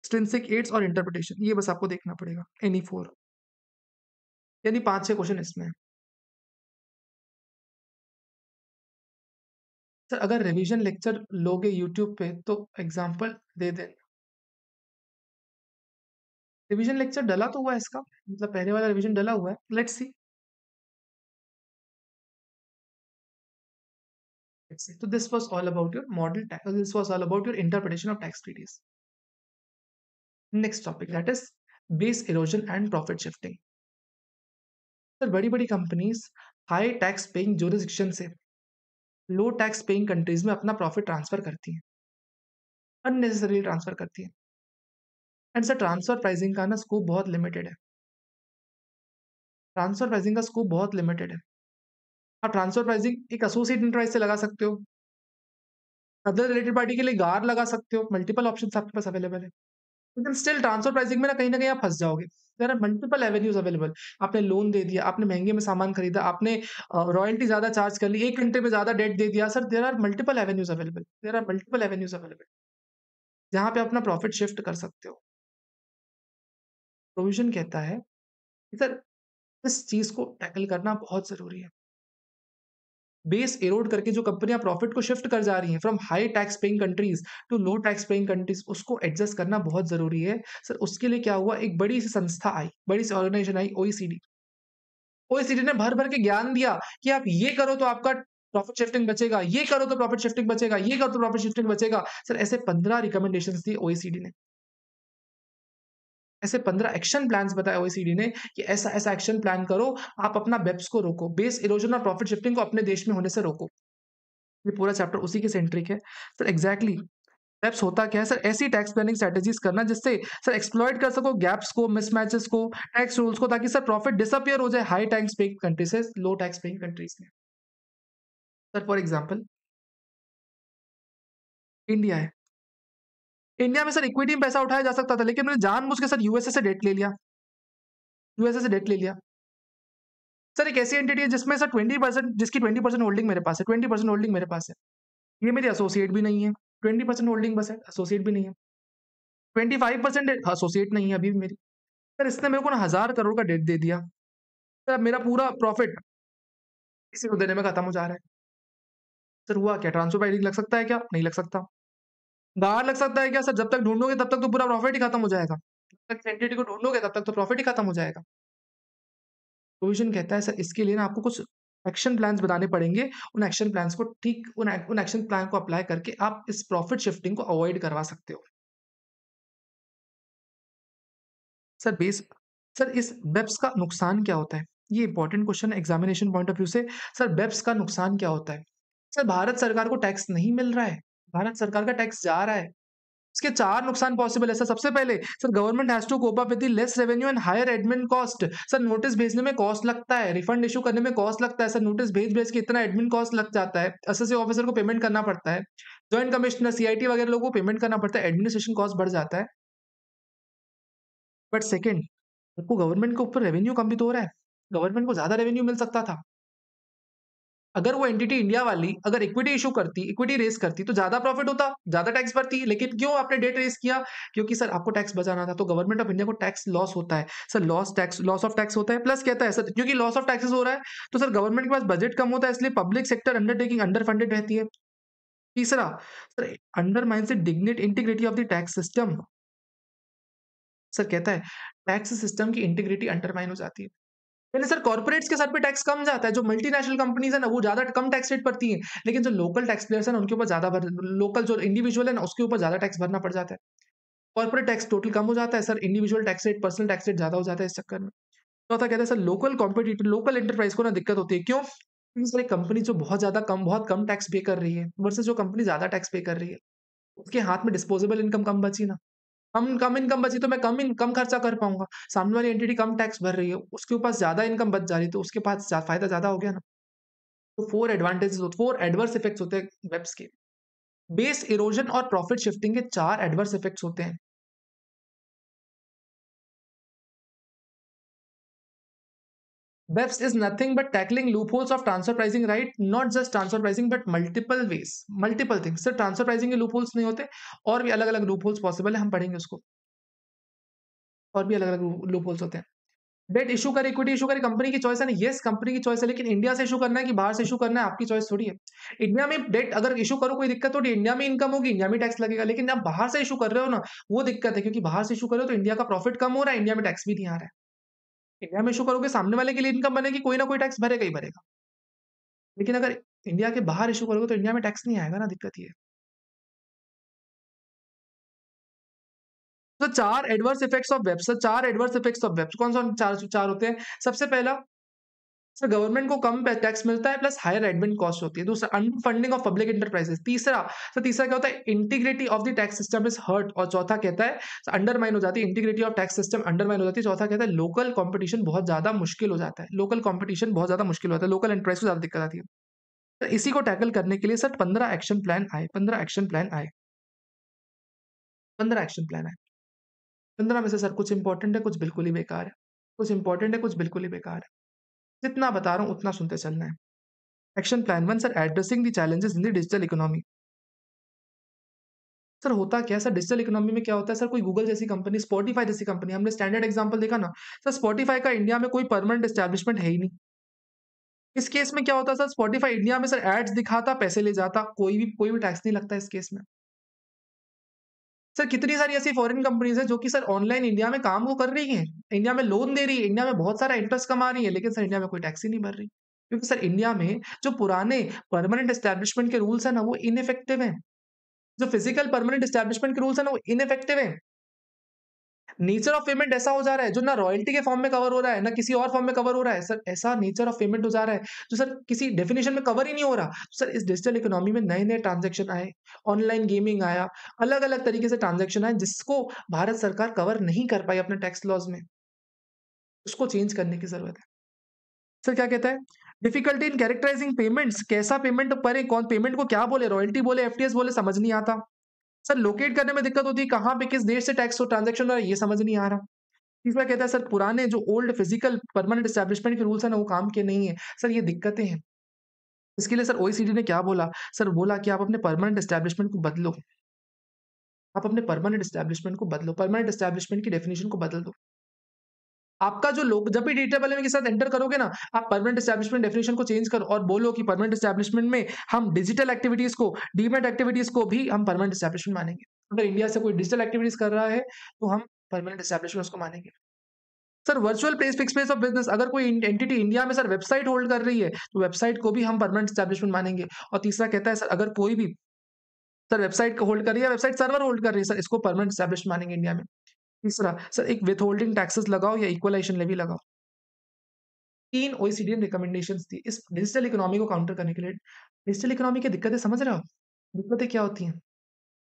एक्सट्रिंसिक एड्स और इंटरप्रिटेशन, ये बस आपको देखना पड़ेगा, एनी 4, यानी 5-6 क्वेश्चन इसमें है। सर अगर रिवीजन लेक्चर लोगे यूट्यूब पे तो एग्जांपल दे देना, रिवीजन लेक्चर डला तो हुआ है इसका, मतलब पहले वाला रिवीजन डला हुआ है, लेट्स सी। तो this was all about your model tax, this was all about your interpretation of tax treaties. Next topic that is base erosion and profit shifting. Sir बड़ी बड़ी companies high tax paying jurisdiction से लो टैक्स पेइंग कंट्रीज में अपना प्रॉफिट ट्रांसफर करती हैं, अननेसेसरी ट्रांसफर करती हैं, एंड सर ट्रांसफर प्राइसिंग का ना स्कोप बहुत लिमिटेड है। ट्रांसफर प्राइसिंग का स्कोप बहुत लिमिटेड है। आप ट्रांसफर प्राइसिंग एक एसोसिएट इंटरप्राइज से लगा सकते हो, अदर रिलेटेड पार्टी के लिए गार लगा सकते हो, मल्टीपल ऑप्शंस आपके पास अवेलेबल है। लेकिन स्टिल ट्रांसफर प्राइसिंग में ना कहीं न कहीं आप फँस जाओगे। There are multiple avenues available. आपने लोन दे दिया, आपने महँगे में सामान खरीदा, आपने रॉयल्टी ज़्यादा चार्ज कर ली, एक घंटे में ज़्यादा डेट दे दिया। Sir there are multiple avenues available. There are multiple avenues available, जहाँ पे अपना प्रॉफिट शिफ्ट कर सकते हो। प्रोविज़न कहता है कि सर इस चीज़ को टैकल करना बहुत ज़रूरी है। बेस इरोड करके जो कंपनियाँ प्रॉफिट को शिफ्ट कर जा रही हैं from high tax paying countries to low tax paying countries, उसको एडजस्ट करना बहुत ज़रूरी है। सर उसके लिए क्या हुआ, एक बड़ी सी संस्था आई, बड़ी सी ऑर्गनाइज़ेशन आई ओईसीडी। ओईसीडी ने भर-भर के ज्ञान दिया कि आप ये करो तो आपका प्रॉफिट शिफ्टिंग बचेगा, ये करो तो प्रॉफिट शिफ्टिंग बचेगा, ये करो तो प्रॉफिट शिफ्टिंग बचेगा। सर ऐसे 15 रिकमेंडेशंस दी ओईसीडी ने। ऐसे 15 एक्शन प्लान्स बताए ओईसीडी ने कि ऐसा-ऐसा एक्शन प्लान करो, आप अपना बेप्स को रोको, बेस इरोजन और प्रॉफिट शिफ्टिंग को अपने देश में होने से रोको। ये पूरा चैप्टर उसी के सेंट्रिक है। सर एग्ज़ैक्टली बेप्स होता क्या है? सर ऐसी टैक्स प्लानिंग स्ट्रैटेजीज़ करना जिससे सर एक्सप्लॉइट कर सको गैप्स को, मिसमैचेस को, टैक्स रूल्स को, ताकि सर प्रॉफिट डिसअपियर हो जाए हाई टैक्स पेइंग कंट्री से लो टैक्स पेइंग कंट्रीज़ में। सर फॉर एग्ज़ाम्पल इंडिया है। इंडिया में सर इक्विटी में पैसा उठाया जा सकता था, लेकिन मैंने जानबूझ के सर यूएसए से डेट ले लिया। यूएसए से डेट ले लिया। सर एक ऐसी एंटिटी है जिसमें सर 20% जिसकी 20% होल्डिंग मेरे पास है, 20% होल्डिंग मेरे पास है। ये मेरी एसोसिएट भी नहीं है। 20% होल्डिंग बस है, एसोसिएट भी नहीं है। 25% एसोसिएट नहीं है अभी भी मेरी। सर इसने मेरे को ना 1000 करोड़ का डेट दे दिया। सर अब मेरा पूरा प्रॉफिट किसी को देने में खत्म हो जा रहा है। सर हुआ क्या? ट्रांसफर प्राइसिंग लग सकता है क्या? नहीं लग सकता। गार लग सकता है क्या? सर जब तक ढूँढोगे तब तक तो पूरा प्रॉफिट ही खत्म हो जाएगा। जब तक एंटिटी को ढूँढोगे तब तक तो प्रॉफिट ही खत्म हो जाएगा। प्रोविज़न कहता है सर इसके लिए ना आपको कुछ एक्शन प्लान्स बनाने पड़ेंगे। उन एक्शन प्लान्स को ठीक उन एक्शन प्लान को अप्लाई करके आप इस प्रॉफिट शिफ्टिंग को अवॉइड करवा सकते हो। सर बेस सर इस बेप्स का नुकसान क्या होता है? ये इंपॉर्टेंट क्वेश्चन है एग्ज़ामिनेशन पॉइंट ऑफ व्यू से। सर बेप्स का नुकसान क्या होता है? सर भारत सरकार को टैक्स नहीं मिल रहा है। भारत सरकार का टैक्स जा रहा है। इसके 4 नुकसान पॉसिबल है सर। सबसे पहले sir government has to cope up with the less revenue and higher admin cost. Sir notice भेजने में कॉस्ट लगता है, रिफंड इश्यू करने में कॉस्ट लगता है। सर नोटिस भेज-भेज के इतना एडमिन कॉस्ट लग जाता है। एसएससी ऑफिसर को पेमेंट करना पड़ता है। जॉइंट कमिश्नर, सीआईटी वगैरह लोगों को पेमेंट करना पड़ता है। एडमिनिस्ट्रेशन कॉस्ट बढ़ जाता है। बट सेकंड, आपको गवर्नमेंट के ऊपर रेवेन्यू कम भी तो हो रहा है। गवर्नमेंट को ज़्यादा रेवेन्यू मिल सकता था। अगर वो एंटिटी इंडिया वाली अगर इक्विटी इश्यू करती, इक्विटी रेज़ करती तो ज़्यादा प्रॉफिट होता, ज़्यादा टैक्स भरती। लेकिन क्यों आपने डेट रेज़ किया? क्योंकि सर आपको टैक्स बचाना था, तो गवर्नमेंट ऑफ इंडिया को टैक्स लॉस होता है। सर लॉस ऑफ टैक्स होता है, प्लस कहता है सर क्योंकि लॉस ऑफ टैक्सेस हो रहा है, तो सर गवर्नमेंट के पास बजट कम होता है, इसलिए public sector undertaking under funded रहती है। तीसरा, sir undermines the integrity of the tax system. Sir कहता है टैक्स सिस्टम की इंटीग्रिटी अंडरमाइन हो जाती है। यानी सर कॉर्पोरेट्स के सर पे टैक्स कम जाता है, जो मल्टीनेशनल कंपनीज़ है ना, वो ज़्यादा कम टैक्स रेट पड़ती हैं। लेकिन जो लोकल टैक्स पेयर्स हैं ना, उनके ऊपर ज़्यादा लोकल जो इंडिविजुअल है ना, उसके ऊपर ज़्यादा टैक्स भरना पड़ जाता है। कॉर्पोरेट टैक्स टोटल कम हो जाता है, sir individual tax rate, personal tax rate ज़्यादा हो जाता है इस चक्कर में। चौथा कहता है सर लोकल एंटरप्राइज़ को ना दिक्कत होती है, क्यों? क्योंकि सर एक कंपनी जो बहुत कम टैक्स पे कर रही है, वर्सेस जो कंपनी ज़्यादा टैक्स पे कर रही है, उसके हाथ में डिस्पोजेबल इनकम कम बची ना। कम कम इनकम बची तो मैं कम खर्चा कर पाऊँगा। सामने वाली एंटिटी कम टैक्स भर रही है, उसके पास ज़्यादा इनकम बच जा रही है, तो उसके पास फ़ायदा ज़्यादा हो गया ना। तो 4 एडवर्स इफेक्ट्स होते हैं वेब्स के। बेस इरोजन और प्रॉफिट शिफ्टिंग के 4 एडवर्स इफेक्ट्स होते हैं। BEPS is nothing but tackling loopholes of transfer pricing, right? Not just transfer pricing but multiple ways, multiple things. सिर्फ ट्रांसफर प्राइसिंग के लूपहोल्स नहीं होते, और भी अलग-अलग लूपहोल्स पॉसिबल है, हम पढ़ेंगे उसको। और भी अलग-अलग लूपहोल्स होते हैं। डेट इश्यू करे, इक्विटी इश्यू करे, कंपनी की चॉइस है ना। यस कंपनी की चॉइस है, लेकिन इंडिया से इश्यू करना है कि बाहर से इश्यू करना है, आपकी चॉइस थोड़ी है। इंडिया में डेट अगर इश्यू करो कोई दिक्कत थोड़ी है, इंडिया में इनकम होगी, इंडिया में टैक्स लगेगा। लेकिन आप बाहर से इश्यू कर रहे हो ना, वो दिक्कत है, क्योंकि बाहर से इश्यू कर रहे हो तो इंडिया का प्रॉफिट कम हो रहा है, इंडिया में टैक्स भी नहीं आ रहा है। इंडिया में इश्यू करोगे, सामने वाले के लिए इनकम बनेगी, कोई ना कोई टैक्स भरेगा ही भरेगा। लेकिन अगर इंडिया के बाहर इश्यू करोगे तो इंडिया में टैक्स नहीं आएगा ना, दिक्कत ये है। तो 4 adverse effects of web, sir 4 adverse effects of web कौन-सा 4 4 होते हैं? सबसे पहला सर गवर्नमेंट को कम टैक्स मिलता है प्लस हायर एडमिन कॉस्ट होती है। दूसरा under funding of public enterprises. तीसरा क्या होता है, integrity of the tax system is hurt. और चौथा कहता है अंडरमाइन हो जाती है integrity of tax system, undermine हो जाती है। चौथा कहता है लोकल कंपटीशन बहुत ज्यादा मुश्किल हो जाता है, लोकल कंपटीशन बहुत ज्यादा मुश्किल होता है, लोकल एंटरप्राइज को ज्यादा दिक्कत आती है। तो इसी को टैकल करने के लिए सर 15 एक्शन प्लान आए, 15 एक्शन प्लान आए, 15 एक्शन प्लान आए। 15 में से सर कुछ इंपॉर्टेंट है, कुछ बिल्कुल ही बेकार है, कुछ इंपॉर्टेंट है, कुछ बिल्कुल ही बेकार है। जितना बता रहा हूँ उतना सुनते चलना है। Action plan 1 sir, addressing the challenges in the digital economy. Sir होता क्या है सर, डिजिटल इकोनॉमी में क्या होता है सर, कोई गूगल जैसी कंपनी, स्पॉटिफाई जैसी कंपनी, हमने स्टैंडर्ड एग्जांपल देखा ना सर, स्पॉटिफाई का इंडिया में कोई परमानेंट एस्टैब्लिशमेंट है ही नहीं। इस केस में क्या होता है सर, स्पॉटिफाई इंडिया में सर एड्स दिखाता, पैसे ले जाता, कोई भी टैक्स नहीं लगता इस केस में। सर कितनी सारी ऐसी फॉरेन कंपनीज है जो कि सर ऑनलाइन इंडिया में काम वो कर रही है, इंडिया में लोन दे रही है, इंडिया में बहुत सारा इंटरेस्ट कमा रही है, लेकिन सर इंडिया में कोई टैक्स ही नहीं भर रही, क्योंकि सर इंडिया में जो पुराने परमानेंट एस्टैब्लिशमेंट के रूल्स है ना वो इनइफेक्टिव है। जो फिजिकल परमानेंट एस्टैब्लिशमेंट के रूल्स है ना वो इनइफेक्टिव है। नेचर ऑफ पेमेंट ऐसा हो जा रहा है जो ना रॉयल्टी के फॉर्म में कवर हो रहा है, ना किसी और फॉर्म में कवर हो रहा है। सर ऐसा नेचर ऑफ पेमेंट हो जा रहा है जो सर किसी डेफिनेशन में कवर ही नहीं हो रहा। सर इस डिजिटल इकोनॉमी में नए-नए ट्रांज़ैक्शन आए, ऑनलाइन गेमिंग आया, अलग-अलग तरीके से ट्रांज़ैक्शन आए जिसको भारत सरकार कवर नहीं कर पाई अपने टैक्स लॉज़ में। उसको चेंज करने की ज़रूरत है। सर क्या कहता है? डिफिकल्टी इन कैरेक्टराइजिंग पेमेंट्स, कैसा पेमेंट करे, कौन पेमेंट को क्या बोले, रॉयल्टी बोले, एफटीएस बोले, समझ नहीं आता। सर लोकेट करने में दिक्कत होती है, कहाँ पे किस देश से टैक्स हो ट्रांज़ैक्शन हो रहा है, ये समझ नहीं आ रहा। तीसरा कहता है सर पुराने जो ओल्ड फिजिकल परमानेंट एस्टैब्लिशमेंट के रूल्स हैं ना वो काम के नहीं है। सर ये दिक्कतें हैं। इसके लिए सर ओईसीडी ने क्या बोला? सर बोला कि आप अपने परमानेंट एस्टैब्लिशमेंट को बदलो। आप अपने परमानेंट एस्टैब्लिशमेंट को बदलो। परमानेंट एस्टैब्लिशमेंट की डेफिनिशन को बदल दो। आपका जो लोग जब भी डेटा वाले के साथ एंटर करोगे ना, आप परमानेंट एस्टैब्लिशमेंट डेफिनिशन को चेंज करो और बोलो कि परमानेंट एस्टैब्लिशमेंट में हम डिजिटल एक्टिविटीज़ को, डीमैट एक्टिविटीज़ को भी हम परमानेंट एस्टैब्लिशमेंट मानेंगे। अगर इंडिया से कोई डिजिटल एक्टिविटीज़ कर रहा है, तो हम परमानेंट एस्टैब्लिशमेंट उसको मानेंगे। Sir virtual place fix place of business, अगर कोई एंटिटी इंडिया में सर वेबसाइट होल्ड कर रही है, तो वेबसाइट को भी हम परमानेंट एस्टैब्लिशमेंट मानेंगे। और तीसरा कहता है सर अगर कोई भी सर वेबसाइट को होल्ड कर रही है, वेबसाइट सर्वर होल्ड कर रही है, सर इसको परमानेंट एस्टैब्लिश्ड मानेंगे इंडिया में। तीसरा सर एक विथहोल्डिंग टैक्सेस लगाओ या इक्वलाइजेशन लेवी लगाओ। 3 ओईसीडी ने रिकमेंडेशंस दी इस डिजिटल इकोनॉमी को काउंटर करने के लिए। डिजिटल इकोनॉमी की दिक्कतें समझ रहे हो आप? दिक्कतें क्या होती हैं?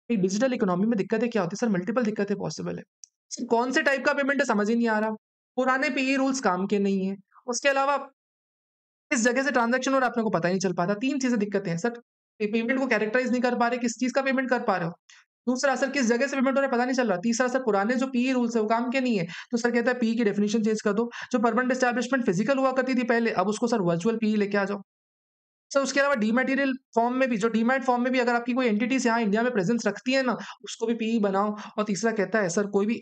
एक डिजिटल इकोनॉमी में दिक्कतें क्या होती है? सर मल्टीपल दिक्कतें पॉसिबल है। सर कौन से टाइप का पेमेंट है समझ ही नहीं आ रहा। पुराने पीई रूल्स काम के नहीं है। उसके अलावा किस जगह से ट्रांज़ैक्शन हो रहा है अपने को पता ही नहीं चल पाता। 3 चीज़ें दिक्कतें हैं सर। पेमेंट को कैरेक्टराइज़ नहीं कर पा रहे, किस चीज़ का पेमेंट कर पा रहे हो। दूसरा सर किस जगह से पेमेंट हो रहा है पता नहीं चल रहा। तीसरा सर पुराने जो पीई रूल्स है वो काम के नहीं है। तो सर कहता है पीई की डेफिनिशन चेंज कर दो। जो परमानेंट एस्टैब्लिशमेंट फिजिकल हुआ करती थी पहले, अब उसको सर वर्चुअल पीई लेके आ जाओ। सर उसके अलावा डीमैटेरियल फॉर्म में भी, जो डीमैट फॉर्म में भी अगर आपकी कोई एंटिटीज़ यहाँ इंडिया में प्रेज़ेंस रखती है ना, उसको भी पीई बनाओ। और तीसरा कहता है सर कोई भी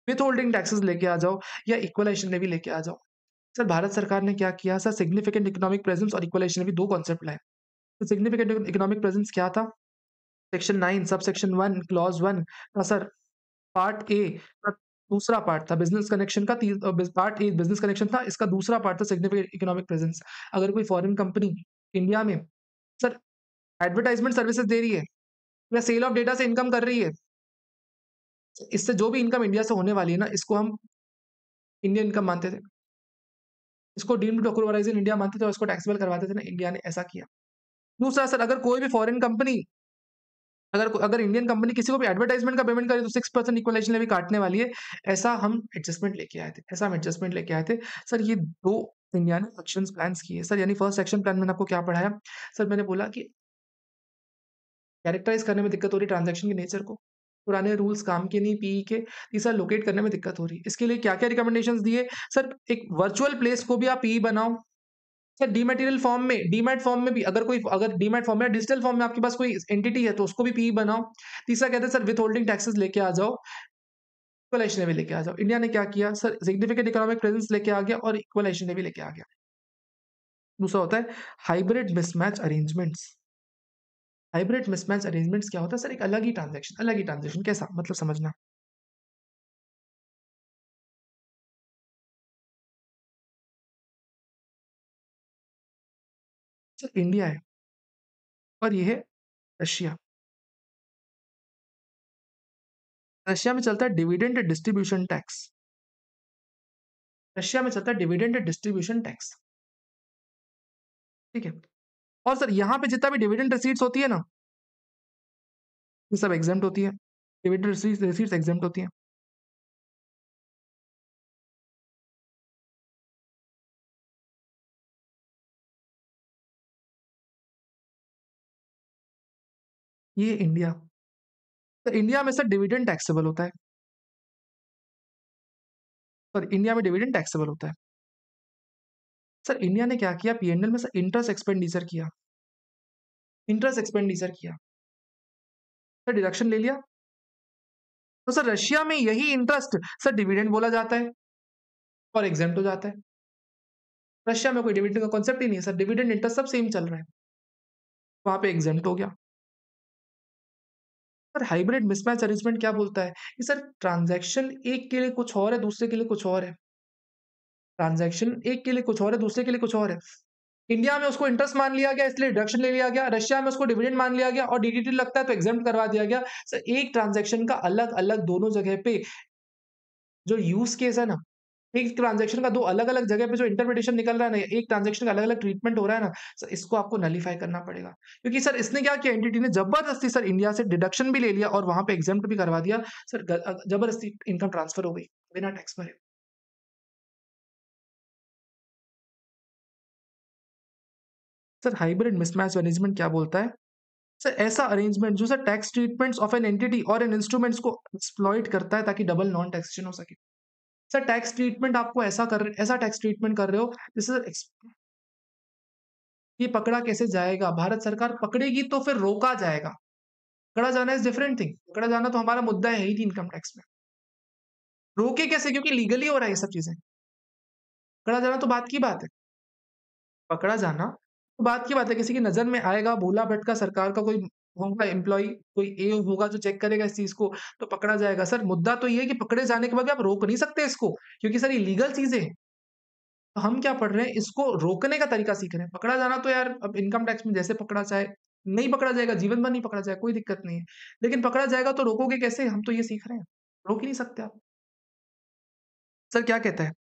विथहोल्डिंग टैक्सेस लेके आ जाओ या इक्वलाइजेशन लेवी लेके आ जाओ। सर भारत सरकार ने क्या किया सर, सिग्निफिकेंट इकोनॉमिक प्रेजेंस और इक्वलाइजेशन लेवी 2 कॉन्सेप्ट लाए। तो सिग्निफिकेंट इकोनॉमिक प्रेजेंस क्या था? सेक्शन 9 सब सेक्शन 1 क्लॉज़ 1 का सर पार्ट ए का दूसरा पार्ट था बिज़नेस कनेक्शन का पार्ट ए बिज़नेस कनेक्शन था, इसका दूसरा पार्ट था सिग्निफिकेंट इकोनॉमिक प्रेजेंस। अगर कोई फॉरेन कंपनी इंडिया में सर एडवर्टाइज़मेंट सर्विसेज़ दे रही है या सेल ऑफ डेटा से इनकम कर रही है, इससे जो भी इनकम इंडिया से होने वाली है ना, इसको हम इंडियन इनकम मानते थे। इसको डीम्ड टू अक्रूवलाइज़ इन इंडिया मानते थे और इसको टैक्सेबल करवाते थे ना, इंडिया ने ऐसा किया। दूसरा सर अगर कोई भी फॉरेन कंपनी अगर अगर इंडियन कंपनी किसी को भी एडवर्टाइजमेंट का पेमेंट करे तो 6% इक्वलाइजेशन लेवी काटने वाली है। ऐसा हम एडजस्टमेंट लेके आए थे, ऐसा हम एडजस्टमेंट लेके आए थे। सर ये 2 इंडिया ने एक्शंस प्लान्स किए। सर यानी फर्स्ट एक्शन प्लान मैंने आपको क्या पढ़ाया? सर मैंने बोला कि कैरेक्टराइज़ करने में दिक्कत हो रही है ट्रांज़ैक्शन के नेचर को। पुराने रूल्स काम के नहीं पीई के। तीसरा लोकेट करने में दिक्कत हो रही है। इसके लिए क्या-क्या रिकमेंडेशंस दिए? सर एक वर्चुअल प्लेस को भी आप पीई बनाओ। सर डीमैटेरियल फॉर्म में, डीमैट फॉर्म में भी अगर डीमैट फॉर्म में डिजिटल फॉर्म में आपके पास कोई एंटिटी है तो उसको भी पीई बनाओ। तीसरा कहते हैं सर विथहोल्डिंग टैक्सेस लेके आ जाओ, इक्वलाइजेशन लेवी लेके आ जाओ। इंडिया ने क्या किया सर, सिग्निफिकेंट इकोनॉमिक प्रेजेंस लेके आ गया और इक्वलाइजेशन लेवी लेके आ गया। दूसरा होता है hybrid mismatch arrangements. Hybrid mismatch arrangements क्या होता है सर, एक अलग ही ट्रांजेक्शन कैसा मतलब समझना। सर इंडिया है और ये है रशिया। रशिया में चलता है डिविडेंड डिस्ट्रीब्यूशन टैक्स। रशिया में चलता है डिविडेंड डिस्ट्रीब्यूशन टैक्स। ठीक है? और सर यहाँ पे जितना भी डिविडेंड रिसीट्स होती है ना, ये सब एग्जेम्प्ट होती है। डिविडेंड रिसीट्स एग्जेम्प्ट होती हैं। ये इंडिया, तो इंडिया में सर डिविडेंड टैक्सेबल होता है। सर इंडिया में डिविडेंड टैक्सेबल होता है। सर इंडिया ने क्या किया, पीएनएल में सर इंटरेस्ट एक्सपेंडिचर किया, इंटरेस्ट एक्सपेंडिचर किया, सर डिडक्शन ले लिया। तो सर रशिया में यही इंटरेस्ट सर डिविडेंड बोला जाता है और एग्जेम्प्ट हो जाता है। रशिया में कोई डिविडेंड का कॉन्सेप्ट ही नहीं है सर, डिविडेंड इंटरेस्ट सब सेम चल रहा है, वहां पे एग्जेम्प्ट हो गया। सर हाइब्रिड मिसमैच अरेंजमेंट क्या बोलता है कि सर ट्रांजैक्शन एक के लिए कुछ और है, दूसरे के लिए कुछ और है। ट्रांजैक्शन एक के लिए कुछ और है, दूसरे के लिए कुछ और है। इंडिया में उसको इंटरेस्ट मान लिया गया इसलिए डिडक्शन ले लिया गया, रशिया में उसको डिविडेंड मान लिया गया और डीडीटी लगता है तो एग्जाम्प्ट करवा दिया गया। सर एक ट्रांजैक्शन का अलग अलग दोनों जगह पे जो यूज केस है ना, एक ट्रांजैक्शन का दो अलग अलग जगह पे जो इंटरप्रिटेशन निकल रहा है ना, एक ट्रांजैक्शन का अलग अलग ट्रीटमेंट हो रहा है ना सर, इसको आपको नलीफाई करना पड़ेगा। क्योंकि सर इसने क्या किया, एंटिटी ने जबरदस्ती सर इंडिया से डिडक्शन भी ले लिया और वहां पे एग्जाम्प्ट भी करवा दिया। सर जबरदस्ती इनकम ट्रांसफर हो गई बिना टैक्स भरे। सर हाइब्रिड मिसमैच मैनेजमेंट क्या बोलता है, सर ऐसा अरेंजमेंट जो sir tax treatments of an entity और एन इंस्ट्रूमेंट्स को एक्सप्लॉइट करता है ताकि डबल नॉन टैक्सेशन हो सके। सर टैक्स ट्रीटमेंट आपको ऐसा टैक्स ट्रीटमेंट कर रहे हो जिससे सर ये पकड़ा कैसे जाएगा, भारत सरकार पकड़ेगी तो फिर रोका जाएगा। पकड़ा जाना इज डिफरेंट थिंग, पकड़ा जाना तो हमारा मुद्दा है ही नहीं इनकम टैक्स में। रोके कैसे, क्योंकि लीगली हो रहा है ये सब चीजें। पकड़ा जाना तो बात की बात है, पकड़ा जाना तो बात की बात है, किसी की नजर में आएगा भोला भटका सरकार का कोई होगा एम्प्लॉय, कोई ए होगा जो चेक करेगा इस चीज को तो पकड़ा जाएगा। सर मुद्दा तो ये है कि पकड़े जाने के बाद भी आप रोक नहीं सकते इसको, क्योंकि सर ये लीगल चीजें हैं। तो हम क्या पढ़ रहे हैं, इसको रोकने का तरीका सीख रहे हैं। पकड़ा जाना तो यार अब इनकम टैक्स में जैसे पकड़ा जाए, नहीं पकड़ा जाएगा, जीवन भर नहीं पकड़ा जाएगा, कोई दिक्कत नहीं है। लेकिन पकड़ा जाएगा तो रोकोगे कैसे, हम तो ये सीख रहे हैं। रोक ही नहीं सकते आप। सर क्या कहता है,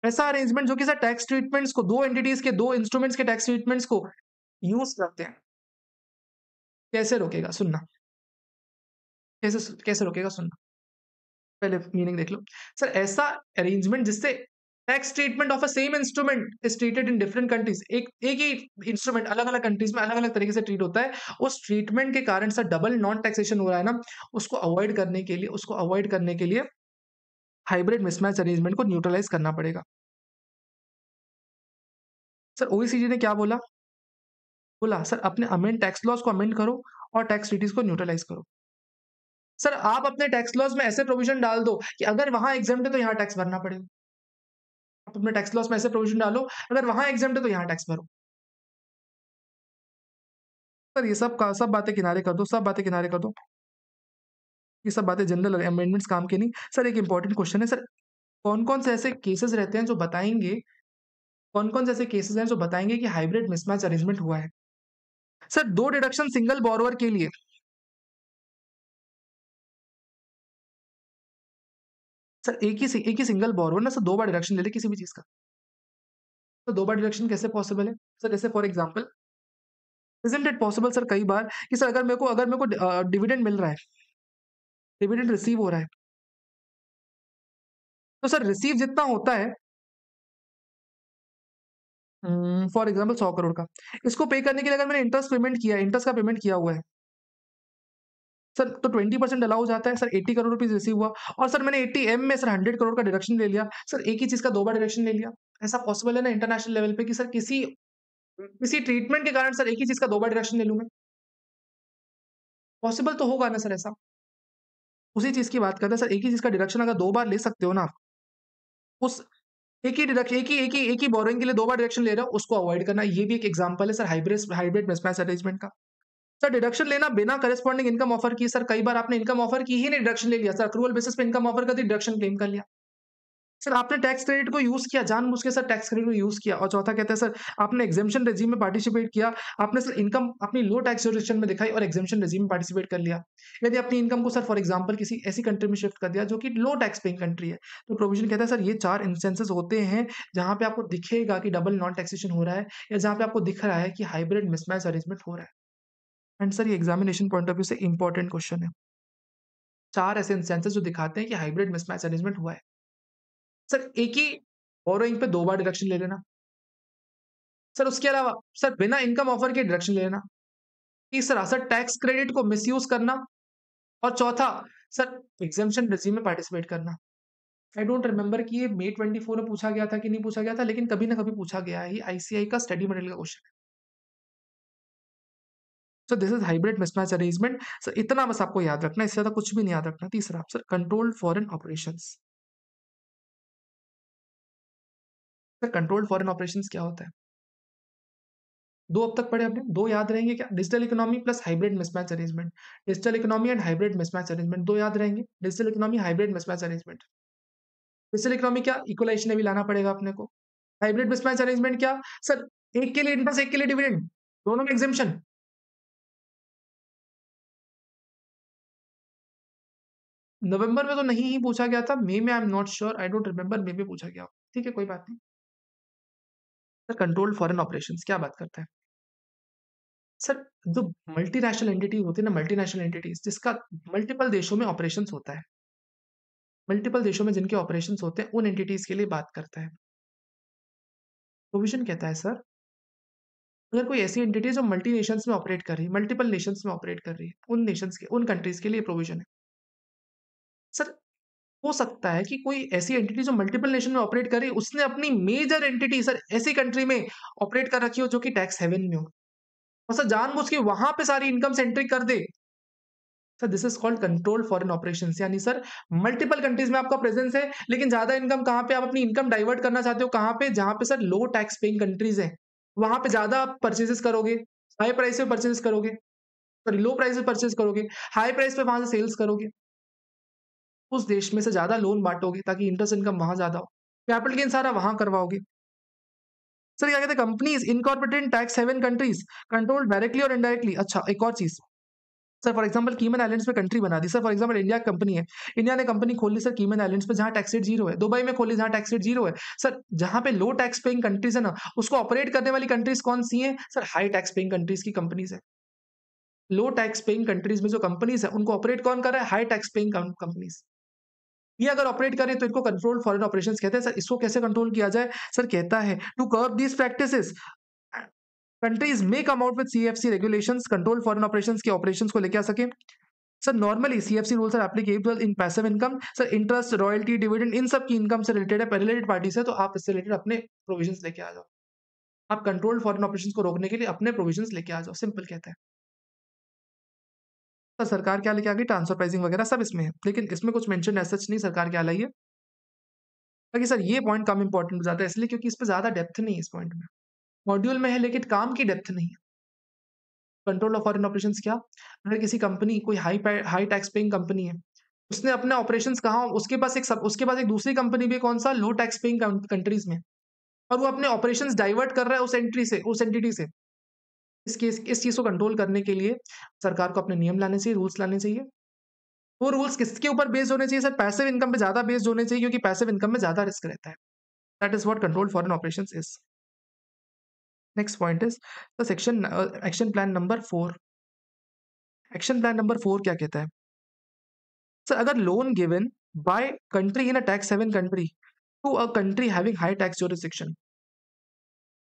ऐसा अरेंजमेंट जो कि सर टैक्स ट्रीटमेंट्स को, दो एंटिटीज के दो इंस्ट्रूमेंट्स के टैक्स ट्रीटमेंट्स को यूज करते हैं, कैसे रोकेगा, सुनना। कैसे कैसे रोकेगा, सुनना। पहले मीनिंग देख लो। सर ऐसा अरेंजमेंट जिससे tax treatment of a same instrument is treated in different countries, एक ही इंस्ट्रूमेंट अलग अलग कंट्रीज में अलग अलग तरीके से ट्रीट होता है, उस ट्रीटमेंट के कारण सर डबल नॉन टैक्सेशन हो रहा है ना, उसको अवॉइड करने के लिए हाइब्रिड मिसमैच अरेंजमेंट को न्यूट्रलाइज करना पड़ेगा। सर ओईसीडी ने क्या बोला, बोला सर अपने अमेंड टैक्स लॉज को अमेंड करो और टैक्स ट्रीटीज को न्यूट्रलाइज करो। सर आप अपने टैक्स लॉज में ऐसे प्रोविजन डाल दो कि अगर वहां एग्जाम्प्ट है तो यहाँ टैक्स भरना पड़ेगा। आप अपने टैक्स लॉस में ऐसे प्रोविजन डालो, अगर वहां एग्जाम्प्ट है तो यहाँ टैक्स भरो। सर ये सब बातें किनारे कर दो, सब बातें किनारे कर दो। ये सब बातें जनरल अमेंडमेंट्स काम की नहीं। सर एक इंपॉर्टेंट क्वेश्चन है सर, कौन कौन से ऐसे केसेस रहते हैं जो बताएंगे, कौन कौन से ऐसे केसेस हैं जो बताएंगे कि हाइब्रिड मिसमैच अरेंजमेंट हुआ है। सर दो डिडक्शन सिंगल बोरोवर के लिए, सर एक ही सिंगल बोरोवर ना सर दो बार डिडक्शन ले ले किसी भी चीज का। तो दो बार डिडक्शन कैसे पॉसिबल है सर, जैसे for example isn't it possible sir कई बार कि सर अगर मेरे को डिविडेंड मिल रहा है, डिविडेंड रिसीव हो रहा है, तो सर रिसीव जितना होता है, फॉर एग्जाम्पल 100 करोड़ का, इसको पे करने के लिए अगर मैंने इंटरेस्ट पेमेंट किया है, इंटरेस्ट का पेमेंट किया हुआ है सर, तो 20% अलाउ हो जाता है सर। 80 करोड़ रुपीज रिसीव हुआ और सर मैंने 80M में सर 100 करोड़ का डिडक्शन ले लिया। सर एक ही चीज का दो बार डिडक्शन ले लिया, ऐसा पॉसिबल है ना इंटरनेशनल लेवल पे कि सर किसी किसी ट्रीटमेंट के कारण सर एक ही चीज का दो बार डिडक्शन ले लूं मैं? पॉसिबल तो होगा ना सर ऐसा। उसी चीज की बात करते हैं सर, एक ही चीज का डिडक्शन अगर दो बार ले सकते हो ना आप, उस एक ही डिडक्शन एक ही बोरोइंग के लिए दो बार डिडक्शन ले रहे हो, उसको अवॉइड करना, ये भी एक एग्जांपल है सर हाइब्रिड मिसमैच अरेंजमेंट का। सर डिडक्शन लेना बिना करेस्पॉन्डिंग इनकम ऑफर की, सर कई बार आपने इनकम ऑफर की ही नहीं, डिडक्शन ले लिया सर, अक्रूवल बेसिस पे इनकम ऑफर कर दी, डिडक्शन क्लेम कर लिया। सर आपने टैक्स क्रेडिट को यूज़ किया, जानबूझ के सर टैक्स क्रेडिट को यूज़ किया। और चौथा कहता है सर आपने एग्ज़ेम्पशन रेज़ीम में पार्टिसिपेट किया, आपने सर इनकम अपनी लो टैक्स जुरिस्डिक्शन में दिखाई और एग्ज़ेम्पशन रेज़ीम में पार्टिसिपेट कर लिया। यदि अपनी इनकम को सर फॉर एग्ज़ाम्पल किसी ऐसी कंट्री में शिफ्ट कर दिया जो कि लो टैक्स पेइंग कंट्री है, तो प्रोविज़न कहता है सर ये 4 इंस्टेंसेस होते हैं जहाँ पे आपको दिखेगा कि डबल नॉन टैक्सेशन हो रहा है या जहाँ पे आपको दिख रहा है कि हाइब्रिड मिसमैच अरेंजमेंट हो रहा है। एंड सर ये एग्ज़ामिनेशन पॉइंट ऑफ व्यू से इम्पोर्टेंट क्वेश्चन है। 4 ऐसे इंस्टेंसेस जो दिखाते हैं कि हाइब्रिड मिसमैच अरेंजमेंट हुआ है। सर एक ही बोरोइंग पे 2 बार डिडक्शन ले लेना। सर उसके अलावा सर बिना इनकम ऑफर के डिडक्शन ले लेना। तीसरा सर टैक्स क्रेडिट को मिसयूज़ करना और चौथा सर एग्ज़ेम्पशन रेज़ीम में पार्टिसिपेट करना। आई डोंट रिमेंबर कि ये May 24 में पूछा गया था कि नहीं पूछा गया था, लेकिन कभी ना कभी पूछा गया है। ये आईसीएआई का स्टडी मटेरियल का क्वेश्चन है। So this is hybrid mismatch arrangement. Sir इतना बस आपको याद रखना है, इससे ज़्यादा कुछ भी नहीं याद रखना। तीसरा sir controlled foreign operations. Sir controlled foreign operations क्या होता है? 2 अब तक पढ़े आपने, 2 याद रहेंगे क्या? Digital economy plus hybrid mismatch arrangement. Digital economy and hybrid mismatch arrangement 2 याद रहेंगे। Digital economy, hybrid mismatch arrangement. Digital economy क्या? इक्वलाइजेशन भी लाना पड़ेगा अपने को। हाइब्रिड मिसमैच अरेंजमेंट क्या? सर एक के लिए इंटरेस्ट, एक के लिए डिविडेंड, दोनों में एग्जेम्पशन। नवंबर में तो नहीं ही पूछा गया था, मई में I am not sure, I don't remember, मई में पूछा गया हो। ठीक है, कोई बात नहीं। सर कंट्रोल्ड फॉरेन ऑपरेशंस क्या बात करता है? सर जो मल्टीनेशनल एंटिटी होती है ना, मल्टीनेशनल एंटिटीज जिसका मल्टीपल देशों में ऑपरेशंस होता है, मल्टीपल देशों में जिनके ऑपरेशंस होते हैं, उन एंटिटीज के लिए बात करता है। प्रोविजन कहता है सर अगर कोई ऐसी एंटिटी है जो मल्टी नेशंस में ऑपरेट कर रही है, मल्टीपल नेशंस में ऑपरेट कर रही है, उन नेशंस के, उन कंट्रीज के लिए प्रोविजन है। सर हो सकता है कि कोई ऐसी एंटिटी जो मल्टीपल नेशन में ऑपरेट कर रही है, उसने अपनी मेजर एंटिटी सर ऐसी कंट्री में ऑपरेट कर रखी हो जो कि टैक्स हेवन में हो, और सर जानबूझ के वहां पे सारी इनकम सेंट्रिक कर दे। Sir this is called control foreign operations. यानी सर मल्टीपल कंट्रीज में आपका प्रेजेंस है, लेकिन ज्यादा इनकम कहाँ पे, आप अपनी इनकम डाइवर्ट करना चाहते हो कहाँ पे, जहां पे सर लो टैक्स पेइंग कंट्रीज है, वहां पे ज्यादा आप परचेजेस करोगे, हाई प्राइस पे परचेज करोगे, सॉरी लो प्राइस पे परचेज करोगे, हाई प्राइस पे वहां से सेल्स करोगे, उस देश में से ज्यादा लोन बांटोगे ताकि इंटरेस्ट इनकम वहां ज्यादा हो, कैपिटल गेन सारा वहां करवाओगे। सर क्या कहते हैं, companies incorporated in tax haven countries control directly or indirectly. अच्छा एक और चीज, sir for example Cayman Islands में कंट्री बना दी। Sir for example India company है, इंडिया ने कंपनी खोल ली सर कीमन आइलैंड्स पे जहां टैक्स रेट जीरो है, दुबई में खोली जहां टैक्स रेट जीरो है। सर जहां पे लो टैक्स पेइंग कंट्रीज है ना, उसको ऑपरेट करने वाली कंट्रीज कौन सी है? Sir high tax paying countries की कंपनीज है। लो टैक्स पेइंग कंट्रीज में जो कंपनीज है उनको ऑपरेट कौन कर रहा है? High tax paying companies. ये अगर ऑपरेट करें तो इनको कंट्रोल्ड फॉरेन ऑपरेशंस कहते हैं। सर इसको कैसे कंट्रोल किया जाए? सर कहता है to curb these practices countries may come out with CFC regulations, control foreign operations के ऑपरेशंस को लेके आ सके। Sir normally CFC rules are applicable in passive income. Sir interest, royalty, dividend इन सब की इनकम से रिलेटेड है, रिलेटेड पार्टी से, तो आप इससे रिलेटेड अपने प्रोविजंस लेके आ जाओ। आप कंट्रोल्ड फॉरेन ऑपरेशंस को रोकने के लिए अपने प्रोविजंस लेके आ जाओ, सिंपल कहता है। सर सरकार क्या लेके आ गई? ट्रांसफर प्राइसिंग वगैरह सब इसमें है, लेकिन इसमें कुछ मेंशन एज सच नहीं सरकार क्या लाई है। बाकी सर ये पॉइंट कम इंपॉर्टेंट हो जाता है इसलिए क्योंकि इस पे ज्यादा डेप्थ नहीं है, इस पॉइंट में मॉड्यूल में है लेकिन काम की डेप्थ नहीं है। कंट्रोल ऑफ फॉरेन ऑपरेशंस क्या? अगर किसी कंपनी कोई हाई टैक्स पेइंग कंपनी है, उसने अपने ऑपरेशंस कहाँ, उसके पास एक दूसरी कंपनी भी है, कौन सा? लो टैक्स पेइंग कंट्रीज में, और वो अपने ऑपरेशंस डाइवर्ट कर रहा है उस एंटिटी से। इस चीज को कंट्रोल करने के लिए सरकार को अपने नियम लाने चाहिए, रूल्स लाने चाहिए। वो रूल्स किसके ऊपर बेस्ड होने चाहिए? सर पैसिव इनकम पे ज्यादा बेस्ड होने चाहिए, क्योंकि पैसिव इनकम में ज्यादा रिस्क रहता है। That is what controlled foreign operations is. Next point is the section action plan number 4। Action plan number 4 क्या कहता है? सर अगर loan given by country in a tax haven country to a country having high tax jurisdiction.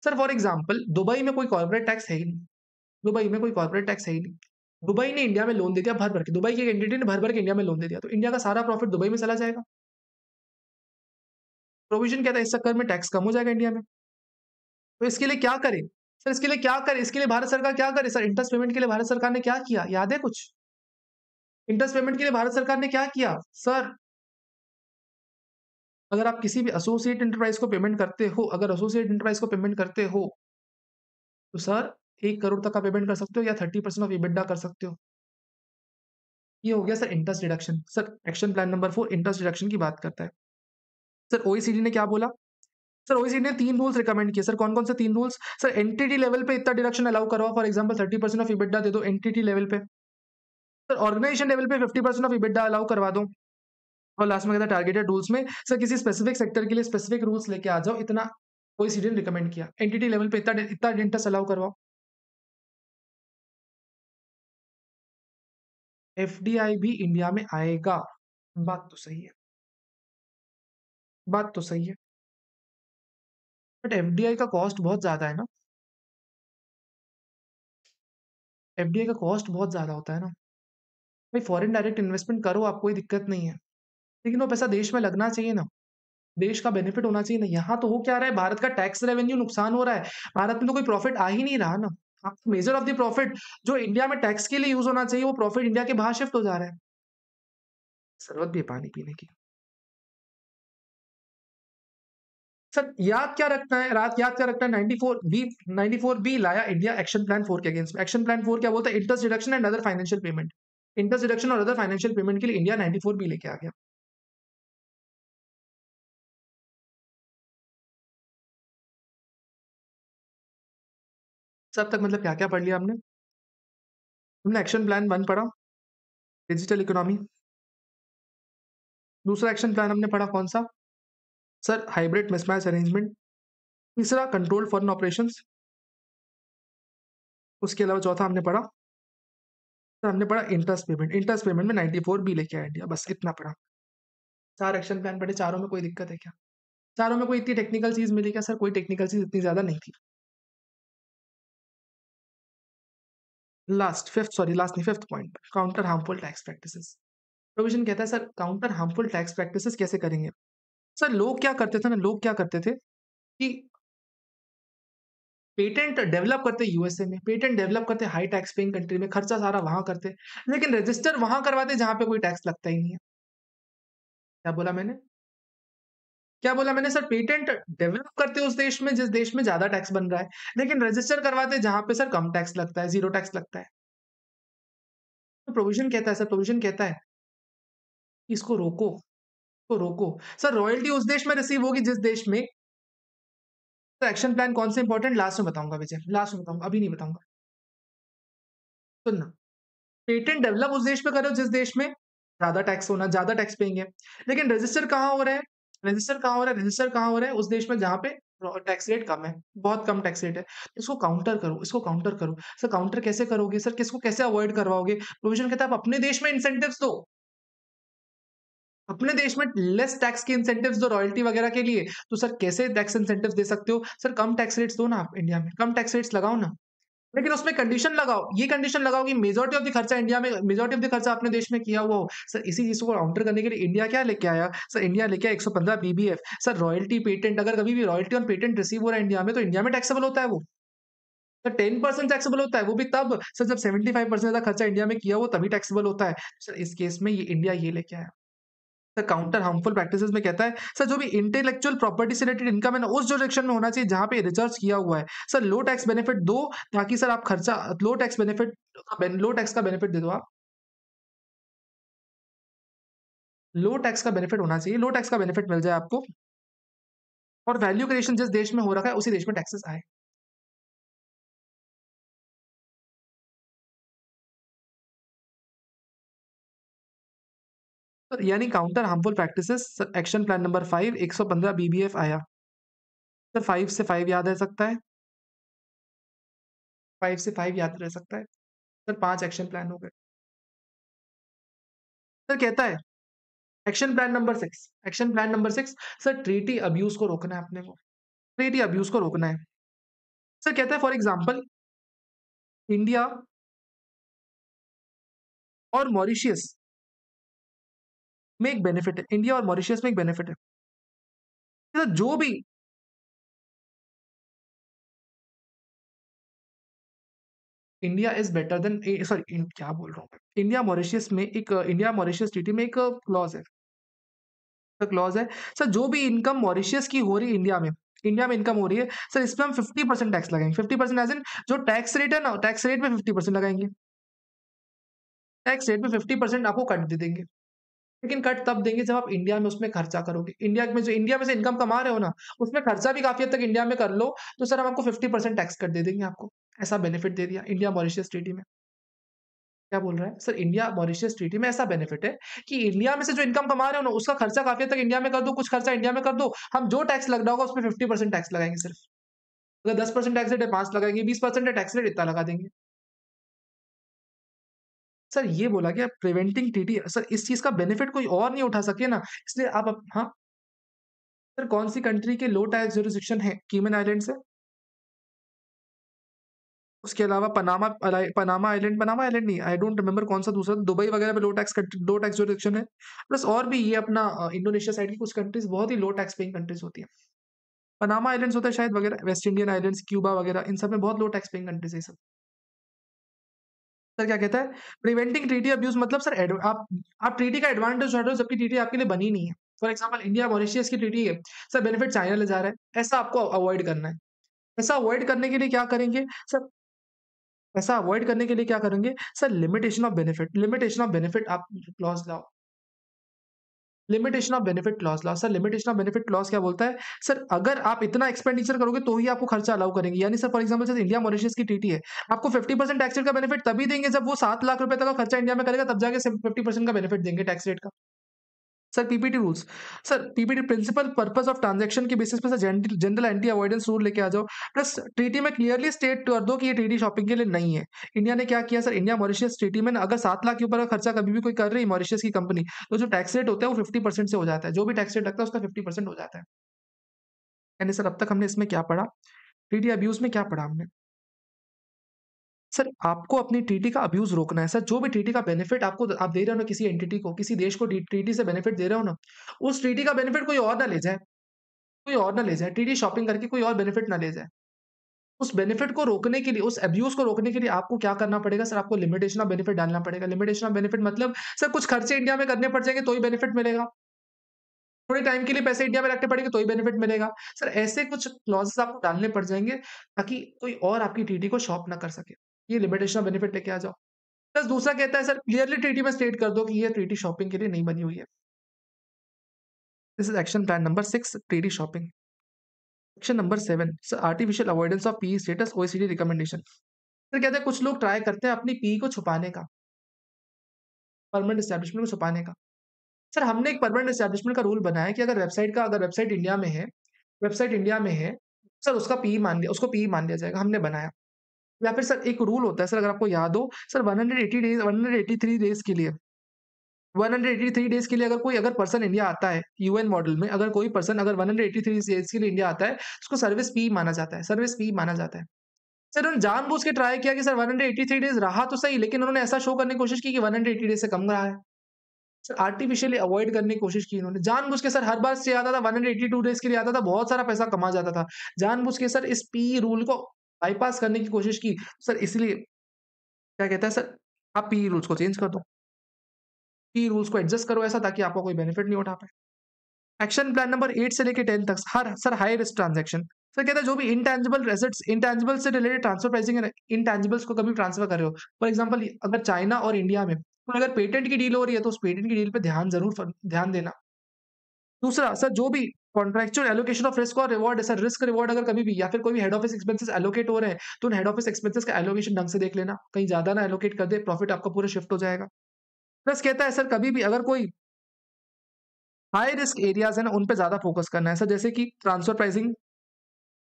Sir for example Dubai में कोई कॉर्पोरेट टैक्स है ही नहीं, दुबई में कोई कॉर्पोरेट टैक्स है ही नहीं, दुबई ने इंडिया में लोन दे दिया भर भर के, दुबई की एक एंटिटी ने भर भर के इंडिया में लोन दे दिया, तो इंडिया का सारा प्रॉफिट दुबई में चला जाएगा। प्रोविजन कहता है इस चक्कर में टैक्स कम हो जाएगा इंडिया में। तो इसके लिए क्या करें? सर इसके लिए क्या करें? इसके लिए भारत सरकार क्या करे? सर इंटरेस्ट पेमेंट के लिए भारत सरकार ने क्या किया, याद है कुछ? इंटरेस्ट पेमेंट के लिए भारत सरकार ने क्या किया? सर अगर आप किसी भी एसोसिएट एंटरप्राइज को पेमेंट करते हो, अगर एसोसिएट एंटरप्राइज को पेमेंट करते हो, तो सर 1 करोड़ तक का पेमेंट कर सकते हो या 30% ऑफ EBITDA कर सकते हो। ये हो गया sir interest deduction. Sir action plan number 4 interest deduction की बात करता है। सर ओईसीडी ने क्या बोला? सर ओईसीडी ने 3 रूल्स रिकमेंड किए। सर कौन-कौन से 3 रूल्स? सर एंटिटी लेवल पे इतना डिडक्शन अलाउ करवाओ, फॉर एग्जांपल 30% ऑफ इबिटा दे दो एंटिटी लेवल पे। सर ऑर्गेनाइजेशन लेवल पे 50% ऑफ इबिटा अलाउ करवा दो। और लास्ट में कहता है टारगेटेड रूल्स में सर किसी स्पेसिफिक सेक्टर के लिए स्पेसिफिक रूल्स लेके आ जाओ, इतना ओईसीडी ने रिकमेंड किया। एंटिटी लेवल पे इतना इतना इंटरेस्ट अलाउ करवाओ। एफडीआई भी इंडिया में आएगा। बात तो सही है, बात तो सही है, बट एफडीआई का कॉस्ट बहुत ज्यादा है ना। एफडीआई का कॉस्ट बहुत ज्यादा होता है ना। भाई फॉरेन डायरेक्ट इन्वेस्टमेंट करो, आप कोई दिक्कत नहीं है, लेकिन वो पैसा देश में लगना चाहिए ना, देश का बेनिफिट होना चाहिए ना। यहाँ तो हो क्या रहा है, भारत का टैक्स रेवेन्यू नुकसान हो रहा है, भारत में तो कोई प्रॉफिट आ ही नहीं रहा ना। मेजर ऑफ द प्रॉफिट जो इंडिया में टैक्स के लिए यूज होना चाहिए, वो प्रॉफिट इंडिया के बाहर शिफ्ट हो जा रहा है। जरूरत भी है पानी पीने की। सर याद क्या रखना है, रात याद क्या रखना है, 94 बी लाया इंडिया एक्शन प्लान 4 के अगेंस्ट में। एक्शन प्लान 4 क्या बोलता है? Interest deduction and other financial payment. Interest deduction और अदर फाइनेंशियल पेमेंट के लिए इंडिया 94 बी लेके आ गया। सब तक मतलब क्या क्या पढ़ लिया हमने? हमने एक्शन प्लान 1 पढ़ा, डिजिटल इकोनॉमी। दूसरा एक्शन प्लान हमने पढ़ा कौन सा? Sir hybrid mismatch arrangement. तीसरा कंट्रोल फॉरेन ऑपरेशंस। उसके अलावा चौथा हमने पढ़ा, सर हमने पढ़ा इंटरेस्ट पेमेंट। इंटरेस्ट पेमेंट में 94 बी लेके आया इंडिया, बस इतना पढ़ा। 4 एक्शन प्लान पढ़े, चारों में कोई दिक्कत है क्या? चारों में कोई इतनी टेक्निकल चीज मिली क्या? सर कोई टेक्निकल चीज इतनी ज्यादा नहीं थी। लास्ट नहीं, fifth point, counter harmful tax practices. Provision कहता है sir counter harmful tax practices कैसे करेंगे? सर लोग क्या करते थे ना, लोग क्या करते थे कि पेटेंट डेवलप करते यूएसए में, पेटेंट डेवलप करते हाई टैक्स पेइंग कंट्री में, खर्चा सारा वहां करते, लेकिन रजिस्टर वहां करवाते जहां पे कोई टैक्स लगता ही नहीं है। क्या बोला मैंने? क्या बोला मैंने? सर पेटेंट डेवलप करते उस देश में जिस देश में ज्यादा टैक्स बन रहा है, लेकिन रजिस्टर करवाते जहां पे सर कम टैक्स लगता है, जीरो टैक्स लगता है। तो प्रोविजन कहता है, सर प्रोविजन कहता है कि इसको रोको, तो रोको। सर रॉयल्टी उस देश में रिसीव होगी जिस देश में, तो एक्शन प्लान कौन से इंपॉर्टेंट लास्ट में बताऊंगा विजय, लास्ट में बताऊंगा, अभी नहीं बताऊंगा। सुनना, पेटेंट डेवलप उस देश में करो जिस देश में ज्यादा टैक्स होना, ज्यादा टैक्स पेंगे, लेकिन रजिस्टर कहाँ हो रहा है? रजिस्टर कहाँ हो रहा है? रजिस्टर कहाँ हो रहा है? उस देश में जहाँ पे टैक्स रेट कम है, बहुत कम टैक्स रेट है। इसको काउंटर करो, इसको काउंटर करो। सर काउंटर कैसे करोगे? सर किसको कैसे अवॉइड करवाओगे? प्रोविजन कहता है आप अपने देश में इंसेंटिव्स दो, अपने देश में लेस टैक्स के इंसेंटिव्स दो रॉयल्टी वगैरह के लिए। तो सर कैसे टैक्स इंसेंटिव्स दे सकते हो? सर कम टैक्स रेट्स दो ना, आप इंडिया में कम टैक्स रेट्स लगाओ ना, लेकिन उसमें कंडीशन लगाओ, ये कंडीशन लगाओ कि मेजॉरिटी ऑफ द खर्चा इंडिया में, मेजॉरिटी ऑफ द खर्चा अपने देश में किया हुआ हो। सर इसी चीज को काउंटर करने के लिए इंडिया क्या लेके आया? सर इंडिया लेके आया 115 बीबीएफ। सर रॉयल्टी पेटेंट, अगर कभी भी रॉयल्टी और पेटेंट रिसीव हो रहा है इंडिया में, तो इंडिया में टैक्सेबल होता है वो। सर 10% टैक्सेबल होता है, वो भी तब सर जब 75% ज्यादा खर्चा इंडिया में किया हो तभी टैक्सेबल होता है। सर इस केस में ये इंडिया ये लेके आया। सर काउंटर हार्मफुल प्रैक्टिसेस में कहता है सर जो भी इंटेलेक्चुअल प्रॉपर्टी से रिलेटेड इनकम है ना, उस डायरेक्शन में होना चाहिए जहां पे रिसर्च किया हुआ है। सर लो टैक्स बेनिफिट दो, ताकि सर आप खर्चा लो टैक्स का बेनिफिट दे दो आप। लो टैक्स का बेनिफिट होना चाहिए, लो टैक्स का बेनिफिट मिल जाए आपको, और वैल्यू क्रिएशन जिस देश में हो रखा है उसी देश में टैक्सेस आए। सर यानी counter harmful practices, action plan number 5 115 BBF आया। सर 5 से 5 याद रह सकता है, 5 से 5 याद रह सकता है। सर 5 एक्शन प्लान हो गए। सर कहता है action plan number 6, action plan number 6, sir treaty abuse को रोकना है अपने को, ट्रीटी अब्यूज को रोकना है। सर कहता है फॉर एग्जांपल इंडिया और मॉरिशियस में एक बेनिफिट है, इंडिया और मॉरिशियस में एक बेनिफिट है। सर जो भी India is better than, sorry क्या बोल रहा हूँ मैं, इंडिया मॉरिशियस में एक इंडिया मॉरिशियस ट्रीटी में एक क्लॉज है, क्लॉज है। सर जो भी इनकम मॉरिशियस की हो रही है इंडिया में, इंडिया में इनकम हो रही है, सर इसमें हम 50% टैक्स लगाएंगे। 50% एज इन जो टैक्स रेट है ना, टैक्स रेट में 50% लगाएंगे, टैक्स रेट में 50% आपको कट दे देंगे। लेकिन कट तब देंगे जब आप इंडिया में उसमें खर्चा करोगे। इंडिया में से इनकम कमा रहे हो ना, उसमें खर्चा भी काफ़ी हद तक इंडिया में कर लो, तो सर हम आपको 50% टैक्स कट दे देंगे आपको। ऐसा बेनिफिट दे दिया इंडिया मॉरिशस ट्रीटी में। क्या बोल रहा है? सर इंडिया मॉरिशस ट्रीटी में ऐसा बेनिफिट है कि इंडिया में से जो इनकम कमा रहे हो ना, उसका खर्चा काफ़ी हद तक इंडिया में कर दो, कुछ खर्चा इंडिया में कर दो, हम जो टैक्स लग रहा होगा उसमें 50% टैक्स लगाएँगे सिर्फ। अगर 10% टैक्स रेट है 5 लगाएँगे, 20% है टैक्स रेट इतना लगा देंगे। सर ये बोला गया प्रिवेंटिंग टीटी सर इस चीज़ का बेनिफिट कोई और नहीं उठा सके ना, इसलिए आप हाँ, सर कौन सी कंट्री के लो टैक्स जुरिसडिक्शन है कैमन आइलैंड्स है? उसके अलावा पनामा आइलैंड नहीं, आई डोंट रिमेंबर कौन सा दूसरा दुबई वगैरह पे लो टैक्स जुरिसडिक्शन है। प्लस और भी ये अपना इंडोनेशिया साइड की कुछ कंट्रीज़ बहुत ही लो टैक्स पेइंग कंट्रीज़ होती हैं। पनामा आइलैंड्स होता है शायद वगैरह, वेस्ट इंडियन आइलैंड्स, क्यूबा वगैरह इन सब में बहुत लो टैक्स पेइंग कंट्रीज़ है ये सब। सर क्या कहता है? प्रिवेंटिंग ट्रीटी अब्यूज़ मतलब सर आप ट्रीटी का एडवांटेज उठा रहे हो जबकि ट्रीटी आपके लिए बनी नहीं है। फॉर एग्ज़ाम्पल इंडिया मॉरिशस की ट्रीटी है, सर बेनिफिट चाइना ले जा रहा है, ऐसा आपको अवॉइड करना है। ऐसा अवॉइड करने के लिए क्या करेंगे? सर ऐसा अवॉइड करने के लिए क्या करेंगे? सर लिमिटेशन ऑफ बेनिफिट आप क्लॉज़ लाओ। लिमिटेशन ऑफ बेनिफिट क्लॉज़ लाओ। Sir limitation of benefit clause क्या बोलता है? सर अगर आप इतना एक्सपेंडिचर करोगे तो ही आपको खर्चा अलाउ करेंगे। यानी सर फॉर एग्ज़ाम्पल जैसे इंडिया मॉरिशस की ट्रीटी है, आपको 50% टैक्स रेट का बेनिफिट तभी देंगे जब वो 7 लाख रुपए तक का खर्चा इंडिया में करेगा तब जाके सिर्फ 50% का बेनिफिट देंगे टैक्स रेट का। Sir PPT rules, sir PPT principal purpose of transaction के बेसिस पे sir general anti avoidance rule लेके आ जाओ। प्लस ट्रीटी में क्लियरली स्टेट कर दो कि ये ट्रीटी शॉपिंग के लिए नहीं है। इंडिया ने क्या किया सर, इंडिया मॉरिशस ट्रीटी में ना अगर 7 लाख के ऊपर का खर्चा कभी भी कोई कर रही है मॉरिशस की कंपनी, तो जो टैक्स रेट होता है वो 50% से हो जाता है। जो भी टैक्स रेट लगता है उसका 50% हो जाता है। यानी सर अब तक हमने इसमें क्या पढ़ा? ट्रीटी अब्यूज़ में क्या पढ़ा हमने? सर आपको अपनी ट्रीटी का अब्यूज़ रोकना है। सर जो भी ट्रीटी का बेनिफिट आप दे रहे हो ना किसी एंटिटी को, किसी देश को ट्रीटी से बेनिफिट दे रहे हो ना, उस ट्रीटी का बेनिफिट कोई और ना ले जाए। कोई और ना ले जाए, ट्रीटी शॉपिंग करके कोई और बेनिफिट ना ले जाए। उस बेनिफिट को रोकने के लिए, उस अब्यूज़ को रोकने के लिए आपको क्या करना पड़ेगा सर, आपको लिमिटेशन ऑफ बेनिफिट डालना पड़ेगा। लिमिटेशन ऑफ बेनिफिट मतलब सर कुछ खर्चे इंडिया में करने पड़ जाएँगे तो ही बेनिफिट मिलेगा। थोड़े टाइम के लिए पैसे इंडिया में रखने पड़ेंगे तो ही बेनिफिट मिलेगा। सर ऐसे कुछ क्लॉज़ेज़ आपको डालने पड़ जाएँगे ताकि कोई और आपकी ट्रीटी को शॉप ना कर सके। ये लिमिटेशन ऑफ बेनिफिट लेके आ जाओ। प्लस दूसरा कहता है सर क्लियरली ट्रीटी में स्टेट कर दो कि ये ट्रीटी शॉपिंग के लिए नहीं बनी हुई है। This is action plan number 6 treaty shopping. Action number 7 sir artificial avoidance of PE status OECD recommendation. Sir कहते हैं कुछ लोग ट्राई करते हैं अपनी पी को छुपाने का, परमानेंट एस्टेब्लिशमेंट को छुपाने का। सर हमने एक परमानेंट एस्टेब्लिशमेंट का रूल बनाया है कि अगर वेबसाइट इंडिया में है, सर उसका पीई मान लिया उसको पीई मान लिया जाएगा, हमने बनाया। या फिर सर एक रूल होता है सर अगर आपको याद हो, सर 183 डेज़ के लिए 183 डेज़ के लिए अगर पर्सन इंडिया आता है, यूएन मॉडल में अगर कोई पर्सन अगर 183 डेज़ के लिए इंडिया आता है, उसको सर्विस पी माना जाता है, सर्विस पी माना जाता है। सर उन्होंने जानबूझ के ट्राई किया कि सर 183 डेज़ रहा तो सही, लेकिन उन्होंने ऐसा शो करने की कोशिश की कि 180 डेज़ से कम रहा है। सर आर्टिफिशियली अवॉइड करने की कोशिश की इन्होंने। जानबूझ के सर हर बार से आता था 182 डेज़ के लिए आता था, बहुत सारा पैसा कमा जाता था। जानबूझ के सर इस पी रूल को बायपास करने की कोशिश की। सर इसलिए क्या कहता है सर, आप पी रूल्स को चेंज कर दो। पी रूल्स को एडजस्ट करो ऐसा ताकि आपको कोई बेनिफिट नहीं उठा पाए। एक्शन प्लान नंबर 8 से लेके 10 तक हर sir high risk transaction. Sir कहता है जो भी इंटेंजिबल से रिलेटेड ट्रांसफर प्राइसिंग है ना, इंटेंजिबल्स को कभी ट्रांसफर कर रहे हो। फॉर एग्ज़ाम्पल अगर चाइना और इंडिया में कोई अगर पेटेंट की डील हो रही है, तो उस पेटेंट की डील पे ध्यान देना। दूसरा सर जो भी कॉन्ट्रैक्चुअल एलोकेशन ऑफ रिस्क और रिवार्ड है सर, रिस्क रिवार्ड अगर कभी भी या फिर कोई भी हेड ऑफिस एक्सपेंसेस एलोकेट हो रहे हैं, तो उन हेड ऑफिस एक्सपेंसेस का एलोकेशन ढंग से देख लेना। कहीं ज़्यादा ना एलोकेट कर दे, प्रॉफिट आपका पूरा शिफ्ट हो जाएगा। प्लस कहता है सर कभी भी अगर कोई हाई रिस्क एरियाज़ है ना, उन पे ज़्यादा फोकस करना है। सर जैसे कि ट्रांसफर प्राइसिंग,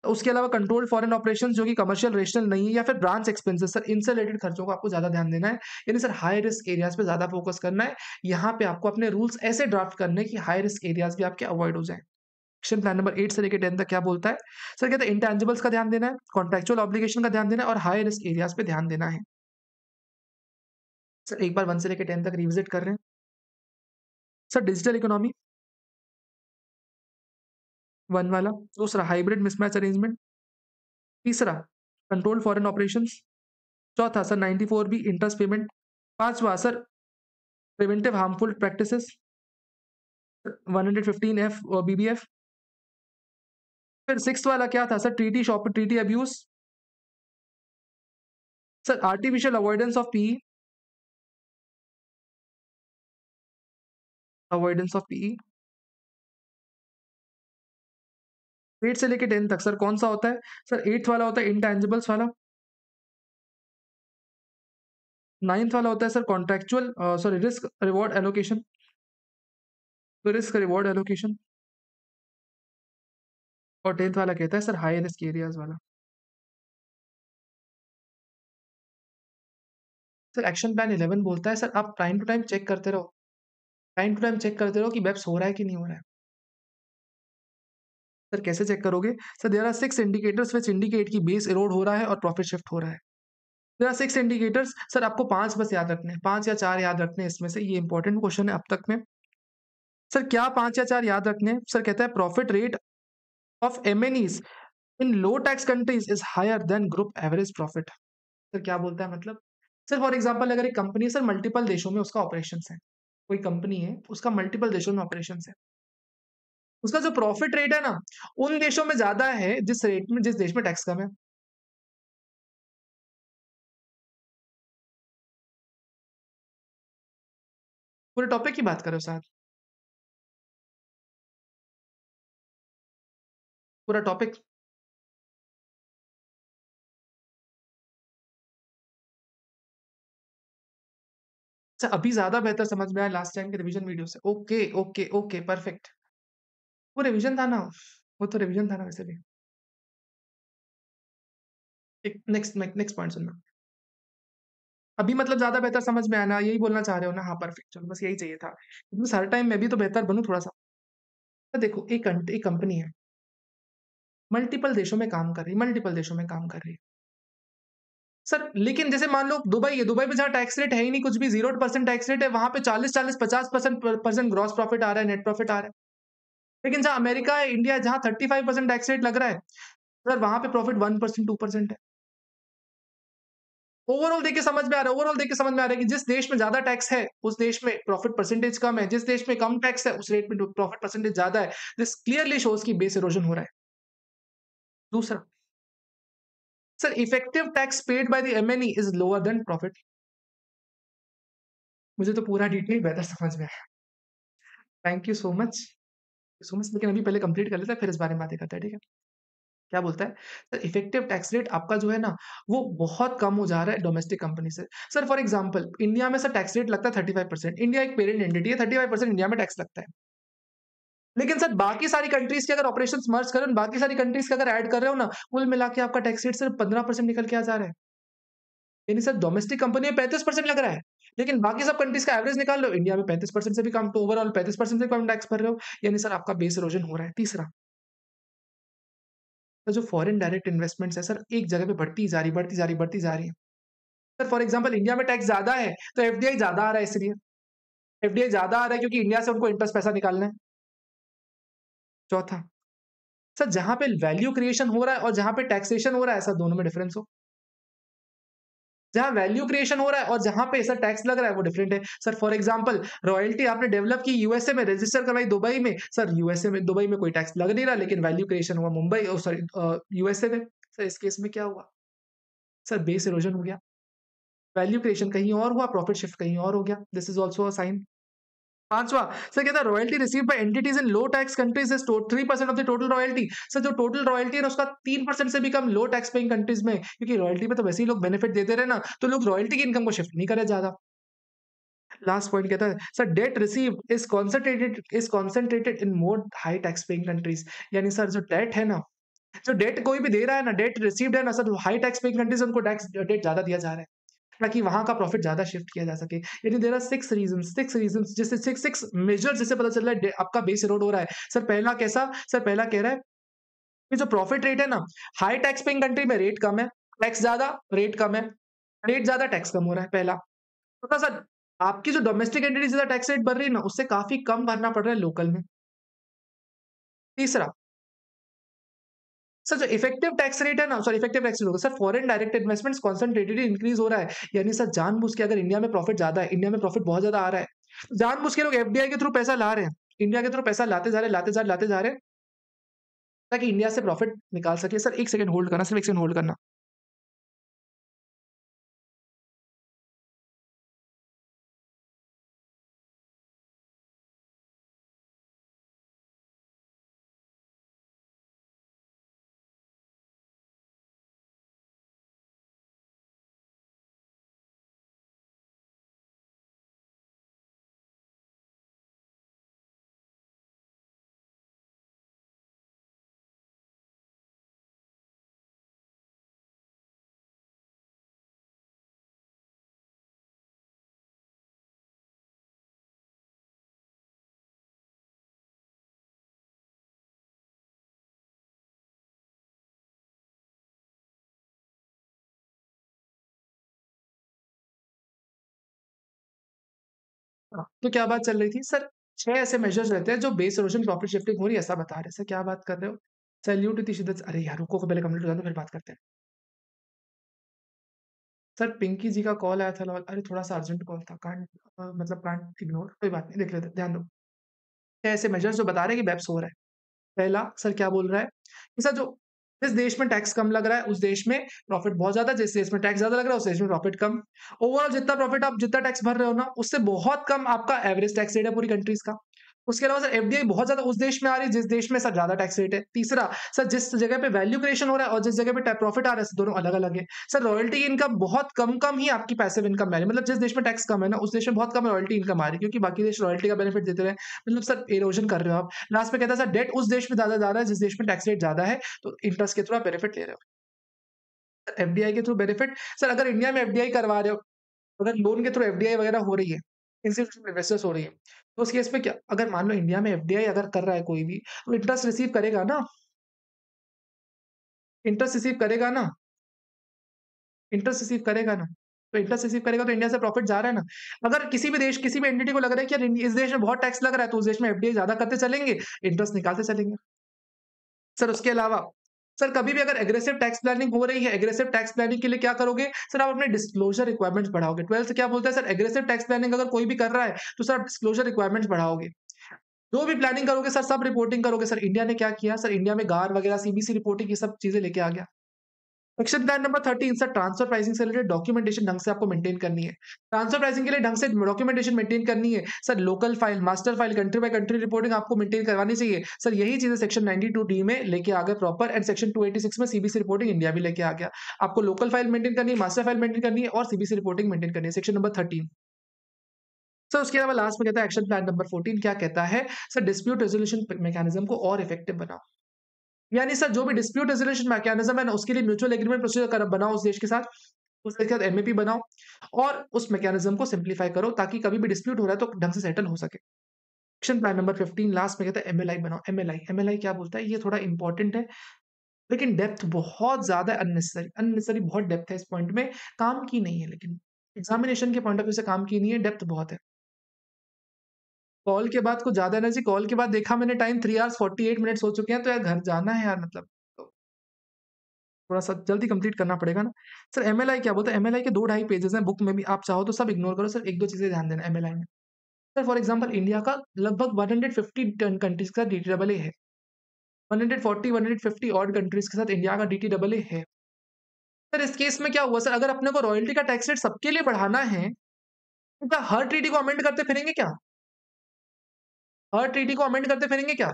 उसके अलावा कंट्रोल्ड फॉरेन ऑपरेशंस जो कि कमर्शियल रेशनल नहीं है, या फिर ब्रांच एक्सपेंसेस सर इनसे रिलेटेड खर्चों को आपको ज़्यादा ध्यान देना है। यानी सर हाई रिस्क एरियाज़ पे ज़्यादा फोकस करना है। यहाँ पे आपको अपने रूल्स ऐसे ड्राफ्ट करने हैं कि हाई रिस्क एरियाज़ भी आपके अवॉइड हो जाएँ। एक्शन प्लान नंबर 8 से लेके 10 तक क्या बोलता है? सर कहता है इंटेंजिबल्स का ध्यान देना है, कॉन्ट्रैक्चुअल ऑब्लिगेशन का ध्यान देना है और हाई रिस्क एरियाज़ पे ध्यान देना है। सर एक बार 1 से लेके 10 तक रिविज़िट कर रहे हैं। सर डिजिटल इकोनॉमी 1 वाला, दूसरा हाइब्रिड मिसमैच अरेंजमेंट, तीसरा कंट्रोल्ड फॉरेन ऑपरेशंस, चौथा सर 94 बी इंटरेस्ट पेमेंट, 5वां sir preventive harmful practices, 115 F और बीबीएफ, फिर 6th वाला क्या था sir, treaty abuse, sir artificial avoidance of PE, avoidance of PE. 8 से लेके 10 तक सर कौन सा होता है? सर 8th वाला होता है इंटैंजिबल्स वाला। 9th वाला होता है sir contractual sorry risk reward allocation. तो रिस्क रिवॉर्ड एलोकेशन। और 10th वाला कहता है सर हाई रिस्क एरियाज वाला। सर एक्शन प्लान 11 बोलता है सर आप टाइम टू टाइम चेक करते रहो। टाइम टू टाइम चेक करते रहो कि वेब्स हो रहा है कि नहीं हो रहा है। सर कैसे चेक करोगे? Sir there are 6 indicators which indicate कि बेस इरोड हो रहा है और प्रॉफिट शिफ्ट हो रहा है। देयर आर 6 इंडिकेटर्स सर आपको 5 बस याद रखने हैं, 5 या 4 याद रखने हैं इसमें से। ये इंपॉर्टेंट क्वेश्चन है अब तक में। सर क्या 5 या 4 याद रखने हैं? सर कहता है profit rate of MNEs in low tax countries is higher than group average profit. Sir क्या बोलता है मतलब? सर फॉर एग्जांपल अगर एक कंपनी है सर मल्टीपल देशों में उसका ऑपरेशंस है। कोई कंपनी है उसका मल्टीपल देशों में ऑपरेशंस है। उसका जो प्रॉफिट रेट है ना उन देशों में ज्यादा है जिस देश में टैक्स कम है। पूरे टॉपिक की बात करो सर। पूरा टॉपिक। अच्छा अभी ज्यादा बेहतर समझ में आया लास्ट टाइम के रिवीजन वीडियो से। Okay okay okay perfect. वो रिवीजन था ना। वो तो रिवीजन था ना वैसे भी। एक नेक्स्ट नेक्स्ट पॉइंट सुनना। अभी मतलब ज्यादा बेहतर समझ में आया ना, यही बोलना चाह रहे हो ना? हाँ परफेक्ट, चलो बस यही चाहिए था क्योंकि हर टाइम मैं भी तो बेहतर बनूं थोड़ा सा। तो देखो एक कंपनी है मल्टीपल देशों में काम कर रही है, मल्टीपल देशों में काम कर रही है सर। लेकिन जैसे मान लो दुबई है, दुबई में जहाँ टैक्स रेट है ही नहीं कुछ भी, 0% टैक्स रेट है, वहां पे 40-40-50% ग्रॉस प्रॉफिट आ रहा है, नेट प्रॉफिट आ रहा है। लेकिन जहाँ अमेरिका है, इंडिया है, जहाँ 35% टैक्स रेट लग रहा है सर, वहां पे प्रॉफिट 1% 2% है। ओवरऑल देख के समझ में आ रहा है, ओवरऑल देख के समझ में आ रहा है कि जिस देश में ज्यादा टैक्स है उस देश में प्रॉफिट परसेंटेज कम है, जिस देश में कम टैक्स है उस रेट में प्रॉफिट परसेंटेज ज्यादा है। दिस क्लियरली शोज की बेस इरोजन हो रहा है। दूसरा sir effective tax paid by the MNE is lower than profit. मुझे तो पूरा डिटेल बेहतर समझ में आया। Thank you so much. लेकिन अभी पहले कंप्लीट कर लेते हैं फिर इस बारे में बातें करते हैं, ठीक है? क्या बोलता है? सर इफेक्टिव टैक्स रेट आपका जो है ना वो बहुत कम हो जा रहा है डोमेस्टिक कंपनी से। सर फॉर एग्जांपल इंडिया में सर टैक्स रेट लगता है 35%। इंडिया एक पेरेंट एंटिटी है, 35% इंडिया में टैक्स लगता है। लेकिन सर बाकी सारी कंट्रीज के अगर ऑपरेशंस मर्ज करो, बाकी सारी कंट्रीज के अगर ऐड कर रहे हो ना, कुल मिला के आपका टैक्स रेट सिर्फ 15% निकल के आ जा रहा है। यानी सर डोमेस्टिक कंपनी में 35% लग रहा है, लेकिन बाकी सब कंट्रीज का एवरेज निकाल लो, इंडिया में 35% से भी कम, तो ओवरऑल 35% से कम टैक्स भर रहे हो। यानी सर आपका बेस इरोजन हो रहा है। तीसरा, तो जो फॉरेन डायरेक्ट इन्वेस्टमेंट्स है सर एक जगह पे बढ़ती जा रही बढ़ती जा रही बढ़ती जा रही है। सर फॉर एग्जांपल इंडिया में टैक्स ज्यादा है तो एफडीआई ज्यादा आ रहा है, इसलिए एफडीआई ज्यादा आ रहा है क्योंकि इंडिया से उनको इंटरेस्ट पैसा निकालना है। चौथा, सर जहां पे वैल्यू क्रिएशन हो रहा है और जहां पे टैक्सेशन हो रहा है सर दोनों में डिफरेंस हो। जहां वैल्यू क्रिएशन हो रहा है और जहां पे सर टैक्स लग रहा है वो डिफरेंट है। सर फॉर एग्जांपल रॉयल्टी आपने डेवलप की यूएसए में, रजिस्टर करवाई दुबई में, सर यूएसए में दुबई में कोई टैक्स लग नहीं रहा, लेकिन वैल्यू क्रिएशन हुआ मुंबई सॉरी यूएसए में। सर इस केस में क्या हुआ? सर बेस इरोजन हो गया। वैल्यू क्रिएशन कहीं और हुआ, प्रॉफिट शिफ्ट कहीं और हो गया। This is also a sign. पांचवा, सर कहता है royalty receive by entities in low tax countries is 3% of the total royalty. Sir जो टोटल रॉयल्टी है उसका 3% से भी कम लो टैक्स पेइंग कंट्रीज में, क्योंकि रॉयल्टी में तो वैसे ही लोग बेनिफिट देते रहे ना, तो लोग रॉयल्टी की इनकम को शिफ्ट नहीं करे ज्यादा। लास्ट पॉइंट कहता है sir debt receive is concentrated in more high tax paying countries. यानी सर जो डेट है ना, जो डेट कोई भी दे रहा है ना, डेट रिसीव्ड है ना sir, high tax paying countries उनको टैक्स डेट ज्यादा दिया जा रहा है ताकि वहां का प्रॉफिट ज्यादा शिफ्ट किया जा सके। यानी देयर आर 6 रीजंस जैसे सिक्स मेजर जैसे पता चल रहा है आपका बेस इरोड हो रहा है। सर पहला कैसा? सर पहला कह रहा है कि जो प्रॉफिट रेट है ना, हाई टैक्स पेइंग कंट्री में रेट कम है, टैक्स ज्यादा रेट कम है, रेट ज्यादा टैक्स कम हो रहा है पहला। तो सर आपकी जो डोमेस्टिक एंटिटी ज्यादा टैक्स रेट बढ़ रही है ना उससे काफी कम भरना पड़ रहा है लोकल में। तीसरा, सर जो इफेक्टिव टैक्स रेट है ना, सॉरी इफेक्टिव टैक्स रेट होगा sir, foreign direct investments concentratedly increase हो रहा है। यानी सर जानबूझ के अगर इंडिया में प्रॉफिट ज्यादा है, इंडिया में प्रॉफिट बहुत ज्यादा आ रहा है, तो जानबूझ के लोग एफडीआई के थ्रू पैसा ला रहे हैं, इंडिया के थ्रू पैसा लाते जा रहे लाते जा लाते जा रहे ताकि इंडिया से प्रॉफिट निकाल सके। सर एक सेकंड होल्ड करना, सिर्फ एक सेकंड होल्ड करना। तो क्या बात चल रही थी? सर 6 ऐसे मेजर्स रहते हैं जो बेस इरोजन प्रॉफिट शिफ्टिंग हो रही है ऐसा बता रहे हैं। सर क्या बात कर रहे हो? सैल्यूट इतनी शिद्दत से अरे यार रुको पहले कंप्लीट हो जाने दो फिर बात करते हैं। सर पिंकी जी का कॉल आया था अरे थोड़ा-सा अर्जेंट कॉल था मतलब कांट इग्नोर कोई बात नहीं देख लेते हैं, ध्यान दो। 6 ऐसे मेजर्स जो बता रहे हैं कि बेप्स हो रहा है। पहला सर क्या बोल रहा है कि सर जो जिस देश में टैक्स कम लग रहा है उस देश में प्रॉफिट बहुत ज्यादा, जिस देश में टैक्स ज्यादा लग रहा है उस देश में प्रॉफिट कम। ओवरऑल जितना प्रॉफिट आप जितना टैक्स भर रहे हो ना उससे बहुत कम आपका एवरेज टैक्स रेट है पूरी कंट्रीज का। उसके अलावा सर एफडीआई बहुत ज्यादा उस देश में आ रही है जिस देश में सर ज्यादा टैक्स रेट है। तीसरा सर जिस जगह पे वैल्यू क्रिएशन हो रहा है और जिस जगह पे प्रॉफिट आ रहा है दोनों अलग अलग है। सर रॉयल्टी इनकम बहुत कम कम ही आपकी पैसिव इनकम आ रही है, मतलब जिस देश में टैक्स कम है ना उस देश में बहुत कम रॉयल्टी इनकम आ रही है क्योंकि बाकी देश रॉयल्टी का बेनिफिट देते रहे। मतलब सर इरोजन कर रहे हो आप। लास्ट में कहता है सर डेट उस देश में ज्यादा है जिस देश में टैक्स रेट ज्यादा है, तो इंटरेस्ट के थ्रू आप बेनिफिट ले रहे हो। एफडीआई के थ्रू बेनिफिट सर अगर इंडिया में एफडीआई करवा रहे हो, अगर लोन के थ्रू एफडीआई वगैरह हो रही है, इंस्टीट्यूशनल इन्वेस्टर्स हो रही है, तो उस केस में क्या अगर मान लो इंडिया में एफडीआई अगर कर रहा है कोई भी, तो इंटरेस्ट रिसीव करेगा ना, इंटरेस्ट रिसीव करेगा ना, इंटरेस्ट रिसीव करेगा ना। तो इंटरेस्ट रिसीव करेगा तो इंडिया से प्रॉफिट जा रहा है ना। अगर किसी भी देश किसी भी एंटिटी को लग रहा है कि यार इस देश में बहुत टैक्स लग रहा है तो उस देश में एफडीआई ज्यादा करते चलेंगे, इंटरेस्ट निकालते चलेंगे। सर उसके अलावा सर कभी भी अगर एग्रेसिव टैक्स प्लानिंग हो रही है, एग्रेसिव टैक्स प्लानिंग के लिए क्या करोगे सर, आप अपने डिस्क्लोजर रिक्वायरमेंट्स बढ़ाओगे। 12th से क्या बोलता है सर, एग्रेसिव टैक्स प्लानिंग अगर कोई भी कर रहा है तो सर आप डिस्क्लोजर रिक्वायरमेंट्स बढ़ाओगे। जो भी प्लानिंग करोगे सर सब रिपोर्टिंग करोगे। सर इंडिया ने क्या किया सर, इंडिया में गार वगैरह सीबीसी रिपोर्टिंग ये सब चीजें लेके आ गया। Action plan number 13 sir transfer pricing से रिलेटेड डॉक्यूमेंटेशन ढंग से आपको मेंटेन करनी है। ट्रांसफर प्राइसिंग के लिए ढंग से डॉक्यूमेंटेशन मेंटेन करनी है। Sir local file, master file, country by country reporting आपको मेंटेन करवानी चाहिए। सर यही चीजें सेक्शन 92 डी में लेके आ गए प्रॉपर, एंड सेक्शन 286 में सीबीसी रिपोर्टिंग इंडिया भी लेके आ गया। आपको लोकल फाइल मेंटेन करनी है, मास्टर फाइल मेंटेन करनी है और सीबीसी रिपोर्टिंग मेंटेन करनी है, सेक्शन नंबर 13। सर उसके अलावा लास्ट में कहता है एक्शन प्लान नंबर 14 क्या कहता है सर, डिस्प्यूट रेजोल्यूशन मैकेनिज्म को और इफेक्टिव बनाओ। यानी सर जो भी डिस्प्यूट रेजोल्यूशन मैकेनिज्म है ना उसके लिए म्यूचुअल एग्रीमेंट प्रोसीजर बनाओ उस देश के साथ, उस देश के साथ एमएपी बनाओ और उस मैकेनिज्म को सिंप्लीफाई करो ताकि कभी भी डिस्प्यूट हो रहा है तो ढंग से सेटल हो सके। एक्शन प्लान नंबर 15 लास्ट में कहता है एमएलआई बनाओ। एमएलआई एमएलआई क्या बोलता है, ये थोड़ा इंपॉर्टेंट है लेकिन डेप्थ बहुत ज्यादा अननेसेसरी अननेसेसरी बहुत डेप्थ है इस पॉइंट में, काम की नहीं है लेकिन एग्जामिनेशन के पॉइंट ऑफ व्यू से काम की नहीं है, डेप्थ बहुत है। कॉल के बाद कुछ ज्यादा एनर्जी, कॉल के बाद देखा मैंने टाइम 3 आवर्स 48 मिनट्स हो चुके हैं, तो यार घर जाना है यार, मतलब तो थोड़ा-सा जल्दी कंप्लीट करना पड़ेगा ना। सर एमएलआई क्या बोलता है, एमएलआई के 2 ढाई पेजेज़ हैं बुक में भी, आप चाहो तो सब इग्नोर करो, सिर्फ 1-2 चीज़ें ध्यान देना एमएलआई में। सर फॉर एग्जांपल इंडिया का लगभग 150 टन कंट्रीज़ का डीटीडबलए है। 140-150 ऑड कंट्रीज़ के साथ इंडिया का डीटीडबलए है। सर इस केस में क्या हुआ सर, अगर अपने को रॉयल्टी का टैक्स रेट सबके लिए बढ़ाना है, तो क्या हर ट्रीटी को अमेंड करते फिरेंगे क्या? हर ट्रीटी को अमेंड करते फिरेंगे क्या?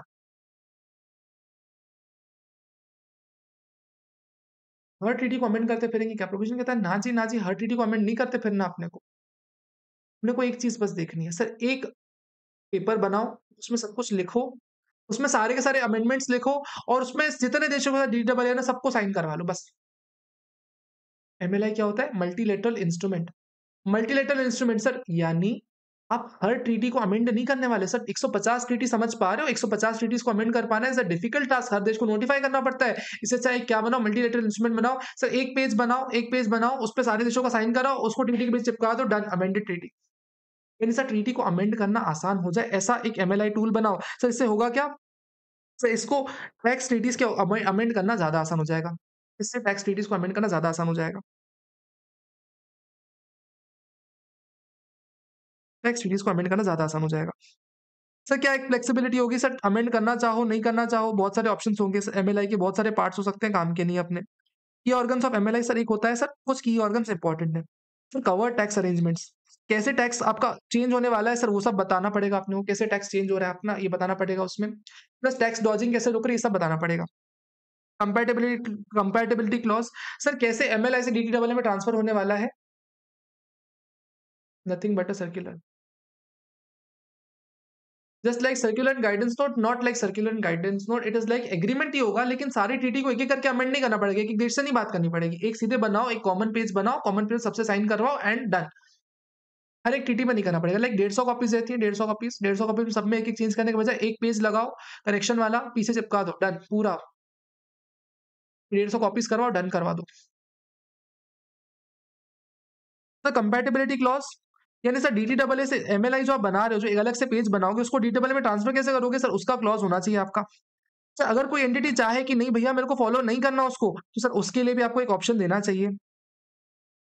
हर ट्रीटी को अमेंड करते फिरेंगे क्या? प्रोविज़न कहता है ना जी, ना जी, हर ट्रीटी को अमेंड नहीं करते फिरना अपने को। अपने को एक चीज़ बस देखनी है। सर एक पेपर बनाओ, उसमें सब कुछ लिखो, उसमें सारे के सारे अमेंडमेंट्स लिखो और उसमें जितने देशों के साथ डीडबल है ना सबको साइन करवा लो बस। एमएलआई क्या होता है? Multilateral instrument. Multilateral instrument sir यानी आप हर ट्रीटी को अमेंड नहीं करने वाले सर। 150 ट्रीटी समझ पा रहे हो? 150 ट्रीटीज को अमेंड कर पाना है डिफिकल्ट टास्क, हर देश को नोटिफाई करना पड़ता है। इससे अच्छा एक क्या बनाओ, मल्टीलेटरल इंस्ट्रूमेंट बनाओ। सर एक पेज बनाओ, एक पेज बनाओ, उस पे सारे देशों का साइन कराओ, उसको ट्रीटी के बीच चिपका दो, डन, अमेंडेड ट्रीटी। यानी सर ट्रीटी को अमेंड करना आसान हो जाए ऐसा एक एमएलआई टूल बनाओ। सर इससे होगा क्या सर, इसको टैक्स ट्रीटीज के अमेंड करना ज्यादा आसान हो जाएगा। इससे टैक्स ट्रीटीज को अमेंड करना ज्यादा आसान हो जाएगा। टैक्स ट्रीटीज को अमेंड करना ज्यादा आसान हो जाएगा। सर क्या एक फ्लेक्सिबिलिटी होगी सर, अमेंड करना चाहो नहीं करना चाहो बहुत सारे ऑप्शंस होंगे सर। एमएलआई के बहुत सारे पार्ट्स हो सकते हैं काम के नहीं अपने। की ऑर्गन्स ऑफ एमएलआई सर एक होता है सर, कुछ की ऑर्गन्स इंपॉर्टेंट है सर। कवर टैक्स अरेंजमेंट्स, कैसे टैक्स आपका चेंज होने वाला है सर वो सब बताना पड़ेगा अपने को, कैसे टैक्स चेंज हो रहा है अपना ये बताना पड़ेगा उसमें। प्लस टैक्स डॉजिंग कैसे रुक रही है ये सब बताना पड़ेगा। कंपैटिबिलिटी क्लॉज सर, कैसे एमएलआई से डीटीडब्ल्यू में ट्रांसफर होने वाला है, nothing but a circular, just like circular and guidance note, not like circular and guidance note, it is like agreement ही होगा लेकिन सारी ट्रीटी को एक एक करके अमेंड नहीं करना पड़ेगा, एक एक देश से नहीं बात करनी पड़ेगी, एक सीधे बनाओ, एक कॉमन पेज बनाओ, कॉमन पेज सबसे साइन करवाओ एंड डन। हर एक ट्रीटी में नहीं करना पड़ेगा, लाइक 150 कॉपीज रहती है, 150 कॉपी में सब में एक एक चेंज करने के बजाय एक पेज लगाओ करेक्शन वाला, पीछे चिपका दो, डन, पूरा 150 कॉपीज करवाओ, डन करवा दो। तो कंपैटिबिलिटी क्लॉज यानी सर डीटीडबलए से एमएलआई जो आप बना रहे हो, जो एक अलग से पेज बनाओगे, उसको डीटीडबलए में ट्रांसफर कैसे करोगे सर? उसका क्लॉज होना चाहिए आपका। सर अगर कोई एंटिटी चाहे कि नहीं भैया मेरे को फॉलो नहीं करना उसको, तो सर उसके लिए भी आपको एक ऑप्शन देना चाहिए।